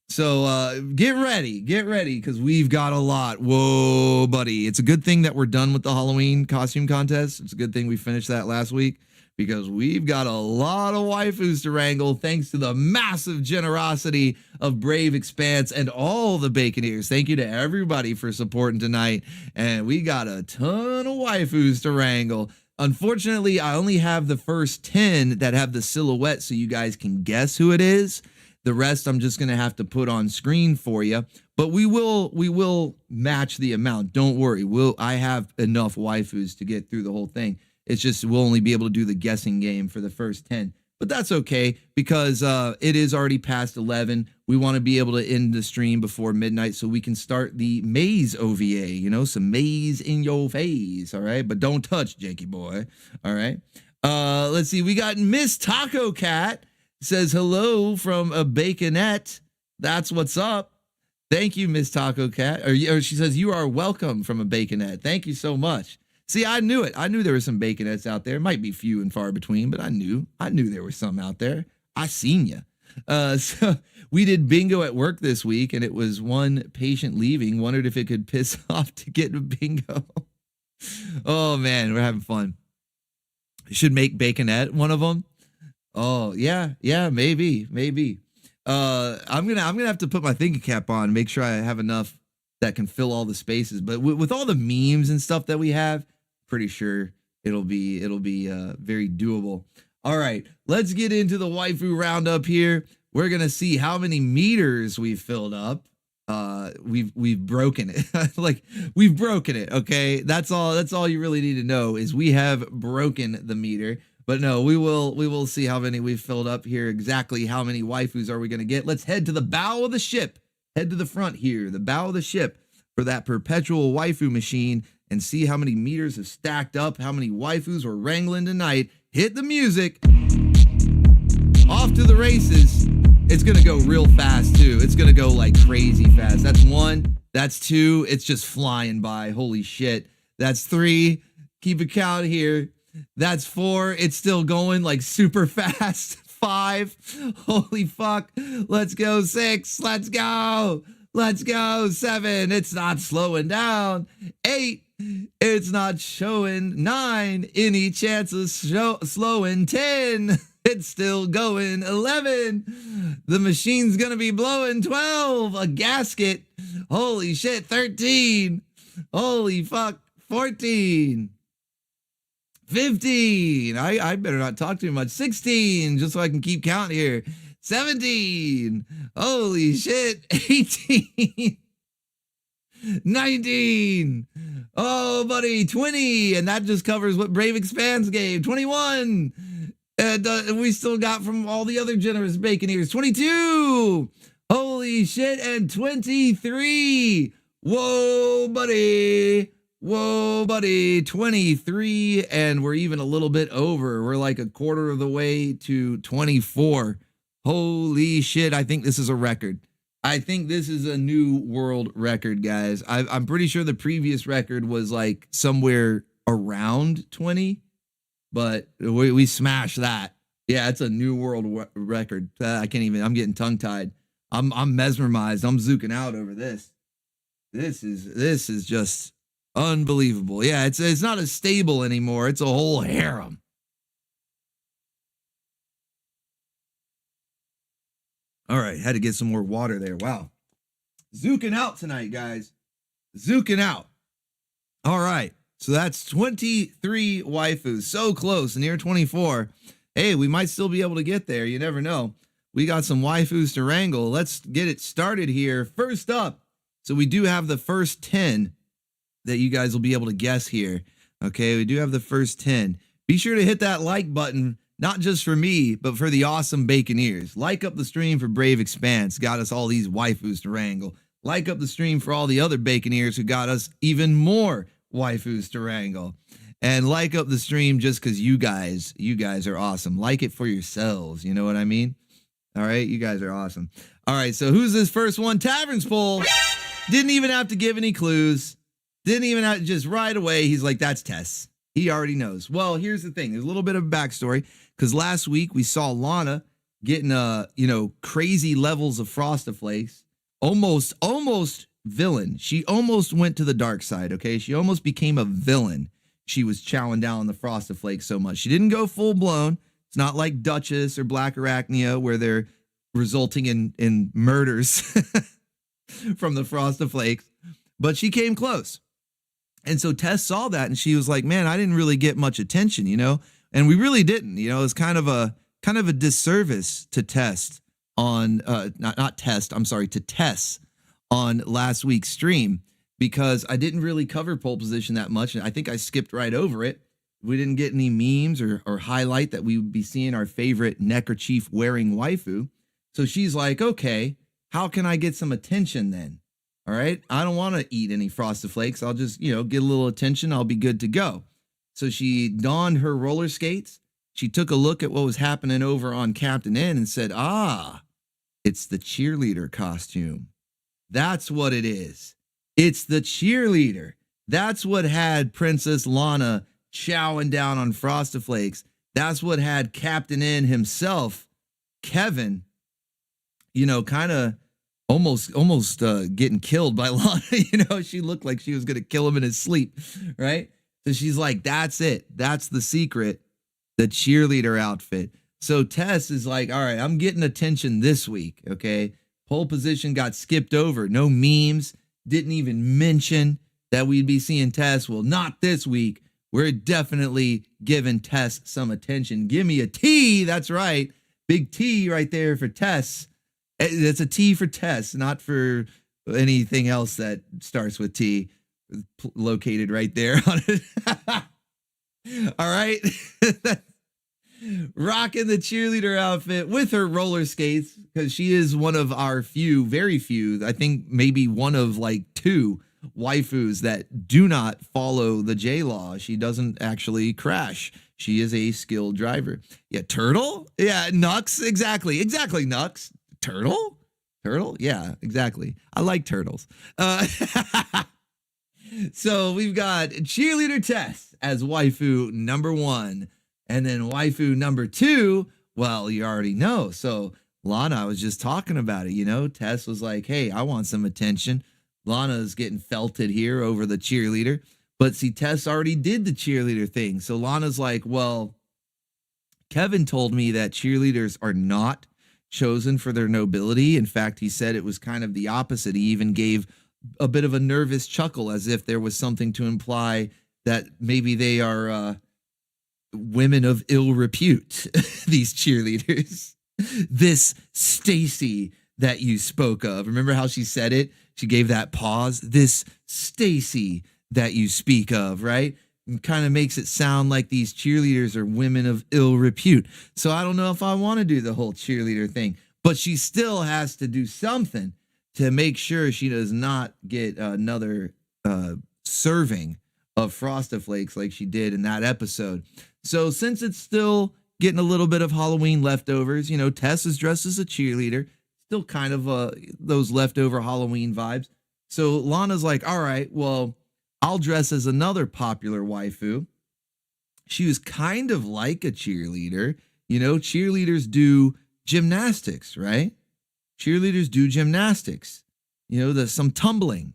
So get ready, because we've got a lot. Whoa, buddy. It's a good thing that we're done with the Halloween costume contest. It's a good thing we finished that last week, because we've got a lot of waifus to wrangle thanks to the massive generosity of Brave Expanse and all the Baconeers. Thank you to everybody for supporting tonight. And we got a ton of waifus to wrangle. Unfortunately, I only have the first 10 that have the silhouette so you guys can guess who it is. The rest I'm just going to have to put on screen for you. But we will match the amount. Don't worry. I have enough waifus to get through the whole thing. It's just we'll only be able to do the guessing game for the first 10. But that's okay, because it is already past 11. We want to be able to end the stream before midnight so we can start the Maze OVA, some maze in your face, all right? But don't touch, Jakey boy, all right? Let's see. We got Miss Taco Cat says hello from a baconette. That's what's up. Thank you, Miss Taco Cat. Or she says, you are welcome from a baconette. Thank you so much. See, I knew it. I knew there were some baconettes out there. Might be few and far between, but I knew there were some out there. I seen you. So we did bingo at work this week, and it was one patient leaving. Wondered if it could piss off to get a bingo. Oh man, we're having fun. Should make baconette one of them. Oh yeah, maybe. I'm gonna have to put my thinking cap on, make sure I have enough that can fill all the spaces. But with all the memes and stuff that we have, pretty sure it'll be very doable. All right, let's get into the waifu roundup here. We're gonna see how many meters we've filled up. We've broken it. Like, we've broken it. Okay, that's all you really need to know is we have broken the meter. But no, we will see how many we've filled up here. Exactly how many waifus are we going to get? Let's head to the bow of the ship. Head to the front here, the bow of the ship, for that perpetual waifu machine, and see how many meters have stacked up, how many waifus we're wrangling tonight. Hit the music. Off to the races. It's going to go real fast, too. It's going to go like crazy fast. That's 1. That's 2. It's just flying by. Holy shit. That's 3. Keep a count here. That's 4. It's still going like super fast. 5. Holy fuck. Let's go. 6. Let's go. Let's go. 7. It's not slowing down. 8. It's not showing. 9. Any chance of slowing. 10. It's still going. 11. The machine's gonna be blowing. 12. A gasket. Holy shit. 13. Holy fuck. 14. 15. I better not talk too much. 16, just so I can keep count here. 17. Holy shit. 18. 19. Oh, buddy. 20. And that just covers what Brave Expanse gave. 21. And we still got from all the other generous baconeers. 22. Holy shit. And 23. Whoa, buddy. Whoa, buddy. 23. And we're even a little bit over. We're like a quarter of the way to 24. Holy shit. I think this is a record. I think this is a new world record, guys. I'm pretty sure the previous record was like somewhere around 20. But we smashed that. Yeah, it's a new world record. I can't even. I'm getting tongue tied. I'm mesmerized. I'm zooking out over this. This is just unbelievable. Yeah, it's not as stable anymore. It's a whole harem. All right, had to get some more water there. Wow, zooking out tonight, guys. Zooking out. All right. So that's 23 waifus. So close, near 24. Hey, we might still be able to get there. You never know. We got some waifus to wrangle. Let's get it started here. First up, so we do have the first 10 that you guys will be able to guess here. Okay, we do have the first 10. Be sure to hit that like button, not just for me, but for the awesome baconeers. Like up the stream for Brave Expanse. Got us all these waifus to wrangle. Like up the stream for all the other baconeers who got us even more waifus to wrangle. And like up the stream just because you guys are awesome. Like it for yourselves. You know what I mean? All right, you guys are awesome. All right, so who's this first one? Tavern's full. Didn't even have to give any clues. Didn't even have to, just right away. He's like, that's Tess. He already knows. Well, here's the thing. There's a little bit of backstory because last week we saw Lana getting crazy levels of Frostiflakes. Almost villain. She almost went to the dark side, okay? She almost became a villain. She was chowing down on the Frostiflakes so much. She didn't go full blown. It's not like Duchess or Black Arachnia where they're resulting in murders from the Frostiflakes, but she came close. And so Tess saw that and she was like, man, I didn't really get much attention, and we really didn't, it's kind of a disservice to Tess on, to Tess on last week's stream because I didn't really cover pole position that much. And I think I skipped right over it. We didn't get any memes or highlight that we would be seeing our favorite neckerchief wearing waifu. So she's like, okay, how can I get some attention then? All right. I don't want to eat any Frostiflakes. I'll just, get a little attention. I'll be good to go. So she donned her roller skates. She took a look at what was happening over on Captain N and said, It's the cheerleader costume. That's what it is. It's the cheerleader. That's what had Princess Lana chowing down on Frosty-Flakes. That's what had Captain N himself, Kevin, you know, kind of almost getting killed by Lana. You know, she looked like she was going to kill him in his sleep, right? So she's like, that's it. That's the secret, the cheerleader outfit. So Tess is like, all right, I'm getting attention this week, okay? Pole position got skipped over. No memes. Didn't even mention that we'd be seeing Tess. Well, not this week. We're definitely giving Tess some attention. Give me a T. That's right. Big T right there for Tess. It's a T for Tess, not for anything else that starts with T. Located right there on it. All right. Rocking the cheerleader outfit with her roller skates, because she is one of our few, very few, I think maybe one of like 2 waifus that do not follow the J-Law. She doesn't actually crash. She is a skilled driver. Yeah, Turtle? Yeah, Nux. Exactly, Nux. Turtle? Yeah, exactly. I like turtles. So we've got cheerleader Tess as waifu number 1. And then waifu number 2, well, you already know. So Lana, I was just talking about it, you know. Tess was like, hey, I want some attention. Lana's getting felted here over the cheerleader. But see, Tess already did the cheerleader thing. So Lana's like, well, Kevin told me that cheerleaders are not chosen for their nobility. In fact, he said it was kind of the opposite. He even gave a bit of a nervous chuckle as if there was something to imply that maybe they are women of ill repute, these cheerleaders. This Stacy that you spoke of. Remember how she said it? She gave that pause. This Stacy that you speak of, right? And kind of makes it sound like these cheerleaders are women of ill repute. So I don't know if I want to do the whole cheerleader thing, but she still has to do something to make sure she does not get another serving of Frosty-Flakes like she did in that episode. So since it's still getting a little bit of Halloween leftovers, you know, Tess is dressed as a cheerleader, still kind of those leftover Halloween vibes. So Lana's like, all right, well, I'll dress as another popular waifu. She was kind of like a cheerleader. You know, cheerleaders do gymnastics, right? Cheerleaders do gymnastics. You know, there's some tumbling.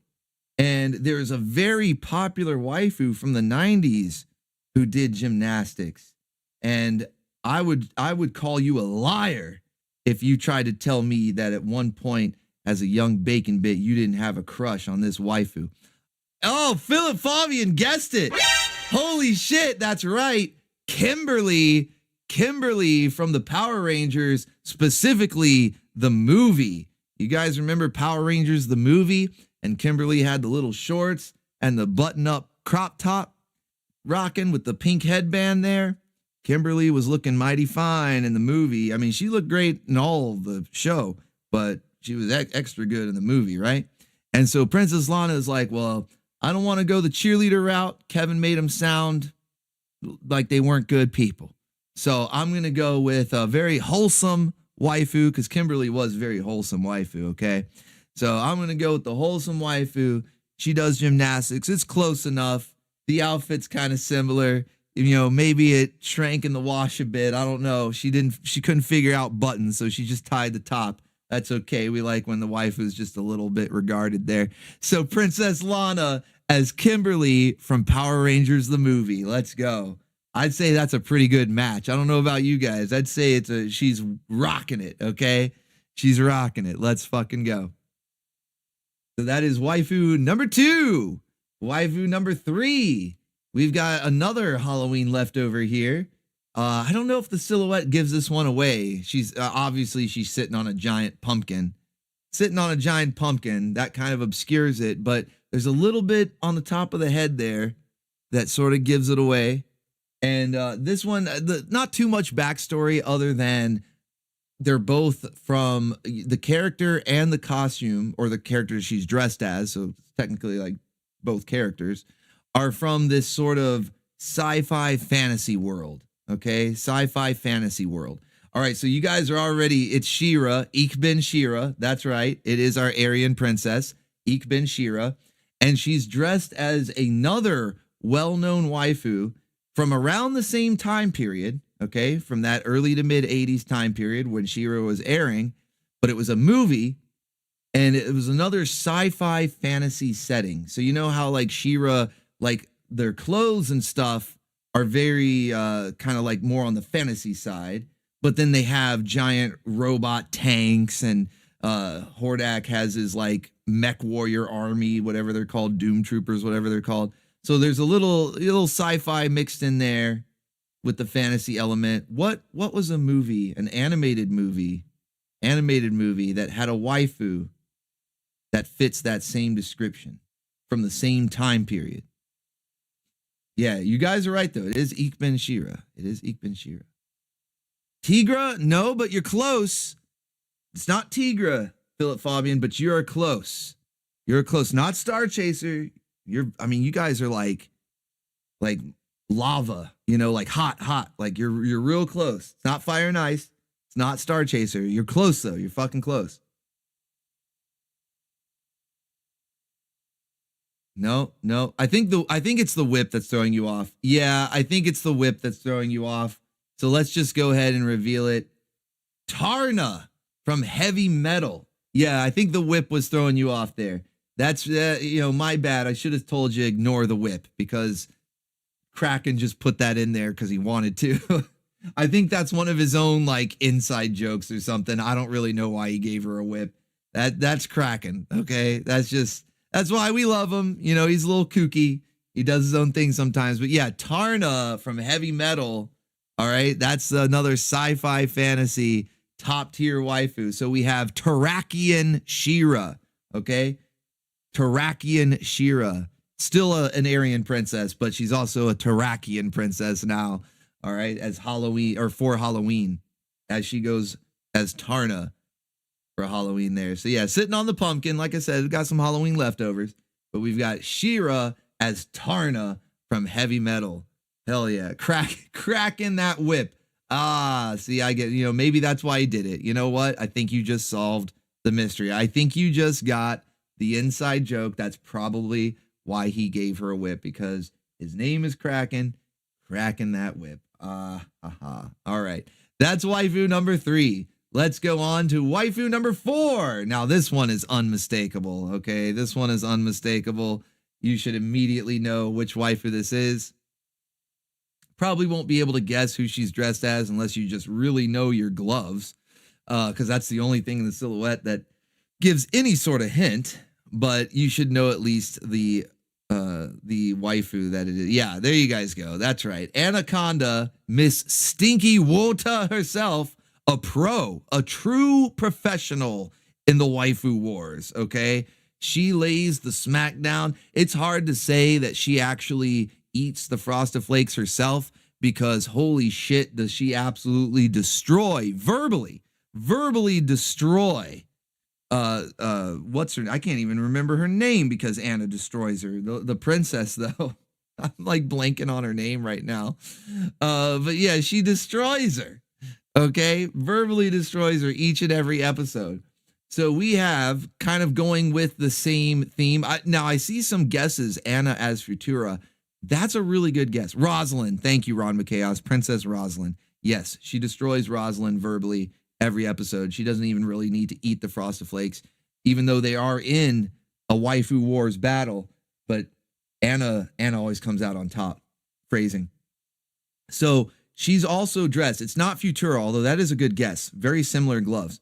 And there's a very popular waifu from the 90s who did gymnastics. And I would call you a liar if you tried to tell me that at one point as a young bacon bit, you didn't have a crush on this waifu. Oh, Philip Fabian guessed it. Holy shit, that's right. Kimberly from the Power Rangers, specifically the movie. You guys remember Power Rangers, the movie? And Kimberly had the little shorts and the button-up crop top rocking with the pink headband there. Kimberly was looking mighty fine in the movie. I mean, she looked great in all the show, but she was extra good in the movie, right? And so Princess Lana is like, well, I don't want to go the cheerleader route. Kevin made them sound like they weren't good people. So I'm going to go with a very wholesome waifu, because Kimberly was very wholesome waifu, okay? So I'm going to go with the wholesome waifu. She does gymnastics. It's close enough. The outfit's kind of similar. You know, maybe it shrank in the wash a bit. I don't know. She couldn't figure out buttons, so she just tied the top. That's okay. We like when the waifu's just a little bit regarded there. So Princess Lana as Kimberly from Power Rangers, the movie. Let's go. I'd say that's a pretty good match. I don't know about you guys. I'd say she's rocking it, okay? She's rocking it. Let's fucking go. So that is waifu number 2. Waifu number 3. We've got another Halloween leftover here. I don't know if the silhouette gives this one away. She's obviously she's sitting on a giant pumpkin. Sitting on a giant pumpkin, that kind of obscures it, but there's a little bit on the top of the head there that sort of gives it away. And this one, not too much backstory other than they're both from the character and the costume, or the character she's dressed as, so technically like both characters, are from this sort of sci-fi fantasy world, okay? Sci-fi fantasy world. All right, so you guys are already, it's She-Ra, Ich bin She-Ra. That's right. It is our Aryan princess, Ich bin She-Ra. And she's dressed as another well-known waifu from around the same time period, okay, from that early to mid 80s time period when She-Ra was airing, but it was a movie and it was another sci-fi fantasy setting. So you know how like She-Ra, like their clothes and stuff are very kind of like more on the fantasy side, but then they have giant robot tanks and Hordak has his like mech warrior army, whatever they're called, Doom Troopers, whatever they're called. So there's a little sci-fi mixed in there with the fantasy element. What was a movie, an animated movie that had a waifu that fits that same description from the same time period? Yeah, you guys are right though. It is Ich bin She-Ra. It is Ich bin She-Ra. Tigra? No, but you're close. It's not Tigra, Philip Fabian, but you're close. You're close. Not Star Chaser. I mean, you guys are like lava, you know, like hot. Like you're real close. It's not Fire and Ice. It's not Star Chaser. You're close though. You're fucking close. No. I think it's the whip that's throwing you off. Yeah, I think it's the whip that's throwing you off. So let's just go ahead and reveal it. Tarna from Heavy Metal. Yeah, I think the whip was throwing you off there. That's, my bad. I should have told you ignore the whip because Krakken just put that in there because he wanted to. I think that's one of his own like inside jokes or something. I don't really know why he gave her a whip. That's Krakken. Okay. That's why we love him. You know, he's a little kooky. He does his own thing sometimes, but yeah, Tarna from Heavy Metal. All right. That's another sci-fi fantasy top tier waifu. So we have Terrakian She-Ra. Okay. Terrakian She-Ra. Still an Aryan princess, but she's also a Terrakian princess now. All right. As Halloween or for Halloween, as she goes as Tarna for Halloween there. So yeah, sitting on the pumpkin. Like I said, we've got some Halloween leftovers, but we've got She-Ra as Tarna from Heavy Metal. Hell yeah. Krakken that whip. Ah, see, I get, maybe that's why he did it. You know what? I think you just solved the mystery. I think you just got the inside joke. That's probably why he gave her a whip, because his name is Krakken. Krakken that whip. All right. That's waifu number 3. Let's go on to waifu number 4. Now, this one is unmistakable. Okay. This one is unmistakable. You should immediately know which waifu this is. Probably won't be able to guess who she's dressed as unless you just really know your gloves, because that's the only thing in the silhouette that gives any sort of hint. But you should know at least the waifu that it is. Yeah, there you guys go. That's right. Anaconda, Miss Stinky Wota herself, a true professional in the waifu wars. Okay, she lays the smackdown. It's hard to say that she actually eats the Frosted Flakes herself, because holy shit, does she absolutely destroy, verbally destroy what's her, I can't even remember her name because Anna destroys her, the princess though. I'm like blanking on her name right now, but yeah, she destroys her. Okay, verbally destroys her each and every episode. So we have kind of going with the same theme. Now I see some guesses. Anna as Futura. That's a really good guess. Rosalind. Thank you, Ron McChaos. Princess Rosalind. Yes, she destroys Rosalind verbally every episode. She doesn't even really need to eat the Frosted Flakes, even though they are in a waifu wars battle. But Anna always comes out on top. Phrasing. So she's also dressed. It's not Futura, although that is a good guess. Very similar gloves.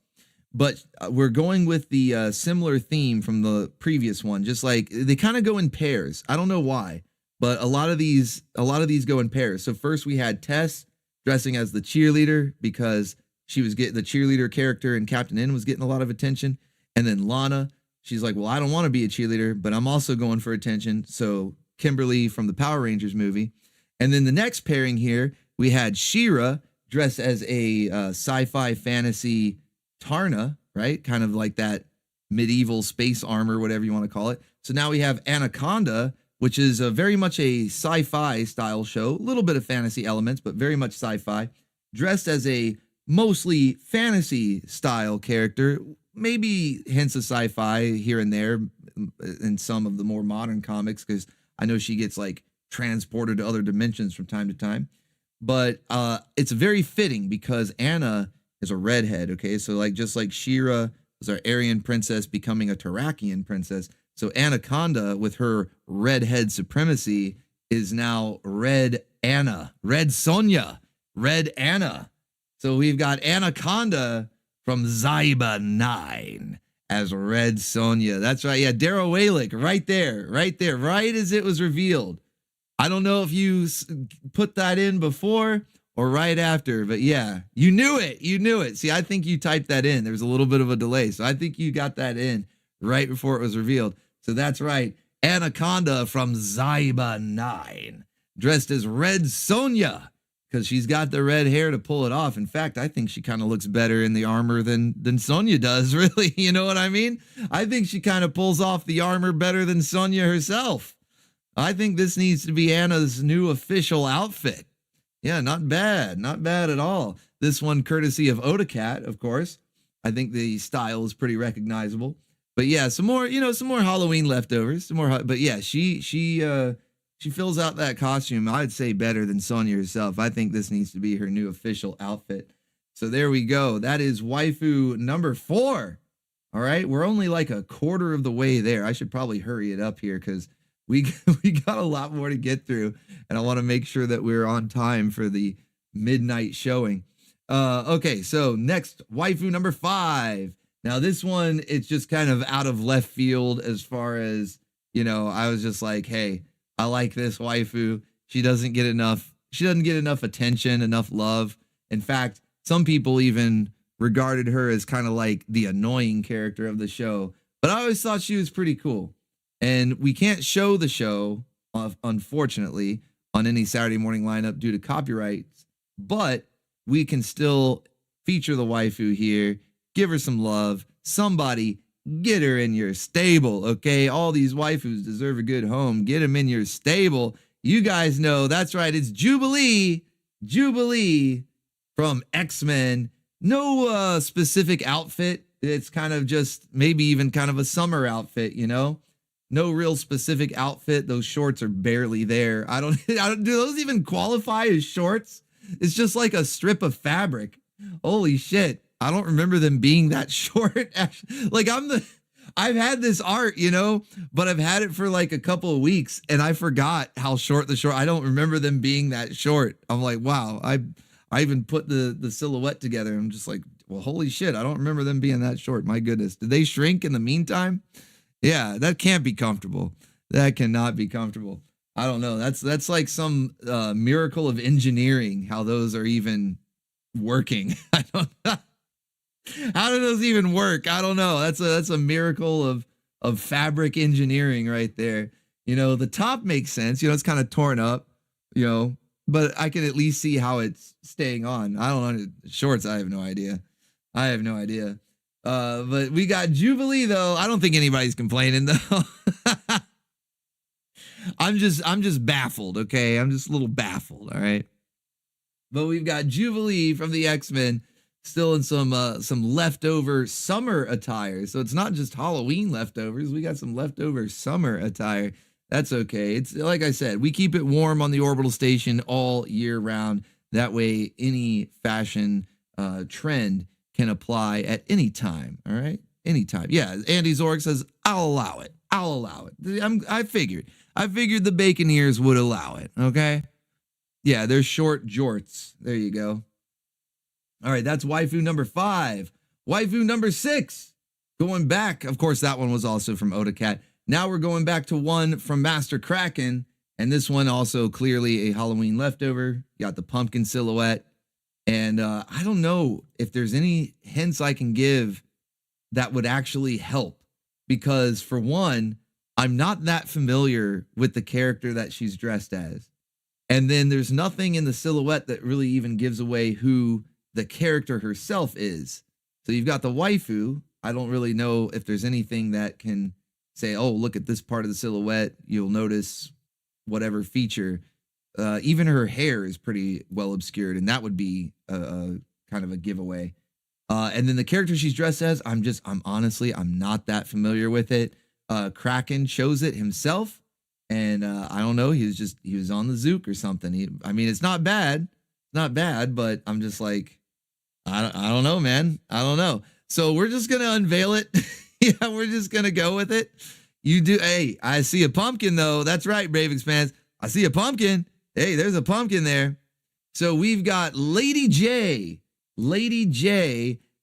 But we're going with the similar theme from the previous one. Just like they kind of go in pairs. I don't know why. But a lot of these go in pairs. So first we had Tess dressing as the cheerleader because she was getting the cheerleader character and Captain N was getting a lot of attention. And then Lana, she's like, well, I don't want to be a cheerleader, but I'm also going for attention. So Kimberly from the Power Rangers movie. And then the next pairing here, we had She-Ra dressed as a sci-fi fantasy Tarna, right? Kind of like that medieval space armor, whatever you want to call it. So now we have Anaconda, which is very much a sci-fi style show, a little bit of fantasy elements, but very much sci-fi, dressed as a mostly fantasy style character, maybe hints of sci-fi here and there in some of the more modern comics, because I know she gets like transported to other dimensions from time to time. But it's very fitting because Anna is a redhead, okay? So like just like She-Ra was our Aryan princess becoming a Terrakian princess, so Anaconda with her redhead supremacy is now Red Anna, Red Sonja, Red Anna. So we've got Anaconda from Zyba 9 as Red Sonja. That's right. Yeah, Daryl Walick right there, right as it was revealed. I don't know if you put that in before or right after, but yeah, you knew it. You knew it. See, I think you typed that in. There was a little bit of a delay, so I think you got that in right before it was revealed. So that's right. Anaconda from Zyba 9, dressed as Red Sonja, because she's got the red hair to pull it off. In fact, I think she kind of looks better in the armor than Sonja does, really. You know what I mean? I think she kind of pulls off the armor better than Sonja herself. I think this needs to be Anna's new official outfit. Yeah, not bad. Not bad at all. This one courtesy of Odacat, of course. I think the style is pretty recognizable. But yeah, some more Halloween leftovers. But yeah, she fills out that costume, I'd say, better than Sonja herself. I think this needs to be her new official outfit. So there we go. That is waifu number 4. All right, we're only like a quarter of the way there. I should probably hurry it up here because we got a lot more to get through, and I want to make sure that we're on time for the midnight showing. Okay, so next, waifu number 5. Now this one, it's just kind of out of left field as far as, I was just like, hey, I like this waifu. She doesn't get enough attention, enough love. In fact, some people even regarded her as kind of like the annoying character of the show, but I always thought she was pretty cool. And we can't show the show, unfortunately, on any Saturday morning lineup due to copyrights, but we can still feature the waifu here, give her some love. Somebody get her in your stable, okay? All these waifus deserve a good home. Get them in your stable. You guys know, that's right, it's Jubilee from X-Men. No specific outfit. It's kind of just maybe even kind of a summer outfit, No real specific outfit. Those shorts are barely there. I don't do those even qualify as shorts? It's just like a strip of fabric. Holy shit. I don't remember them being that short. Like I've had this art, but I've had it for like a couple of weeks and I forgot how short I don't remember them being that short. I'm like, wow. I even put the silhouette together. I'm just like, well, holy shit. I don't remember them being that short. My goodness. Did they shrink in the meantime? Yeah, that can't be comfortable. That cannot be comfortable. I don't know. That's like some miracle of engineering, how those are even working. I don't know. How do those even work? I don't know. That's a miracle of fabric engineering right there. The top makes sense. It's kind of torn up, but I can at least see how it's staying on. I don't know. Shorts, I have no idea. But we got Jubilee though. I don't think anybody's complaining though. I'm just baffled, okay? I'm just a little baffled, all right? But we've got Jubilee from the X-Men still in some leftover summer attire. So it's not just Halloween leftovers. We got some leftover summer attire. That's okay. It's like I said, we keep it warm on the Orbital Station all year round. That way any fashion trend can apply at any time. All right, anytime. Yeah, Andy Zorg says I'll allow it. I figured the Baconeers would allow it. Okay, yeah, they're short jorts. There you go. All right, that's waifu number 5. Waifu number 6. Going back, of course, that one was also from Odacat. Now we're going back to one from Master Krakken, and this one also clearly a Halloween leftover. You got the pumpkin silhouette. And I don't know if there's any hints I can give that would actually help. Because for one, I'm not that familiar with the character that she's dressed as. And then there's nothing in the silhouette that really even gives away who the character herself is. So you've got the waifu. I don't really know if there's anything that can say, oh, look at this part of the silhouette. You'll notice whatever feature. Even her hair is pretty well obscured, and that would be kind of a giveaway. And then the character she's dressed as, I'm honestly not that familiar with it. Krakken chose it himself, and I don't know, he was on the Zook or something. I mean, it's not bad, but I'm just like, I don't know, man. I don't know. So we're just gonna unveil it. Yeah, we're just gonna go with it. You do. Hey, I see a pumpkin though. That's right, Brave Expanse. I see a pumpkin. Hey, there's a pumpkin there. So we've got Lady J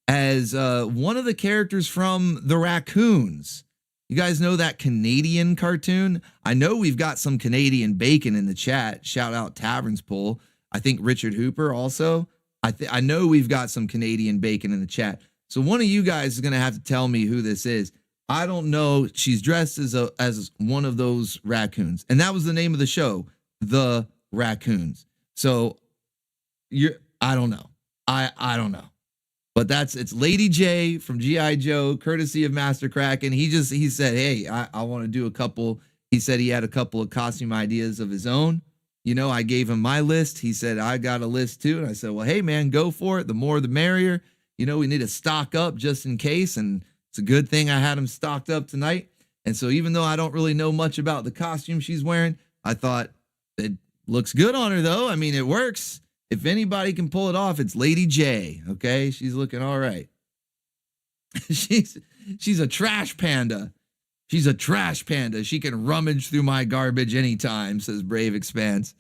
as one of the characters from the Raccoons. You guys know that Canadian cartoon? I know we've got some Canadian bacon in the chat. Shout out Taverns Pool. I think Richard Hooper also. I know we've got some Canadian bacon in the chat. So one of you guys is going to have to tell me who this is. I don't know. She's dressed as one of those raccoons. And that was the name of the show, The Raccoons. So I don't know. I don't know. But it's Lady J from G.I. Joe, courtesy of Master Krakken. He said, hey, I want to do a couple. He said he had a couple of costume ideas of his own. You know, I gave him my list. He said, I got a list too. And I said, well, hey, man, go for it. The more, the merrier. You know, we need to stock up just in case. And it's a good thing I had him stocked up tonight. And so even though I don't really know much about the costume she's wearing, I thought it looks good on her, though. I mean, it works. If anybody can pull it off, it's Lady J. Okay, she's looking all right. she's a trash panda. She's a trash panda. She can rummage through my garbage anytime, says Brave Expanse.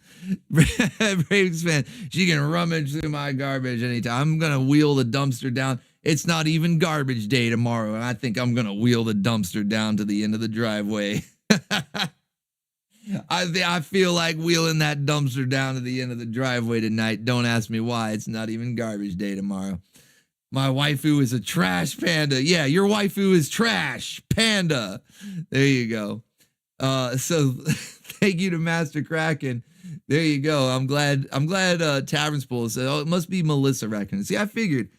Brave Expanse. She can rummage through my garbage anytime. I'm gonna wheel the dumpster down. It's not even garbage day tomorrow, and I think I'm gonna wheel the dumpster down to the end of the driveway. I feel like wheeling that dumpster down to the end of the driveway tonight. Don't ask me why. It's not even garbage day tomorrow. My waifu is a trash panda. Yeah, your waifu is trash panda. There you go. So thank you to Master Krakken. There you go. I'm glad Taverns Pool said, oh, it must be Melissa Raccoon. See, I figured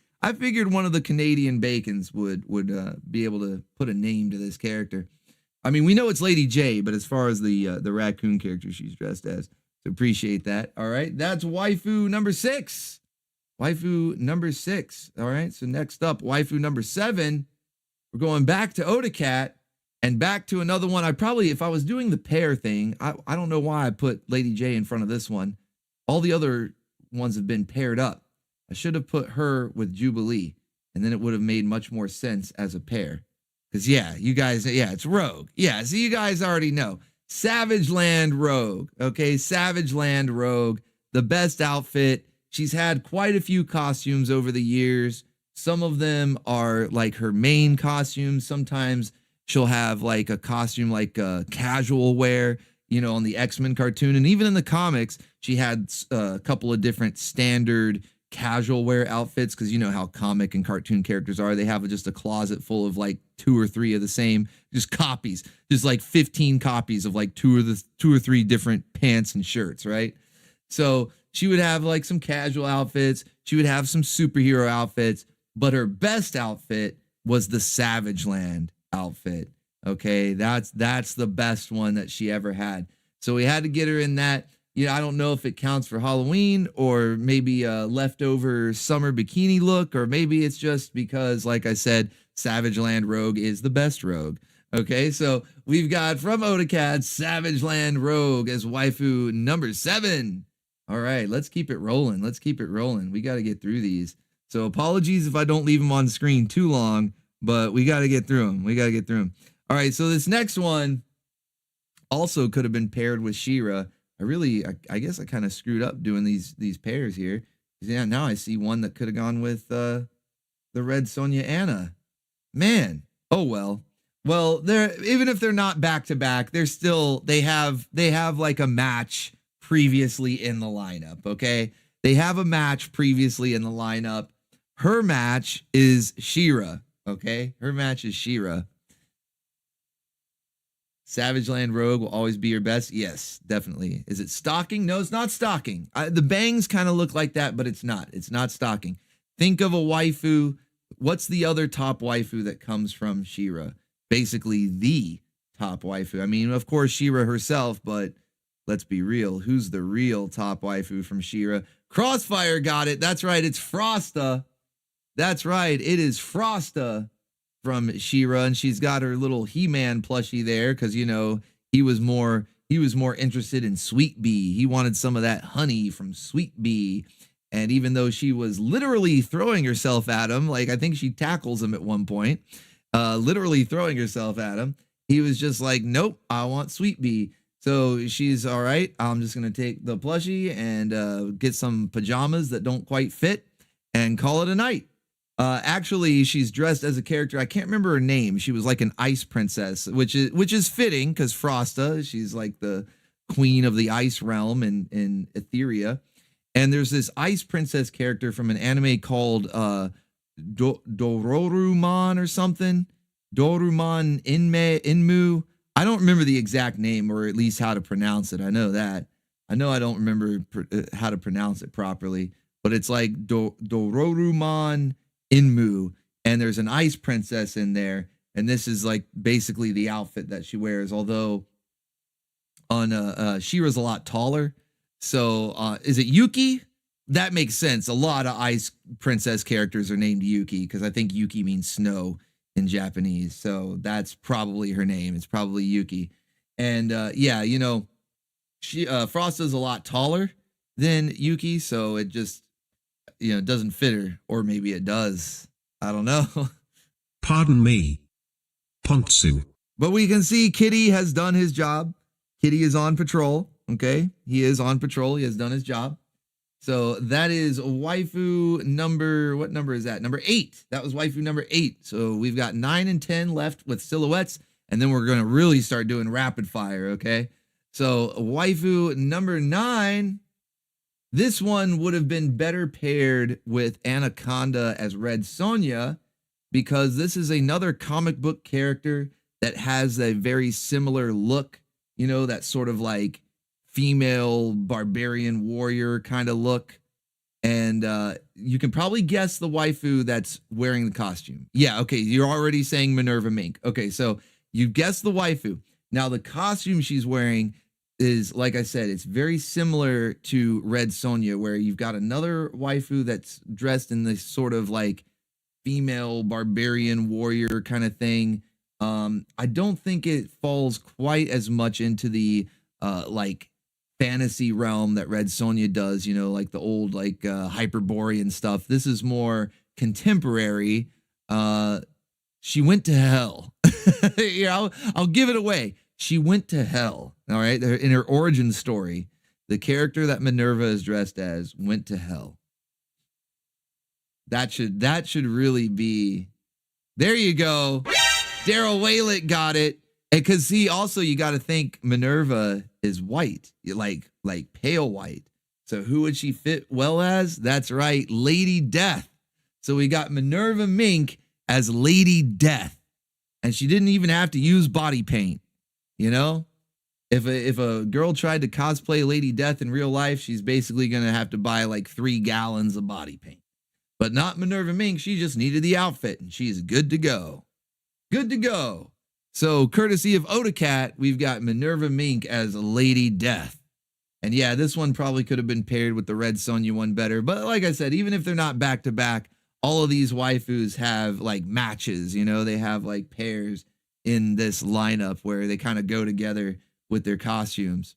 one of the Canadian Bacons would be able to put a name to this character. I mean, we know it's Lady J, but as far as the raccoon character she's dressed as, so appreciate that. All right, that's waifu number 6. Waifu number 6. All right, so next up, waifu number 7. We're going back to Odacat and back to another one. If I was doing the pair thing, I don't know why I put Lady J in front of this one. All the other ones have been paired up. I should have put her with Jubilee, and then it would have made much more sense as a pair. Because, yeah, you guys, yeah, it's Rogue. Yeah, so you guys already know. Savage Land Rogue, okay? Savage Land Rogue, the best outfit. She's had quite a few costumes over the years. Some of them are like her main costumes. Sometimes she'll have like a costume like casual wear, you know, on the X-Men cartoon. And even in the comics, she had a couple of different standard casual wear outfits, because you know how comic and cartoon characters are. They have just a closet full of like 2 or 3 of the same, just copies, just like 15 copies of like 2 or 3 different pants and shirts, right? So she would have like some casual outfits, she would have some superhero outfits, but her best outfit was the Savage Land outfit. Okay, that's the best one that she ever had. So we had to get her in that. Yeah, I don't know if it counts for Halloween or maybe a leftover summer bikini look, or maybe it's just because, like I said, Savage Land Rogue is the best rogue. Okay, so we've got from Odacat, Savage Land Rogue as waifu number 7. All right, let's keep it rolling. Let's keep it rolling. We got to get through these. So apologies if I don't leave them on the screen too long, but we got to get through them. We got to get through them. All right, so this next one also could have been paired with She-Ra. I guess I kind of screwed up doing these pairs here. Yeah, now I see one that could have gone with the Red Sonya Anna. Man, oh well. Well, they're, even if they're not back to back, they're still, they have like a match previously in the lineup, okay? They have a match previously in the lineup. Her match is She-Ra, okay? Her match is She-Ra. Savage Land Rogue will always be your best. Yes, definitely. Is it stocking? No, it's not stocking. The bangs kind of look like that, but it's not. It's not stocking. Think of a waifu. What's the other top waifu that comes from She-Ra? Basically the top waifu. I mean, of course, She-Ra herself, but let's be real. Who's the real top waifu from She-Ra? Crossfire got it. That's right. It's Frosta. That's right. It is Frosta from She-Ra, and she's got her little He-Man plushie there because, you know, he was more interested in Sweet Bee. He wanted some of that honey from Sweet Bee. And even though she was literally throwing herself at him, like I think she tackles him at one point, literally throwing herself at him, he was just like, nope, I want Sweet Bee. So she's all right. I'm just going to take the plushie and get some pajamas that don't quite fit and call it a night. Actually, she's dressed as a character. I can't remember her name. She was like an ice princess, which is fitting because Frosta, she's like the queen of the ice realm in Etheria. And there's this ice princess character from an anime called Dororumon or something. Dorumon Inmu. I don't remember the exact name, or at least how to pronounce it. I know that. I know I don't remember how to pronounce it properly, but it's like Dororumon Inmu, and there's an ice princess in there, and this is like basically the outfit that she wears. Although on She-Ra's a lot taller. So is it Yuki? That makes sense. A lot of ice princess characters are named Yuki because I think Yuki means snow in Japanese. So that's probably her name. It's probably Yuki. And yeah, you know, Frosta's a lot taller than Yuki, so it just, you know, doesn't fit her. Or maybe it does. I don't know. Pardon me. Pontsu. But we can see Kitty has done his job. Kitty is on patrol. Okay, he is on patrol. He has done his job. So that is waifu number, what number is that? Number 8. That was waifu number 8. So we've got 9 and 10 left with silhouettes, and then we're going to really start doing rapid fire, okay? So waifu number 9, this one would have been better paired with Anaconda as Red Sonja because this is another comic book character that has a very similar look, you know, that sort of like female barbarian warrior kind of look. And you can probably guess the waifu that's wearing the costume. Yeah, okay, you're already saying Minerva Mink. Okay, so you guessed the waifu. Now the costume she's wearing is, like I said, it's very similar to Red Sonja, where you've got another waifu that's dressed in this sort of like female barbarian warrior kind of thing. I don't think it falls quite as much into the like fantasy realm that Red Sonja does, you know, like the old like Hyperborean stuff. This is more contemporary. She went to hell. You know, I'll give it away. She went to hell. All right, in her origin story, the character that Minerva is dressed as went to hell. That should really be. There you go. Daryl Waylick got it. And because see, also you got to think Minerva is white, like pale white. So who would she fit well as? That's right, Lady Death. So we got Minerva Mink as Lady Death, and she didn't even have to use body paint. You know, if a girl tried to cosplay Lady Death in real life, she's basically gonna have to buy like 3 gallons of body paint. But not Minerva Mink. She just needed the outfit, and she's good to go. Good to go. So, courtesy of Otacat, we've got Minerva Mink as Lady Death. And yeah, this one probably could have been paired with the Red Sonja one better. But like I said, even if they're not back to back, all of these waifus have like matches, you know, they have like pairs in this lineup where they kind of go together with their costumes.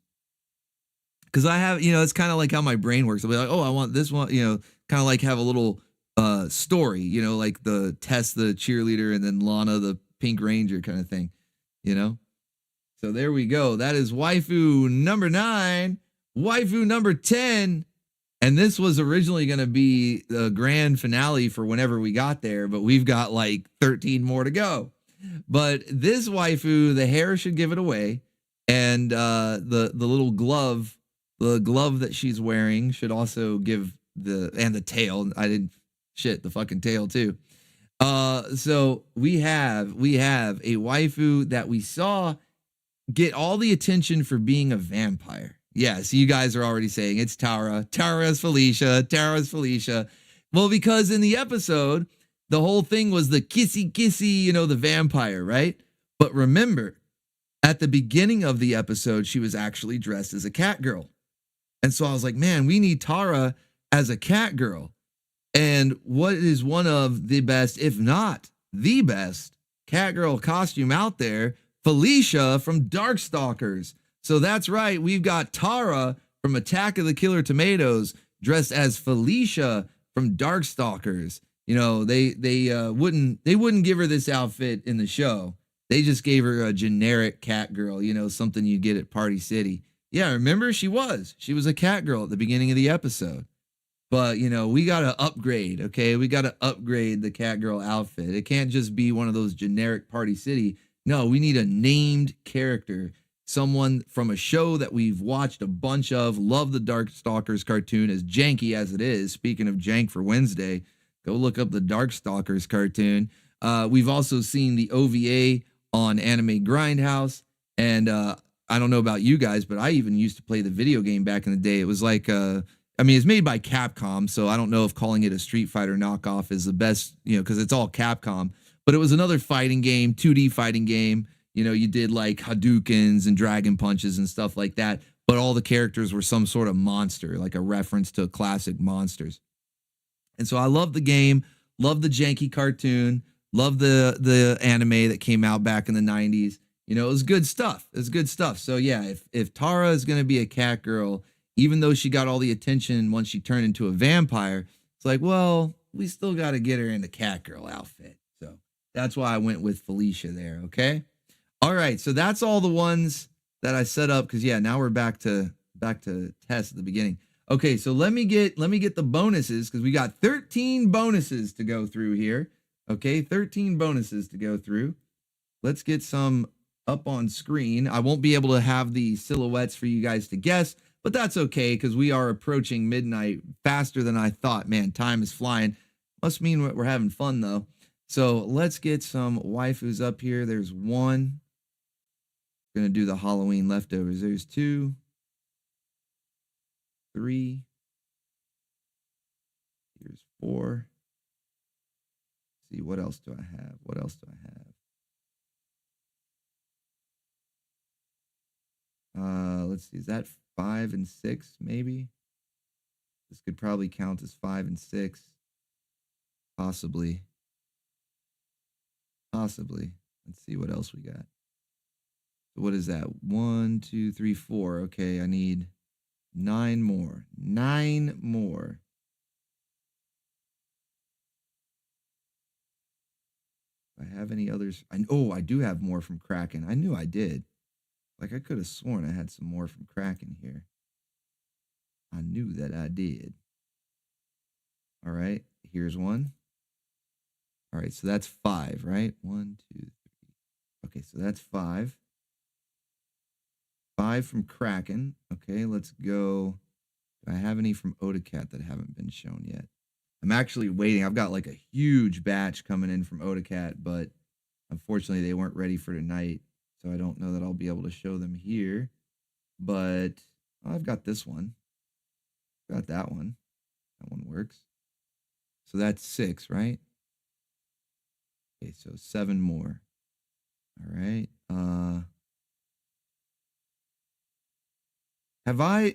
Because I have, you know, it's kind of like how my brain works. I'll be like, oh, I want this one, you know, kind of like have a little story, you know, like the Tess, the cheerleader, and then Lana, the Pink Ranger kind of thing, you know? So there we go. That is waifu number 9, waifu number 10. And this was originally going to be the grand finale for whenever we got there, but we've got like 13 more to go. But this waifu, the hair should give it away. And the little glove, the glove that she's wearing should also give and the tail. The fucking tail too. So we have a waifu that we saw get all the attention for being a vampire. Yeah, so you guys are already saying it's Tara. Tara's Felicia. Well, because in the episode, the whole thing was the kissy, you know, the vampire, right? But remember, at the beginning of the episode, she was actually dressed as a Catgirl. And so I was like, man, we need Tara as a Catgirl. And what is one of the best, if not the best, Catgirl costume out there, Felicia from Darkstalkers. So that's right, we've got Tara from Attack of the Killer Tomatoes dressed as Felicia from Darkstalkers. You know, they wouldn't give her this outfit in the show. They just gave her a generic Catgirl, you know, something you get at Party City. Yeah, remember she was a Catgirl at the beginning of the episode. But, you know, we got to upgrade, okay? We got to upgrade the Catgirl outfit. It can't just be one of those generic Party City. No, we need a named character, someone from a show that we've watched a bunch of. Love the Darkstalkers cartoon, as janky as it is. Speaking of jank for Wednesday, go look up the Darkstalkers cartoon. We've also seen the OVA on Anime Grindhouse. And I don't know about you guys, but I even used to play the video game back in the day. It was like... I mean, it's made by Capcom, so I don't know if calling it a Street Fighter knockoff is the best, you know, because it's all Capcom. But it was another fighting game, 2D fighting game. You know, you did like Hadoukens and Dragon Punches and stuff like that. But all the characters were some sort of monster, like a reference to classic monsters. And so I love the game, love the janky cartoon, love the anime that came out back in the 90s. You know, it was good stuff. It was good stuff. So yeah, if Tara is going to be a Catgirl, even though she got all the attention once she turned into a vampire, it's like, well, we still got to get her in the Catgirl outfit. So that's why I went with Felicia there, okay? All right, so that's all the ones that I set up, because, yeah, now we're back to test at the beginning. Okay, so let me get the bonuses, because we got 13 bonuses to go through here. Okay, 13 bonuses to go through. Let's get some up on screen. I won't be able to have the silhouettes for you guys to guess, but that's okay, because we are approaching midnight faster than I thought. Man, time is flying. Must mean we're having fun, though. So let's get some waifus up here. There's one. Going to do the Halloween leftovers. There's 2, 3. Here's 4. Let's see, what else do I have? What else do I have? Let's see, is that 5 and 6, maybe? This could probably count as 5 and 6. Possibly. Possibly. Let's see what else we got. So what is that? 1, 2, 3, 4. Okay, I need 9 more. 9 more. Do I have any others? I do have more from Krakken. I knew I did. Like, I could have sworn I had some more from Krakken here. I knew that I did. All right, here's one. All right, so that's 5, right? 1, 2, 3. Okay, so that's 5. 5 from Krakken. Okay, let's go. Do I have any from Odacat that haven't been shown yet? I'm actually waiting. I've got like a huge batch coming in from Odacat, but unfortunately they weren't ready for tonight. So I don't know that I'll be able to show them here, but I've got this one. Got that one. That one works. So that's 6, right? Okay, so 7 more. All right.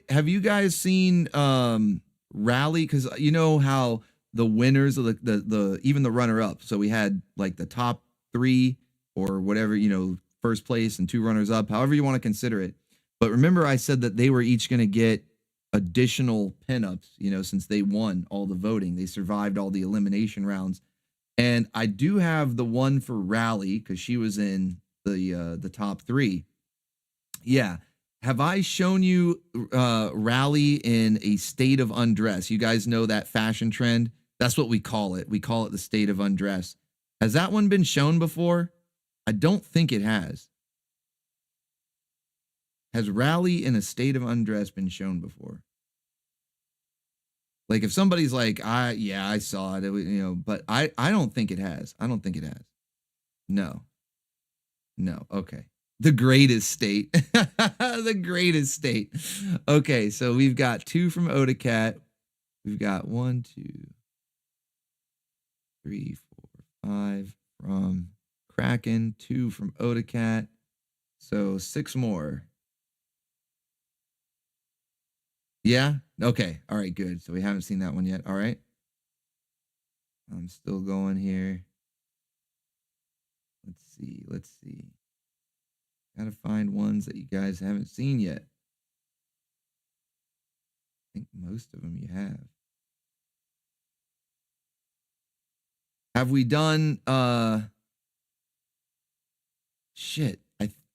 Have you guys seen Rally? Because you know how the winners of the even the runner-up. So we had like the top 3 or whatever, you know, first place and 2 runners up, however you want to consider it. But remember I said that they were each going to get additional pinups, you know, since they won all the voting. They survived all the elimination rounds. And I do have the one for Rally because she was in the top 3. Yeah. Have I shown you Rally in a state of undress? You guys know that fashion trend? That's what we call it. We call it the state of undress. Has that one been shown before? I don't think it has. Has Rally in a state of undress been shown before? Like if somebody's like, I saw it, you know, but I don't think it has. I don't think it has. No. Okay. The greatest state. The greatest state. Okay, so we've got 2 from Odacat. We've got 1, 2, 3, 4, 5 from Krakken, 2 from Odacat. So 6 more. Yeah? Okay. All right, good. So we haven't seen that one yet. All right. I'm still going here. Let's see. Gotta find ones that you guys haven't seen yet. I think most of them you have. Have we done shit.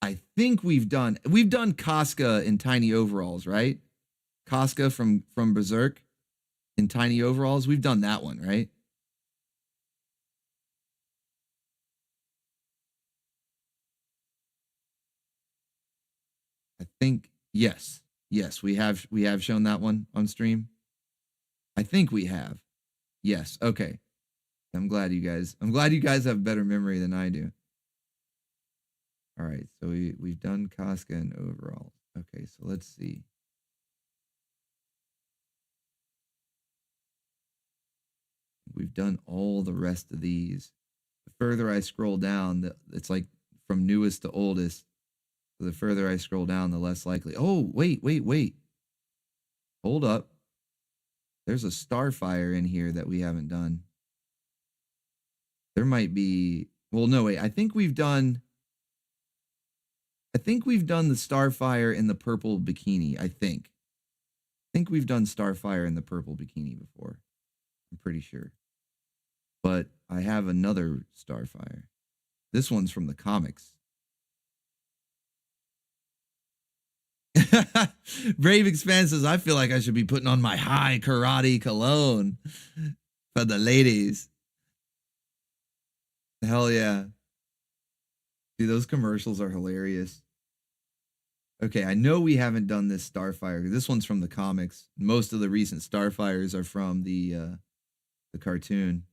I think we've done Casca in tiny overalls, right? Casca from Berserk in tiny overalls. We've done that one, right? I think yes. Yes, we have shown that one on stream. I think we have. Yes. Okay. I'm glad you guys have better memory than I do. All right, so we've done Casca and overalls. Okay, so let's see. We've done all the rest of these. The further I scroll down, it's like from newest to oldest. So the further I scroll down, the less likely. Oh, wait. Hold up. There's a Starfire in here that we haven't done. There might be, well, no, wait. I think we've done the Starfire in the purple bikini, I think. We've done Starfire in the purple bikini before. I'm pretty sure. But I have another Starfire. This one's from the comics. Brave Expanse says, I feel like I should be putting on my high karate cologne for the ladies. Hell yeah. Dude, those commercials are hilarious. Okay, I know we haven't done this Starfire. This one's from the comics. Most of the recent Starfires are from the cartoon.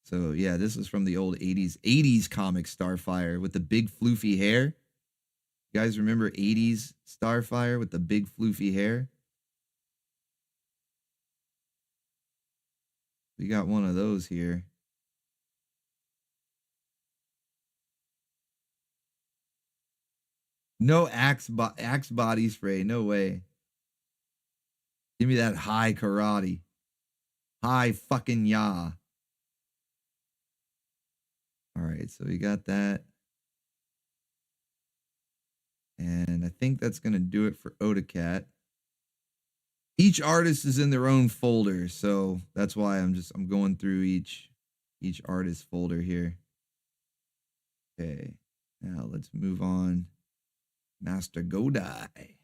So yeah, this is from the old 80s comic Starfire with the big floofy hair. You guys remember 80s Starfire with the big floofy hair? We got one of those here. No axe body spray. No way. Give me that high karate. High fucking ya. All right, so we got that. And I think that's going to do it for Odacat. Each artist is in their own folder, so that's why I'm going through each artist folder here. Okay. Now let's move on. Master Godai.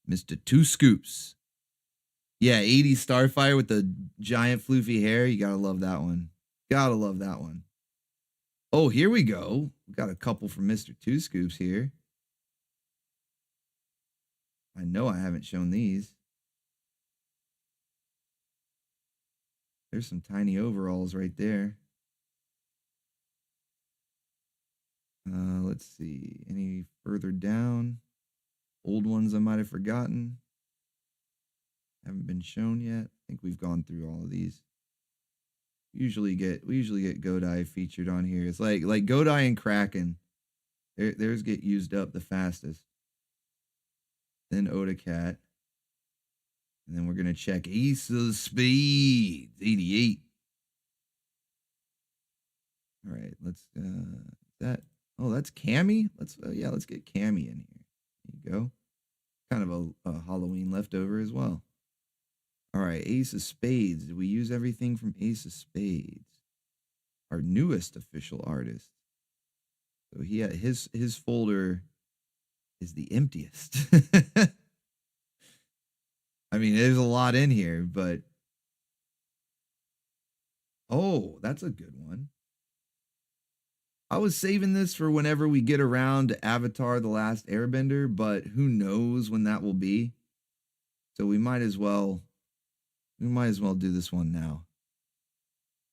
Mr. Two Scoops. Yeah, 80s Starfire with the giant floofy hair. You gotta love that one. Gotta love that one. Oh, here we go. We got a couple from Mr. Two Scoops here. I know I haven't shown these. There's some tiny overalls right there. Let's see. Any further down? Old ones I might have forgotten. Haven't been shown yet. I think we've gone through all of these. We usually get Godai featured on here. It's like Godai and Krakken. Theirs get used up the fastest. Then Odacat. And then we're gonna check Ace of Spades, 88. All right, let's that. Oh, that's Cammy. Let's get Cammy in here. There you go. Kind of a Halloween leftover as well. All right, Ace of Spades. Did we use everything from Ace of Spades? Our newest official artist. So he had his folder is the emptiest. I mean, there's a lot in here, but oh, that's a good one. I was saving this for whenever we get around to Avatar: The Last Airbender, but who knows when that will be. So we might as well do this one now.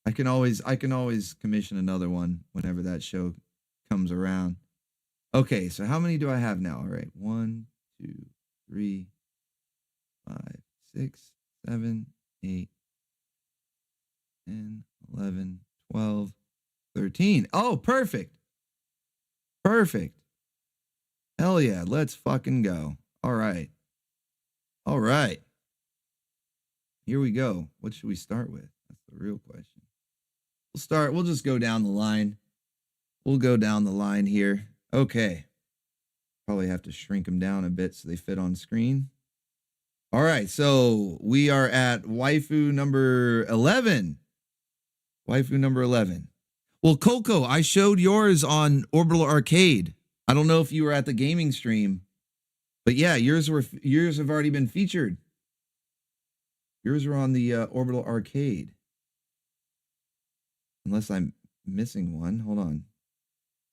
I can always commission another one whenever that show comes around. Okay, so how many do I have now? All right, 1, 2, 3, 5, 6, 7, 8, 10, 11, 12, 13. Oh, perfect. Perfect. Hell yeah, let's fucking go. All right. All right. Here we go. What should we start with? That's the real question. We'll just go down the line. We'll go down the line here. Okay. Probably have to shrink them down a bit so they fit on screen. All right. So we are at waifu number 11. Waifu number 11. Well, Coco, I showed yours on Orbital Arcade. I don't know if you were at the gaming stream, but yeah, yours have already been featured. Yours were on the Orbital Arcade. Unless I'm missing one. Hold on.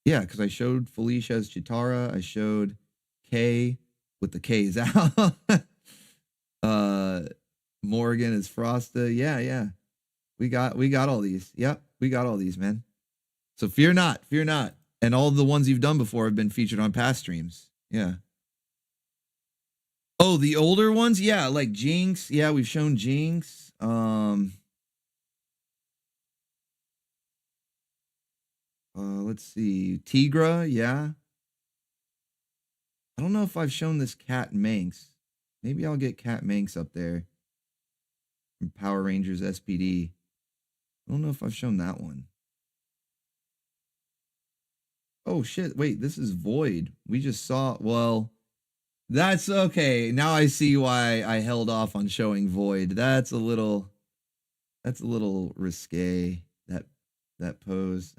Yeah, because I showed Felicia as Chitara. I showed Kay with the K's out. Morgan as Frosta. Yeah. We got all these. Yep, we got all these, man. So fear not. And all the ones you've done before have been featured on past streams. Yeah. Oh, the older ones? Yeah, like Jinx. Yeah, we've shown Jinx. Let's see. Tigra, yeah. I don't know if I've shown this Cat Manx. Maybe I'll get Cat Manx up there. From Power Rangers SPD. I don't know if I've shown that one. Oh, shit. Wait, this is Void. We just saw... Well, that's okay. Now I see why I held off on showing Void. That's a little risque, that pose.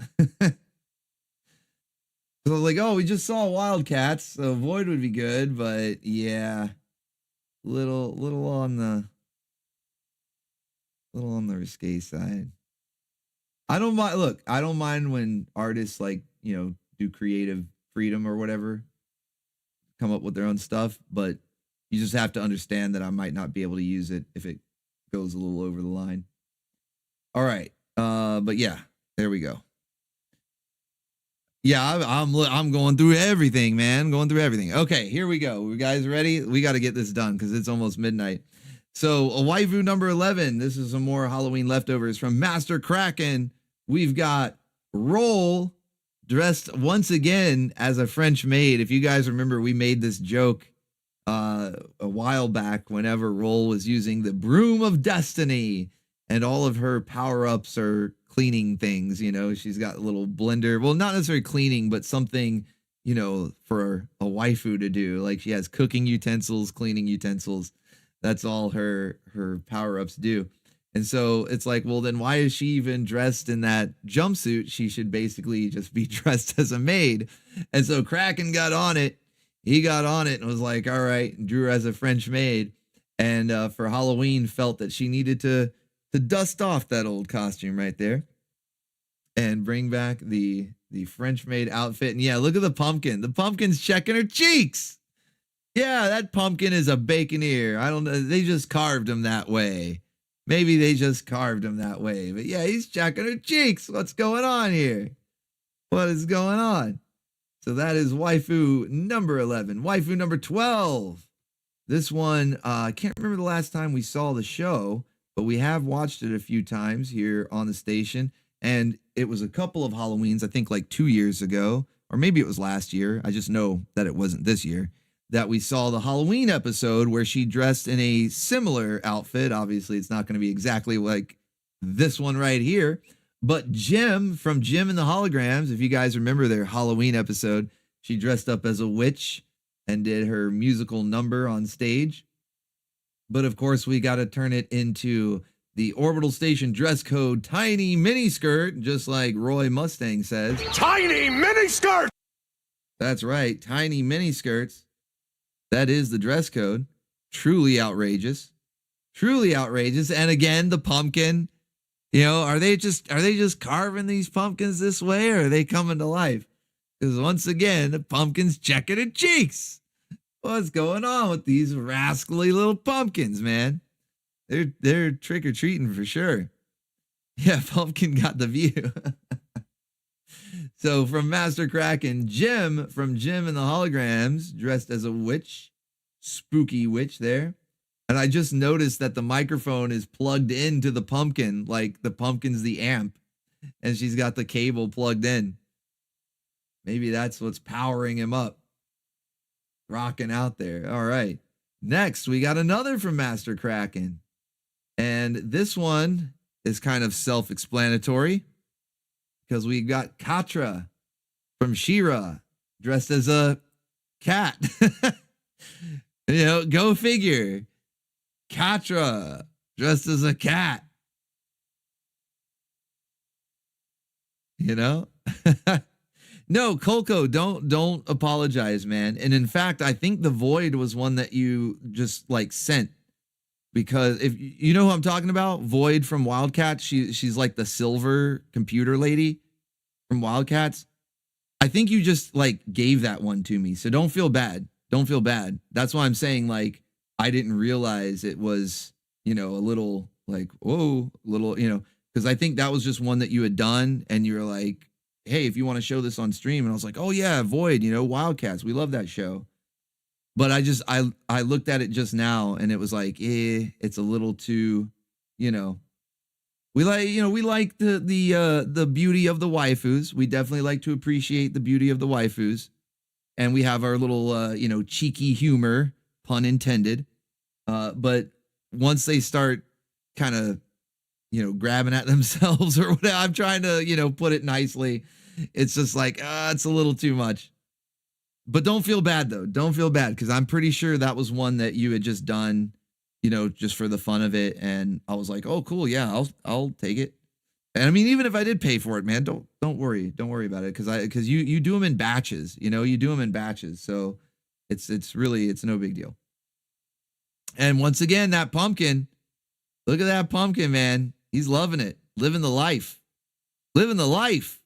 So like, oh, we just saw Wildcats, so Void would be good, but yeah, little on the risque side. I don't mind. Look, I don't mind when artists like, you know, do creative freedom or whatever, come up with their own stuff, but you just have to understand that I might not be able to use it if it goes a little over the line. All right, but yeah, there we go. Yeah, I'm going through everything, man. Going through everything. Okay, here we go. You guys ready? We got to get this done because it's almost midnight. So, a waifu number 11. This is some more Halloween leftovers from Master Krakken. We've got Roll dressed once again as a French maid. If you guys remember, we made this joke a while back whenever Roll was using the Broom of Destiny and all of her power-ups are cleaning things, you know. She's got a little blender. Well, not necessarily cleaning, but something, you know, for a waifu to do. Like she has cooking utensils, cleaning utensils. That's all her power-ups do. And so it's like, well, then why is she even dressed in that jumpsuit? She should basically just be dressed as a maid. And so Krakken got on it. He got on it and was like, all right, drew her as a French maid. And for Halloween felt that she needed to dust off that old costume right there and bring back the French maid outfit. And yeah, look at the pumpkin. The pumpkin's checking her cheeks. Yeah, that pumpkin is a baconeer. I don't know. They just carved him that way. Maybe they just carved him that way. But yeah, he's checking her cheeks. What's going on here? What is going on? So that is waifu number 11. Waifu number 12. This one, I can't remember the last time we saw the show, but we have watched it a few times here on the station. And it was a couple of Halloweens, I think like 2 years ago, or maybe it was last year. I just know that it wasn't this year, that we saw the Halloween episode where she dressed in a similar outfit. Obviously, it's not going to be exactly like this one right here, but Jim from Jim and the Holograms, if you guys remember their Halloween episode, she dressed up as a witch and did her musical number on stage. But of course, we got to turn it into the Orbital Station dress code tiny miniskirt, just like Roy Mustang says. Tiny miniskirt! That's right, tiny miniskirts. That is the dress code. Truly outrageous. Truly outrageous. And again, the pumpkin. You know, are they just carving these pumpkins this way, or are they coming to life? Because once again, the pumpkin's checking her cheeks. What's going on with these rascally little pumpkins, man? They're trick-or-treating for sure. Yeah, pumpkin got the view. So from Master Krakken, Jim from Jim and the Holograms, dressed as a witch, spooky witch there. And I just noticed that the microphone is plugged into the pumpkin, like the pumpkin's the amp, and she's got the cable plugged in. Maybe that's what's powering him up. Rocking out there. All right. Next, we got another from Master Krakken. And this one is kind of self-explanatory because we got Katra from She-Ra dressed as a cat. You know, go figure. Katra dressed as a cat. You know? No, Kolko, don't apologize, man. And in fact, I think the Void was one that you just like sent, because if you know who I'm talking about, Void from Wildcats, she's like the silver computer lady from Wildcats. I think you just like gave that one to me, so don't feel bad. Don't feel bad. That's why I'm saying, like, I didn't realize it was, you know, a little like, whoa, little, you know, because I think that was just one that you had done, and you were like, hey, if you want to show this on stream. And I was like, oh yeah, Void, you know, Wildcats, we love that show. But I looked at it just now, and it was like, it's a little too, you know, we like the beauty of the waifus. We definitely like to appreciate the beauty of the waifus. And we have our little, you know, cheeky humor, pun intended. But once they start kind of, you know, grabbing at themselves or whatever, I'm trying to, you know, put it nicely. It's just like, it's a little too much. But don't feel bad, though. Don't feel bad, because I'm pretty sure that was one that you had just done, you know, just for the fun of it. And I was like, oh, cool. Yeah, I'll take it. And I mean, even if I did pay for it, man, don't worry. Don't worry about it, because you do them in batches, you know, you do them in batches. So it's no big deal. And once again, that pumpkin, look at that pumpkin, man. He's loving it. Living the life. Living the life.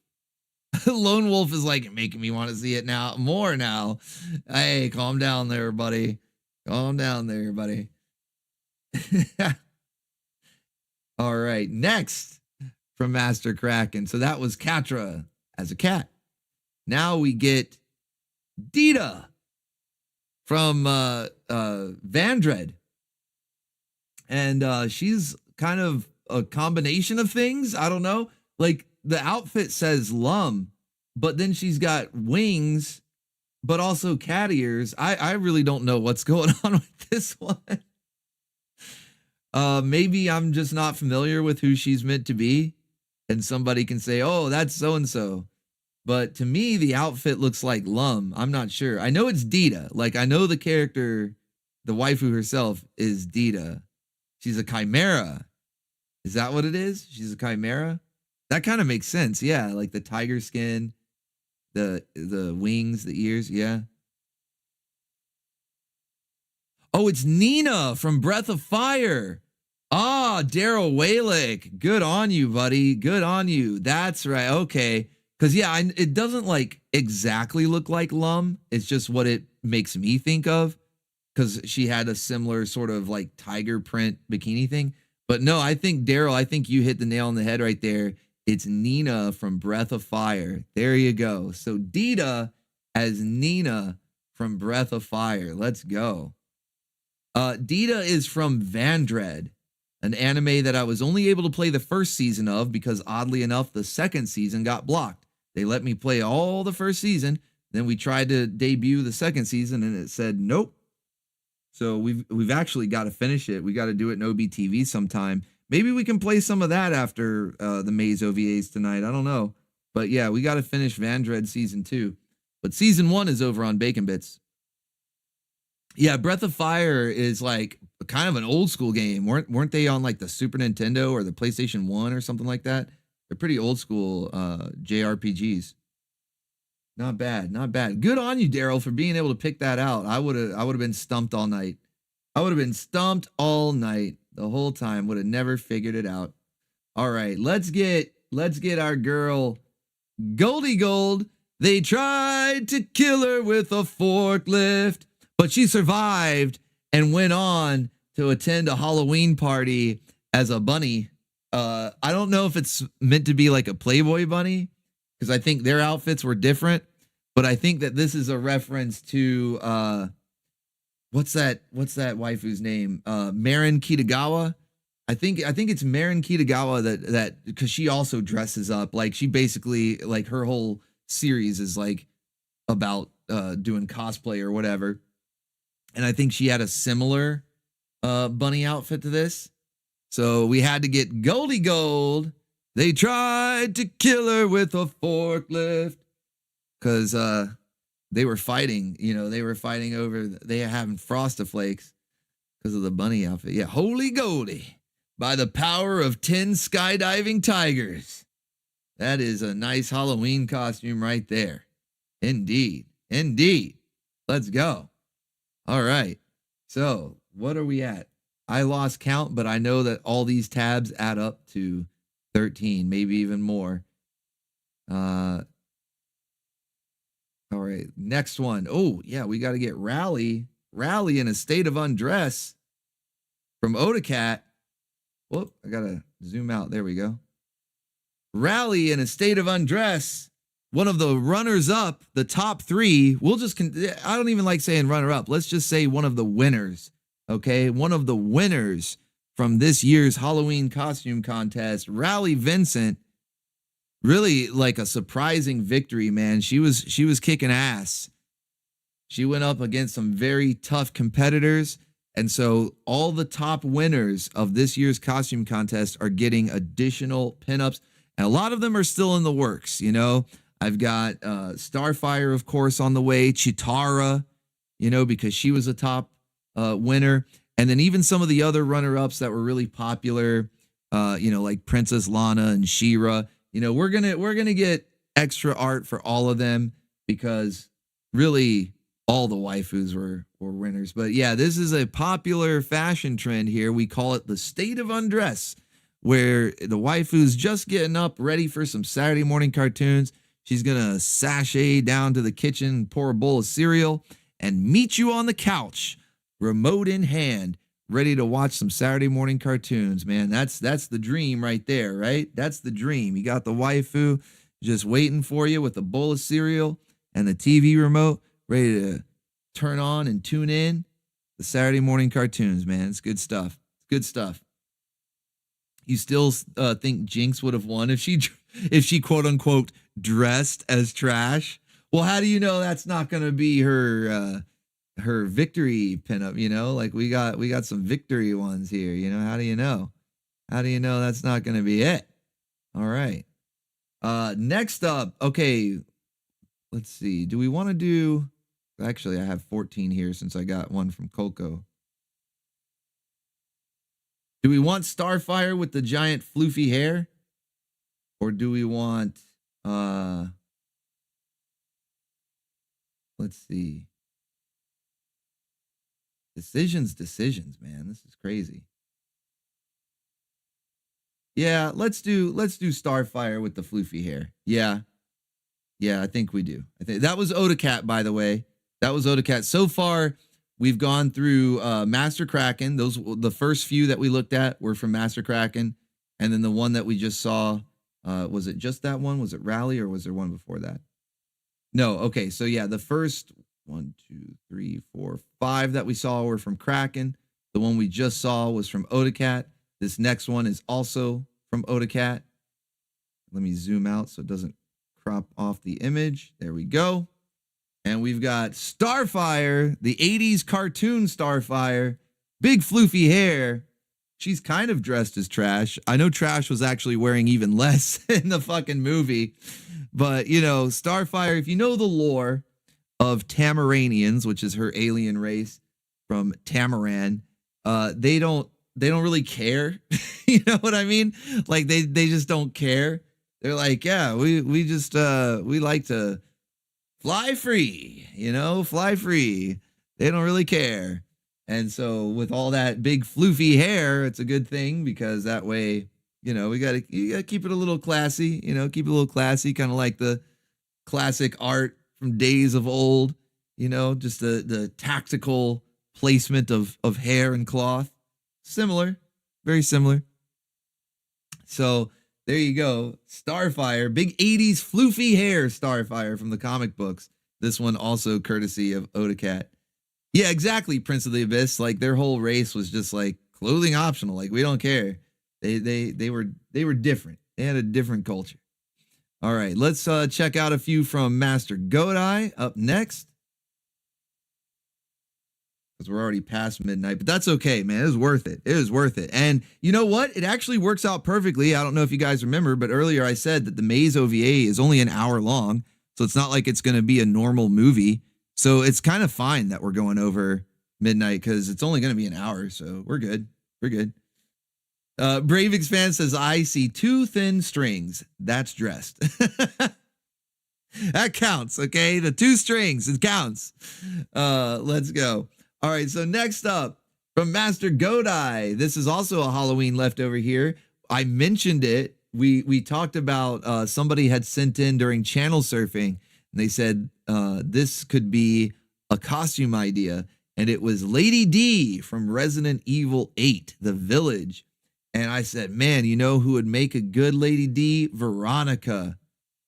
Lone Wolf is like making me want to see it now. More now. Hey, calm down there, buddy. Calm down there, buddy. All right. Next from Master Krakken. So that was Katra as a cat. Now we get Dita from Vandred. And she's kind of a combination of things. I don't know. Like, the outfit says Lum, but then she's got wings, but also cat ears. I really don't know what's going on with this one. Maybe I'm just not familiar with who she's meant to be, and somebody can say, oh, that's so-and-so. But to me, the outfit looks like Lum. I'm not sure. I know it's Dita. Like, I know the character, the waifu herself, is Dita. She's a chimera. Is that what it is? She's a chimera? That kind of makes sense. Yeah, like the tiger skin, the wings, the ears. Yeah. Oh, it's Nina from Breath of Fire. Ah, Daryl Walick. Good on you, buddy. Good on you. That's right. Okay. Because, yeah, it doesn't like exactly look like Lum. It's just what it makes me think of, because she had a similar sort of like tiger print bikini thing. But no, I think, Daryl, I think you hit the nail on the head right there. It's Nina from Breath of Fire. There you go. So Dita as Nina from Breath of Fire. Let's go. Dita is from Vandred, an anime that I was only able to play the first season of because, oddly enough, the second season got blocked. They let me play all the first season. Then we tried to debut the second season, and it said nope. So we've actually got to finish it. We got to do it in OBTV sometime. Maybe we can play some of that after the Maze OVAs tonight. I don't know. But yeah, we got to finish Vandred Season 2. But Season 1 is over on Bacon Bits. Yeah, Breath of Fire is like kind of an old school game. Weren't they on like the Super Nintendo or the PlayStation 1 or something like that? They're pretty old school JRPGs. Not bad, not bad. Good on you, Daryl, for being able to pick that out. I would have been stumped all night. I would have been stumped all night. The whole time, would have never figured it out. All right, let's get our girl Goldie Gold. They tried to kill her with a forklift, but she survived and went on to attend a Halloween party as a bunny. I don't know if it's meant to be like a Playboy bunny, because I think their outfits were different, but I think that this is a reference to what's that waifu's name? Marin Kitagawa. I think it's Marin Kitagawa that because she also dresses up. Like, she basically, like, her whole series is like about doing cosplay or whatever. And I think she had a similar bunny outfit to this. So we had to get Goldie Gold. They tried to kill her with a forklift. Because they were fighting, they were fighting over, they were having Frostiflakes because of the bunny outfit. Yeah, Holy Goldie, by the power of 10 skydiving tigers. That is a nice Halloween costume right there. Indeed. Indeed. Let's go. All right. So what are we at? I lost count, but I know that all these tabs add up to 13, maybe even more. All right, next one. Oh, yeah, we got to get Rally in a state of undress from Odacat. Whoop, I got to zoom out. There we go. Rally in a state of undress. One of the runners up, the top 3. We'll just, I don't even like saying runner up. Let's just say one of the winners. Okay, one of the winners from this year's Halloween costume contest, Rally Vincent. Really like a surprising victory, man. She was kicking ass. She went up against some very tough competitors. And so all the top winners of this year's costume contest are getting additional pinups. And a lot of them are still in the works. I've got Starfire, of course, on the way. Chitara, because she was a top winner. And then even some of the other runner-ups that were really popular, like Princess Lana and She-Ra. We're gonna get extra art for all of them because really all the waifus were winners. But yeah, this is a popular fashion trend here. We call it the state of undress, where the waifu's just getting up ready for some Saturday morning cartoons. She's gonna sashay down to the kitchen, pour a bowl of cereal, and meet you on the couch, remote in hand, ready to watch some Saturday morning cartoons, man. That's the dream right there, right? That's the dream. You got the waifu just waiting for you with a bowl of cereal and the TV remote, ready to turn on and tune in the Saturday morning cartoons, man. It's good stuff. It's good stuff. You still think Jinx would have won if she quote unquote dressed as trash? Well, how do you know that's not going to be her victory pinup? Like we got some victory ones here. How do you know? How do you know that's not going to be it? All right. Next up. Okay. Let's see. Do we want to do, actually I have 14 here since I got one from Coco. Do we want Starfire with the giant floofy hair? Or do we want, let's see. Decisions, man. This is crazy. Yeah, let's do Starfire with the floofy hair. Yeah, I think we do. I think that was Odacat, by the way. That was Odacat. So far, we've gone through Master Krakken. The first few that we looked at were from Master Krakken, and then the one that we just saw, was it just that one? Was it Rally, or was there one before that? No. Okay, so yeah, the first 1, 2, 3, 4, 5 that we saw were from Krakken. The one we just saw was from Odacat. This next one is also from Odacat. Let me zoom out so it doesn't crop off the image. There we go. And we've got Starfire, the 80s cartoon Starfire. Big floofy hair. She's kind of dressed as Trash. I know Trash was actually wearing even less in the fucking movie. But, Starfire, if you know the lore of Tamaranians, which is her alien race from Tamaran, they don't really care. You know what I mean? Like they just don't care. They're like, yeah, we just we like to fly free, fly free. They don't really care. And so with all that big floofy hair, it's a good thing because that way, you gotta keep it a little classy, keep it a little classy, kind of like the classic art from days of old, just the tactical placement of hair and cloth. Similar, very similar. So there you go. Starfire, big 80s floofy hair Starfire from the comic books. This one also courtesy of Odacat. Yeah, exactly, Prince of the Abyss. Like their whole race was just like clothing optional. Like we don't care. They were different. They had a different culture. All right, let's check out a few from Master Godai up next. because we're already past midnight, but that's okay, man. It was worth it. It was worth it. And you know what? It actually works out perfectly. I don't know if you guys remember, but earlier I said that the Maze OVA is only an hour long, so it's not like it's going to be a normal movie. So it's kind of fine that we're going over midnight because it's only going to be an hour, so we're good. We're good. Brave Expanse says, I see 2 thin strings. That's dressed. That counts, okay? The 2 strings, it counts. Let's go. All right, so next up from Master Godai. This is also a Halloween leftover here. I mentioned it. We talked about somebody had sent in during channel surfing, and they said this could be a costume idea, and it was Lady D from Resident Evil 8, The Village. And I said, man, you know who would make a good Lady D? Veronica.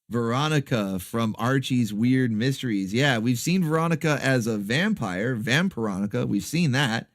Veronica from Archie's Weird Mysteries. Yeah, we've seen Veronica as a vampire, Vampironica. We've seen that.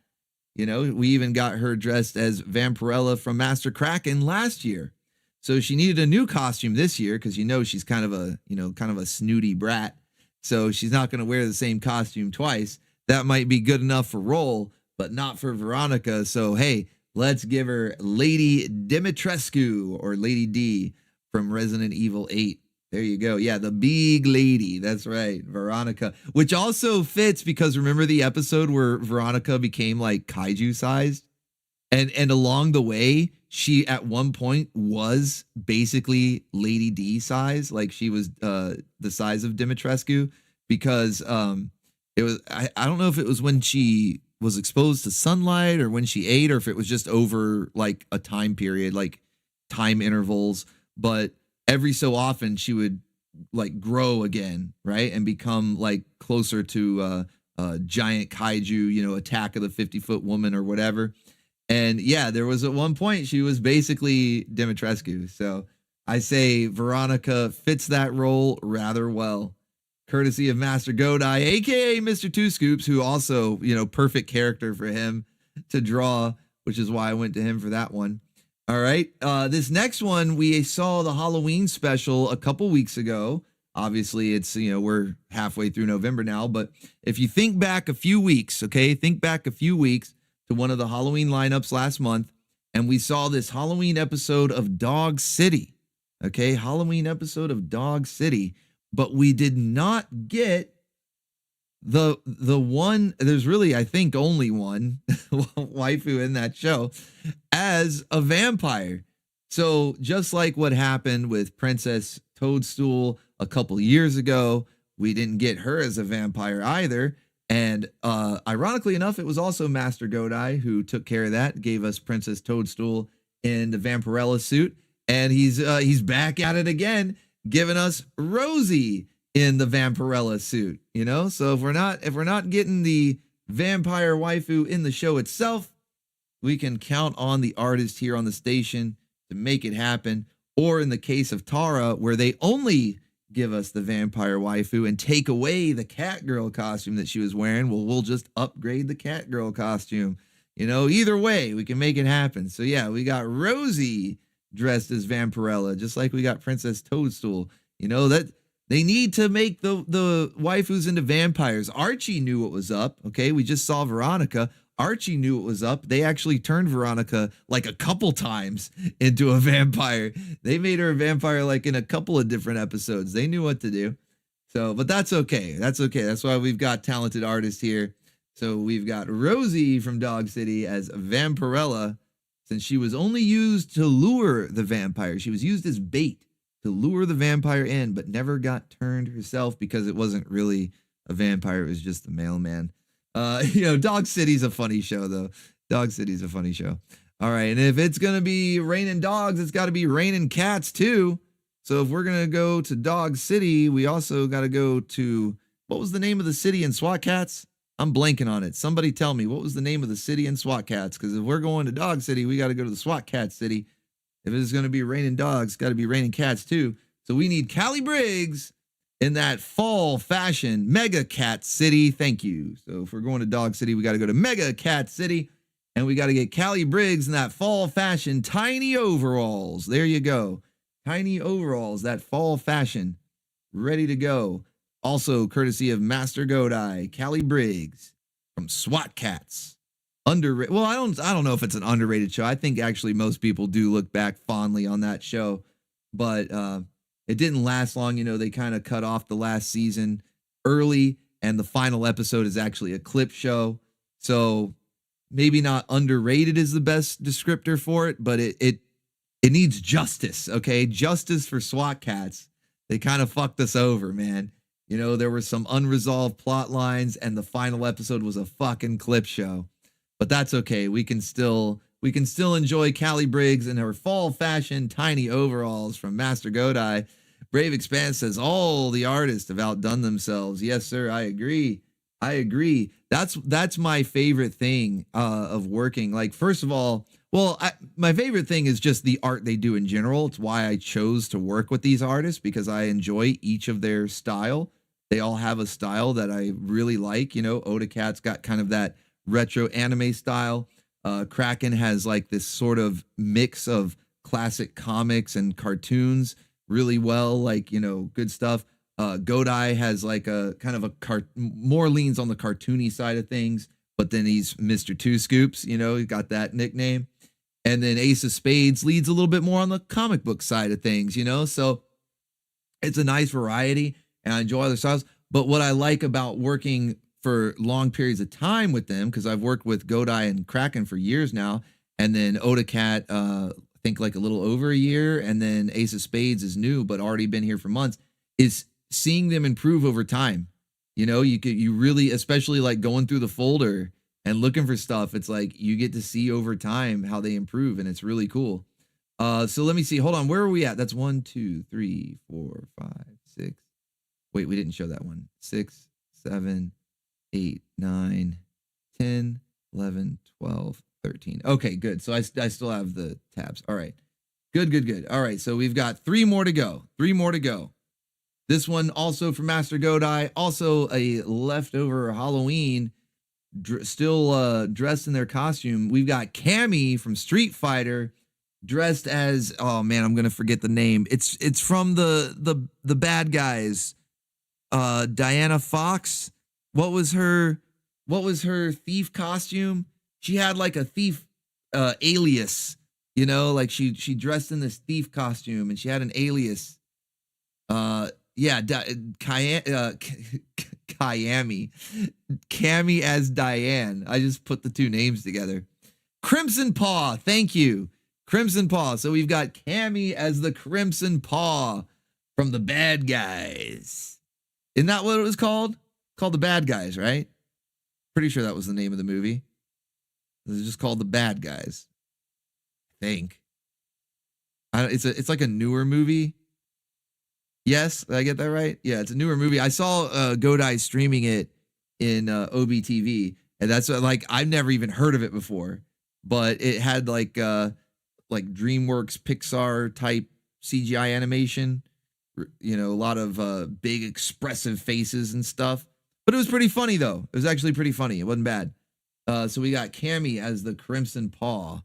You know, we even got her dressed as Vampirella from Master Krakken last year. So she needed a new costume this year because you know she's kind of a snooty brat. So she's not going to wear the same costume twice. That might be good enough for Roll, but not for Veronica. So hey, let's give her Lady Dimitrescu or Lady D from Resident Evil 8. There you go. Yeah, the big lady. That's right. Veronica, which also fits because remember the episode where Veronica became like kaiju sized? And along the way, she at one point was basically Lady D size. Like she was the size of Dimitrescu because it was, I don't know if it was when she was exposed to sunlight or when she ate or if it was just over like a time period, like time intervals. But every so often she would like grow again, right? And become like closer to giant kaiju, you know, Attack of the 50-Foot Woman or whatever. And yeah, there was at one point she was basically Dimitrescu. So I say Veronica fits that role rather well. Courtesy of Master Godai, aka Mr. Two Scoops, who also, you know, perfect character for him to draw, which is why I went to him for that one. All right. This next one, we saw the Halloween special a couple weeks ago. Obviously, it's, you know, we're halfway through November now. But if you think back a few weeks, okay, think back a few weeks to one of the Halloween lineups last month. And we saw this Halloween episode of Dog City. Okay, Halloween episode of Dog City. But we did not get the one, there's really, I think, only one waifu in that show as a vampire. So just like what happened with Princess Toadstool a couple years ago, we didn't get her as a vampire either. And ironically enough, it was also Master Godai who took care of that, gave us Princess Toadstool in the Vampirella suit. And he's back at it again, giving us Rosie in the Vampirella suit, you know? So if we're not getting the vampire waifu in the show itself, we can count on the artist here on the station to make it happen. Or in the case of Tara, where they only give us the vampire waifu and take away the Catgirl costume that she was wearing, well, we'll just upgrade the Catgirl costume. You know, either way, we can make it happen. So yeah, we got Rosie dressed as Vampirella, just like we got Princess Toadstool. You know, that they need to make the waifus into vampires. Archie knew what was up. Okay, we just saw Veronica. Archie knew what was up. They actually turned Veronica like a couple times into a vampire. They made her a vampire like in a couple of different episodes. They knew what to do. So, but that's okay. That's okay. That's why we've got talented artists here. So we've got Rosie from Dog City as Vampirella, since she was only used to lure the vampire. She was used as bait to lure the vampire in, but never got turned herself because it wasn't really a vampire. It was just the mailman. You know, Dog City's a funny show, though. Dog City's a funny show. All right, and if it's going to be raining dogs, it's got to be raining cats, too. So if we're going to go to Dog City, we also got to go to, what was the name of the city in SWAT Cats? I'm blanking on it. Somebody tell me, what was the name of the city in SWAT Cats? Because if we're going to Dog City, we got to go to the SWAT Cat City. If it's going to be raining dogs, it's got to be raining cats, too. So we need Callie Briggs in that fall fashion, Mega Cat City. Thank you. So if we're going to Dog City, we got to go to Mega Cat City. And we got to get Callie Briggs in that fall fashion, tiny overalls. There you go. Tiny overalls, that fall fashion. Ready to go. Also, courtesy of Master Godai, Callie Briggs from SWAT Cats. Underrated. Well, I don't know if it's an underrated show. I think actually most people do look back fondly on that show, but it didn't last long. You know, they kind of cut off the last season early, and the final episode is actually a clip show. So maybe not underrated is the best descriptor for it, but it needs justice. Okay, justice for SWAT Cats. They kind of fucked us over, man. You know, there were some unresolved plot lines, and the final episode was a fucking clip show. But that's okay. We can still enjoy Callie Briggs in her fall fashion tiny overalls from Master Godai. Brave Expanse says all the artists have outdone themselves. Yes, sir. I agree. That's my favorite thing of working. Like, first of all, my favorite thing is just the art they do in general. It's why I chose to work with these artists, because I enjoy each of their style. They all have a style that I really like. You know, Oda Cat's got kind of that retro anime style. Krakken has like this sort of mix of classic comics and cartoons really well, like, you know, good stuff. Godai has like a kind of more leans on the cartoony side of things, but then he's Mr. Two Scoops, you know, he got that nickname. And then Ace of Spades leads a little bit more on the comic book side of things, you know, so it's a nice variety and I enjoy other styles. But what I like about working for long periods of time with them, because I've worked with Godai and Krakken for years now, and then Oda Cat, I think like a little over a year, and then Ace of Spades is new, but already been here for months, is seeing them improve over time. You know, you really, especially like going through the folder and looking for stuff, it's like you get to see over time how they improve, and it's really cool. So let me see. Hold on. Where are we at? That's 1, 2, 3, 4, 5, 6. Wait, we didn't show that one. 6, 7, 8, 9, 10, 11, 12, 13. Okay, good. So I still have the tabs. All right. Good. All right. So we've got 3 more to go. This one also from Master Godai, also a leftover Halloween, still dressed in their costume. We've got Cammy from Street Fighter dressed as, oh man, I'm going to forget the name. It's from the bad guys. Diana Fox. What was her thief costume? She had like a thief alias, you know, like she dressed in this thief costume and she had an alias. Cammy as Diane. I just put the two names together. Crimson Paw, thank you. Crimson Paw. So we've got Cammy as the Crimson Paw from the bad guys. Isn't that what it was called? Called the Bad Guys, right? Pretty sure that was the name of the movie. It was just called The Bad Guys, I think. It's like a newer movie. Yes, did I get that right? Yeah, it's a newer movie. I saw Godai streaming it in OBTV, and that's like I've never even heard of it before. But it had like DreamWorks Pixar type CGI animation. You know, a lot of big expressive faces and stuff. But it was pretty funny though. It was actually pretty funny. It wasn't bad. So we got Cammy as the Crimson Paw.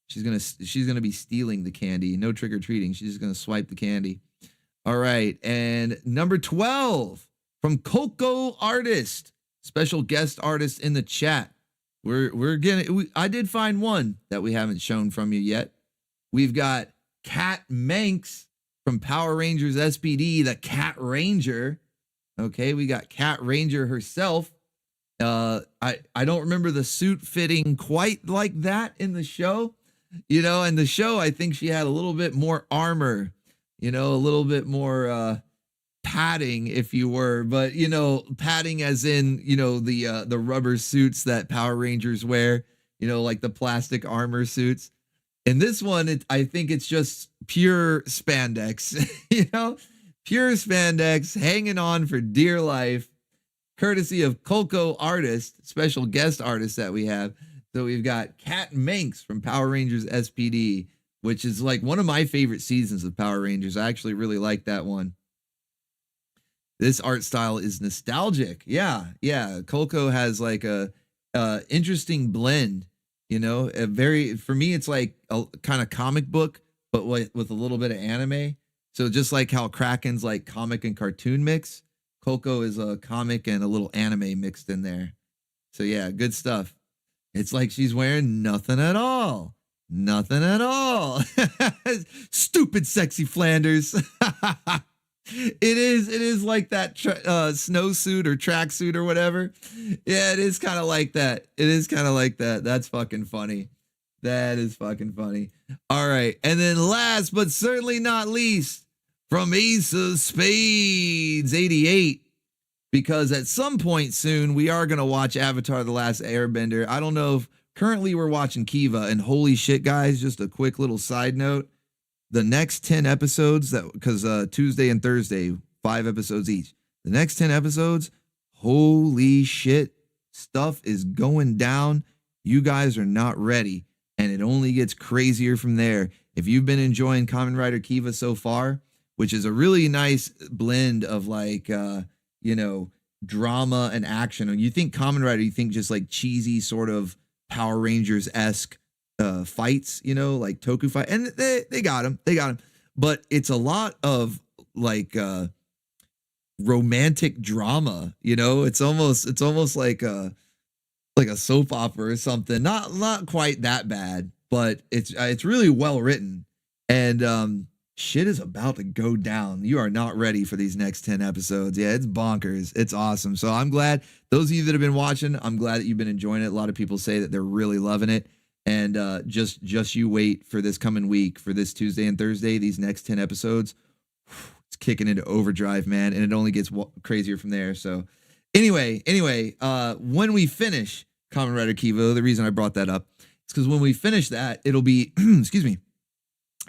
She's gonna be stealing the candy. No trick or treating. She's just gonna swipe the candy. All right, and number 12 from Coco Artist, special guest artist in the chat. I did find one that we haven't shown from you yet. We've got Cat Manx from Power Rangers SPD, the Cat Ranger. Okay, we got Cat Ranger herself. I don't remember the suit fitting quite like that in the show. You know, in the show, I think she had a little bit more armor, you know, a little bit more padding, if you were, but, you know, padding as in, you know, the rubber suits that Power Rangers wear, you know, like the plastic armor suits. In this one, I think it's just pure spandex, you know, pure spandex hanging on for dear life, courtesy of Coco Artist, special guest artist that we have. So we've got Cat Manx from Power Rangers SPD, which is like one of my favorite seasons of Power Rangers. I actually really like that one. This art style is nostalgic. Yeah. Coco has like a interesting blend, you know, for me, it's like a kind of comic book, but with a little bit of anime. So just like how Krakken's like comic and cartoon mix, Coco is a comic and a little anime mixed in there. So yeah, good stuff. It's like she's wearing nothing at all. Nothing at all. Stupid sexy Flanders. It is like that snowsuit or tracksuit or whatever. Yeah, it is kind of like that. It is kind of like that. That's fucking funny. That is fucking funny. All right. And then last but certainly not least, from Ace of Spades 88, because at some point soon we are going to watch Avatar The Last Airbender. I don't know if currently we're watching Kiva, and holy shit, guys, just a quick little side note. The next 10 episodes, because Tuesday and Thursday, 5 episodes each. The next 10 episodes, holy shit, stuff is going down. You guys are not ready, and it only gets crazier from there. If you've been enjoying Kamen Rider Kiva so far, which is a really nice blend of like, drama and action. When you think Kamen Rider, you think just like cheesy sort of Power Rangers-esque fights, like Toku fight, and they got him, but it's a lot of like romantic drama, it's almost like a soap opera or something, not quite that bad, but it's really well written, and shit is about to go down. You are not ready for these next 10 episodes. Yeah, it's bonkers. It's awesome. So I'm glad those of you that have been watching, I'm glad that you've been enjoying it. A lot of people say that they're really loving it. And just you wait for this coming week, for this Tuesday and Thursday, these next 10 episodes. It's kicking into overdrive, man, and it only gets crazier from there. So anyway, when we finish Kamen Rider Kiva, the reason I brought that up is because when we finish that, it'll be,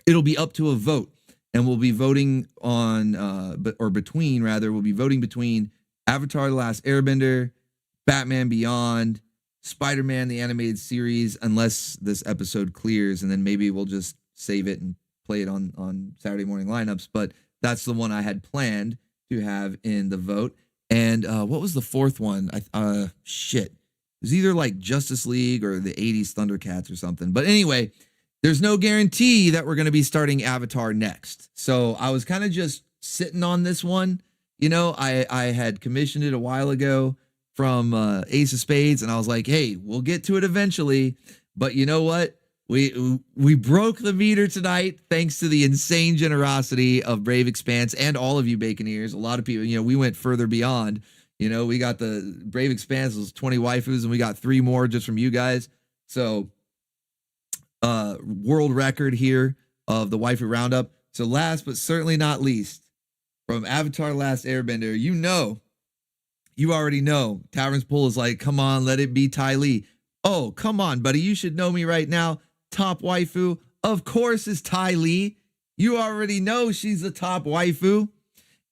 it'll be up to a vote, and we'll be voting on, we'll be voting between Avatar: The Last Airbender, Batman Beyond, Spider-Man the Animated Series, unless this episode clears, and then maybe we'll just save it and play it on Saturday morning lineups. But that's the one I had planned to have in the vote. And what was the fourth one? Shit. It was either like Justice League or the 80s Thundercats or something. But anyway, there's no guarantee that we're going to be starting Avatar next. So I was kind of just sitting on this one. I had commissioned it a while ago from Ace of Spades, and I was like, hey, we'll get to it eventually. But you know what? We broke the meter tonight thanks to the insane generosity of Brave Expanse and all of you Baconeers. A lot of people, we went further beyond. We got the Brave Expanse was 20 waifus, and we got 3 more just from you guys. So world record here of the waifu roundup. So last but certainly not least, from Avatar: Last Airbender, you already know, Tavern's Pool is like, come on, let it be Ty Lee. Oh, come on, buddy. You should know me right now. Top waifu, of course, is Ty Lee. You already know she's the top waifu.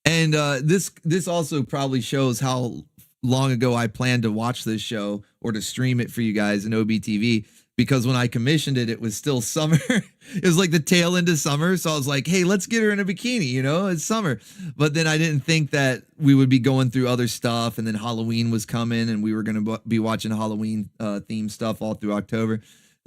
And this also probably shows how long ago I planned to watch this show or to stream it for you guys in OBTV. Because when I commissioned it, it was still summer. It was like the tail end of summer. So I was like, hey, let's get her in a bikini, it's summer. But then I didn't think that we would be going through other stuff. And then Halloween was coming, and we were going to be watching Halloween themed stuff all through October.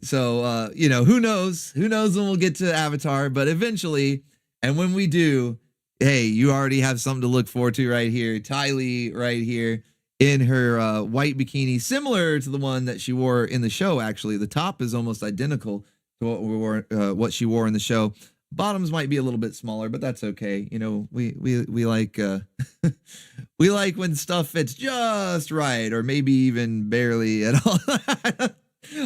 So, who knows? Who knows when we'll get to Avatar? But eventually, and when we do, hey, you already have something to look forward to right here. Ty Lee right here in her white bikini, similar to the one that she wore in the show. Actually, the top is almost identical to what she wore in the show. Bottoms might be a little bit smaller, but that's okay. We like we like when stuff fits just right, or maybe even barely at all.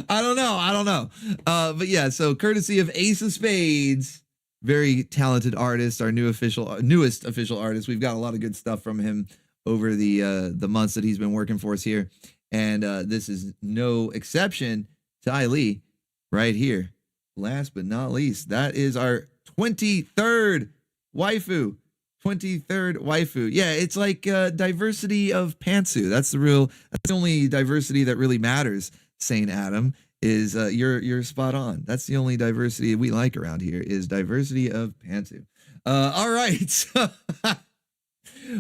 I don't know. But yeah, so courtesy of Ace of Spades, very talented artist, our newest official artist. We've got a lot of good stuff from him over the months that he's been working for us here. And this is no exception. Ty Lee right here. Last but not least, that is our 23rd waifu. 23rd waifu. Yeah, it's like diversity of pantsu. That's the only diversity that really matters, Saint Adam, is you're spot on. That's the only diversity we like around here, is diversity of pantsu. All right. So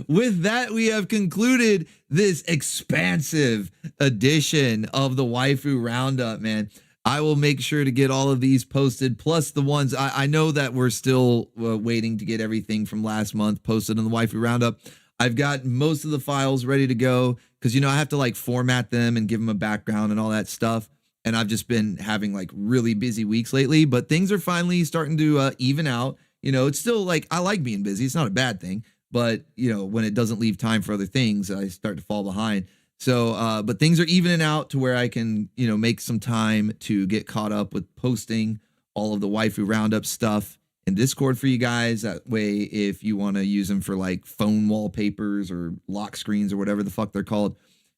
with that, we have concluded this expansive edition of the Waifu Roundup, man. I will make sure to get all of these posted, plus the ones I know that we're still waiting to get everything from last month posted on the Waifu Roundup. I've got most of the files ready to go because, I have to like format them and give them a background and all that stuff. And I've just been having like really busy weeks lately, but things are finally starting to even out. It's still like, I like being busy. It's not a bad thing, but when it doesn't leave time for other things, I start to fall behind. So, but things are evening out to where I can, make some time to get caught up with posting all of the waifu roundup stuff in Discord for you guys. That way, if you want to use them for like phone wallpapers or lock screens or whatever the fuck they're called,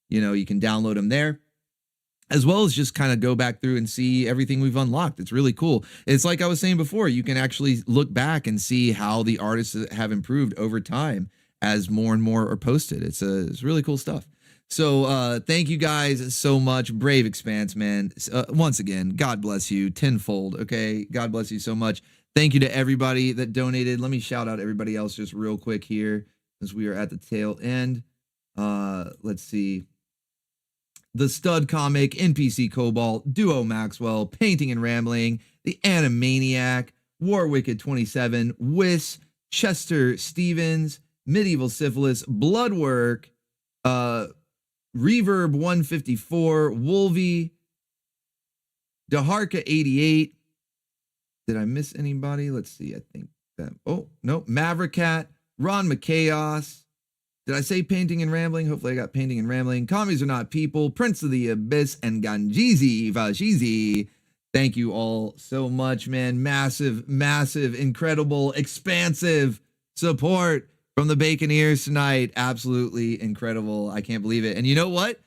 you can download them there, as well as just kind of go back through and see everything we've unlocked. It's really cool. It's like I was saying before, you can actually look back and see how the artists have improved over time as more and more are posted. It's really cool stuff. So thank you guys so much. Brave Expanse, man. Once again, God bless you tenfold. Okay. God bless you so much. Thank you to everybody that donated. Let me shout out everybody else just real quick here, since we are at the tail end. Let's see. The Stud Comic, NPC Cobalt, Duo Maxwell, Painting and Rambling, The Animaniac, Warwicked 27, Wiss, Chester Stevens, Medieval Syphilis, Bloodwork, Reverb 154, Wolvie, Daharka 88. Did I miss anybody? Let's see. I think that. Oh, no. Mavericat, Ron McChaos. Did I say Painting and Rambling? Hopefully I got Painting and Rambling. Commies Are Not People, Prince of the Abyss, and Ganjizi Vashizi. Thank you all so much, man. Massive, massive, incredible, expansive support from the Baconeers tonight. Absolutely incredible. I can't believe it. And you know what?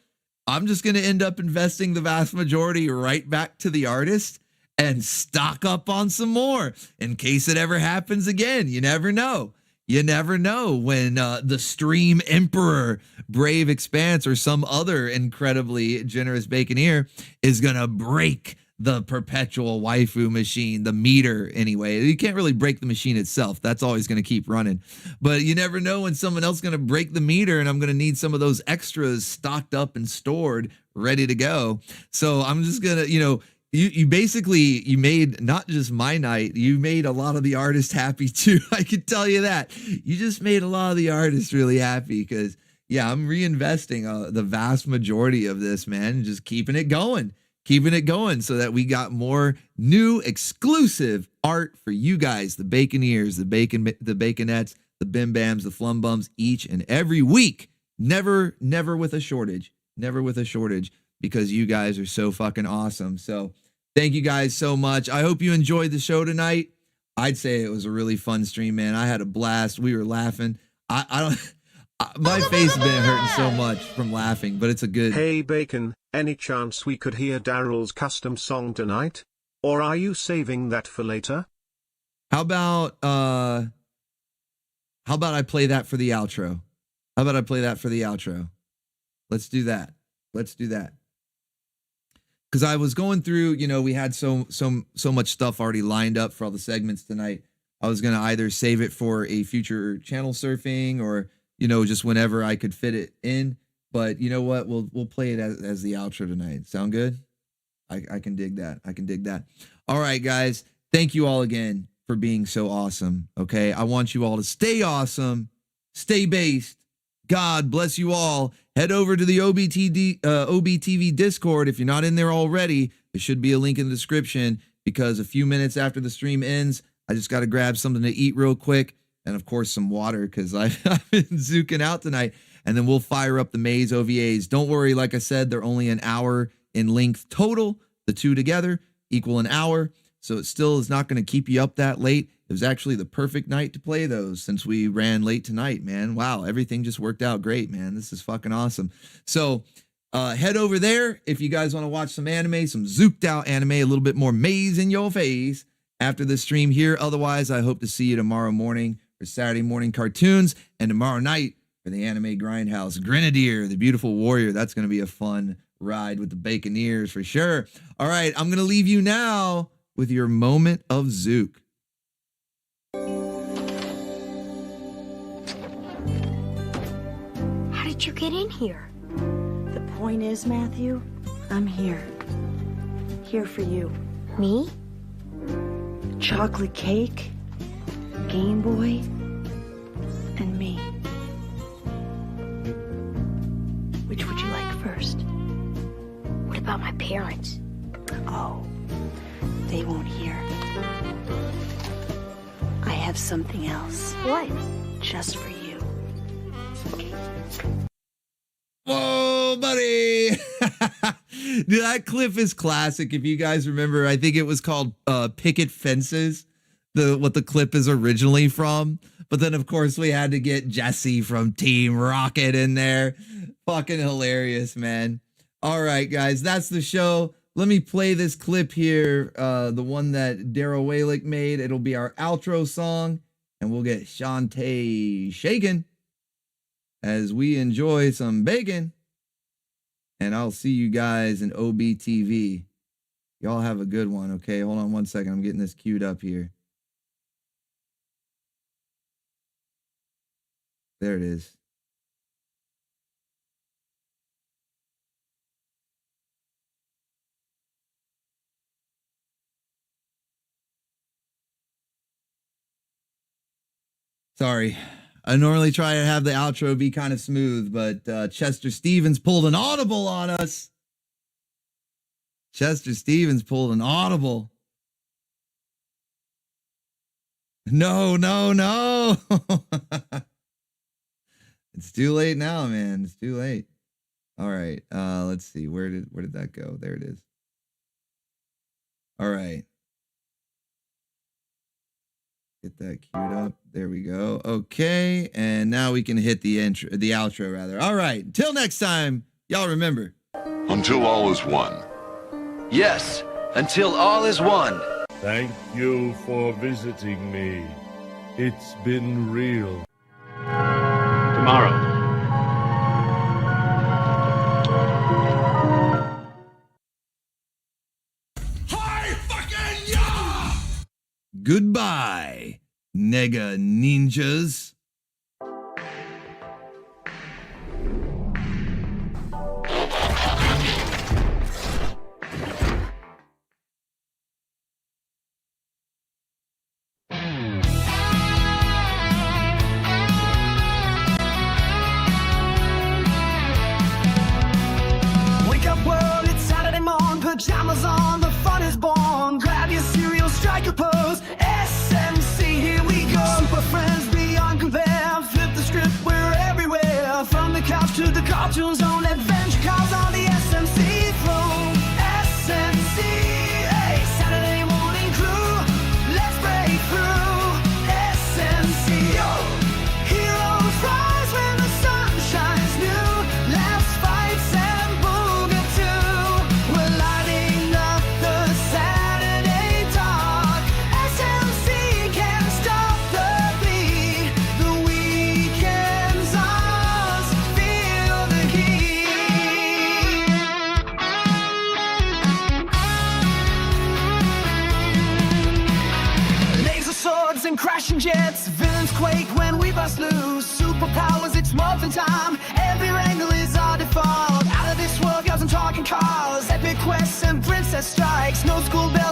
I'm just going to end up investing the vast majority right back to the artist and stock up on some more in case it ever happens again. You never know. You never know when the Stream Emperor, Brave Expanse, or some other incredibly generous Baconeer is going to break the perpetual waifu machine, the meter anyway. You can't really break the machine itself. That's always going to keep running. But you never know when someone else is going to break the meter, and I'm going to need some of those extras stocked up and stored, ready to go. So I'm just going to, you basically, you made not just my night, you made a lot of the artists happy too. I can tell you that. You just made a lot of the artists really happy because, yeah, I'm reinvesting the vast majority of this, man, just keeping it going so that we got more new exclusive art for you guys, the Baconeers, the Baconettes, the Bim Bams, the Flum Bums, each and every week. Never with a shortage, because you guys are so fucking awesome. So thank you guys so much. I hope you enjoyed the show tonight. I'd say it was a really fun stream, man. I had a blast. We were laughing. My face has been hurting so much from laughing, but it's a good. Hey Bacon, any chance we could hear Daryl's custom song tonight? Or are you saving that for later? How about I play that for the outro? Let's do that. Because I was going through, we had so much stuff already lined up for all the segments tonight. I was gonna either save it for a future channel surfing or, just whenever I could fit it in. But you know what? We'll play it as the outro tonight. Sound good? I can dig that. All right, guys. Thank you all again for being so awesome. Okay. I want you all to stay awesome, stay based. God bless you all. Head over to the OBTV Discord. If you're not in there already, there should be a link in the description, because a few minutes after the stream ends, I just got to grab something to eat real quick. And of course, some water, because I've been zooking out tonight. And then we'll fire up the Maze OVAs. Don't worry. Like I said, they're only an hour in length total. The two together equal an hour. So it still is not going to keep you up that late. It was actually the perfect night to play those since we ran late tonight, man. Wow, everything just worked out great, man. This is fucking awesome. So head over there if you guys want to watch some anime, some zooked out anime, a little bit more maze in your face after the stream here. Otherwise, I hope to see you tomorrow morning for Saturday morning cartoons, and tomorrow night for the Anime Grindhouse. Grenadier, the beautiful warrior. That's going to be a fun ride with the Baconeers for sure. All right, I'm going to leave you now with your moment of Zook. How did you get in here? The point is, Matthew, I'm here. Here for you. Me? Chocolate cake, Game Boy, and me. about my parents. Oh, they won't hear. I have something else. What? Just for you. Whoa, buddy. Dude, that clip is classic. If you guys remember, I think it was called Picket Fences, what the clip is originally from. But then, of course, we had to get Jesse from Team Rocket in there. Fucking hilarious, man. All right, guys, that's the show. Let me play this clip here, the one that Daryl Walick made. It'll be our outro song, and we'll get Shantae shaken as we enjoy some bacon. And I'll see you guys in OBTV. Y'all have a good one, okay? Hold on one second. I'm getting this queued up here. There it is. Sorry. I normally try to have the outro be kind of smooth, but Chester Stevens pulled an audible on us. Chester Stevens pulled an audible. No. It's too late now, man. It's too late. All right. Let's see. Where did that go? There it is. All right. Get that queued up. There we go. Okay. And now we can hit the outro rather. All right. Until next time, y'all remember. Until all is one. Yes, until all is one. Thank you for visiting me. It's been real. Tomorrow. Goodbye, Nega Ninjas. Wake up world, it's Saturday morning, pajamas on, the fun is born. Grab your cereal, strike a pose, SMC, here we go. Super friends beyond compare, flip the script, we're everywhere. From the couch to the cartoon zone, adventure cars on the SMC flow. SMC, hey, Saturday morning crew, let's break through. SMC, yo, heroes rise when the sun shines new. Laughs, fights, and booga too. We're lighting up the Saturday talk. SMC can't stop the beat. The weekend's ours. Feel the heat. Laser swords and crashing jets. Villains quake when we bust loose. Superpowers, it's morphin' time. Every angle is our default. Out of this world, girls and talking cars. Epic quests and princess strikes. No school bells.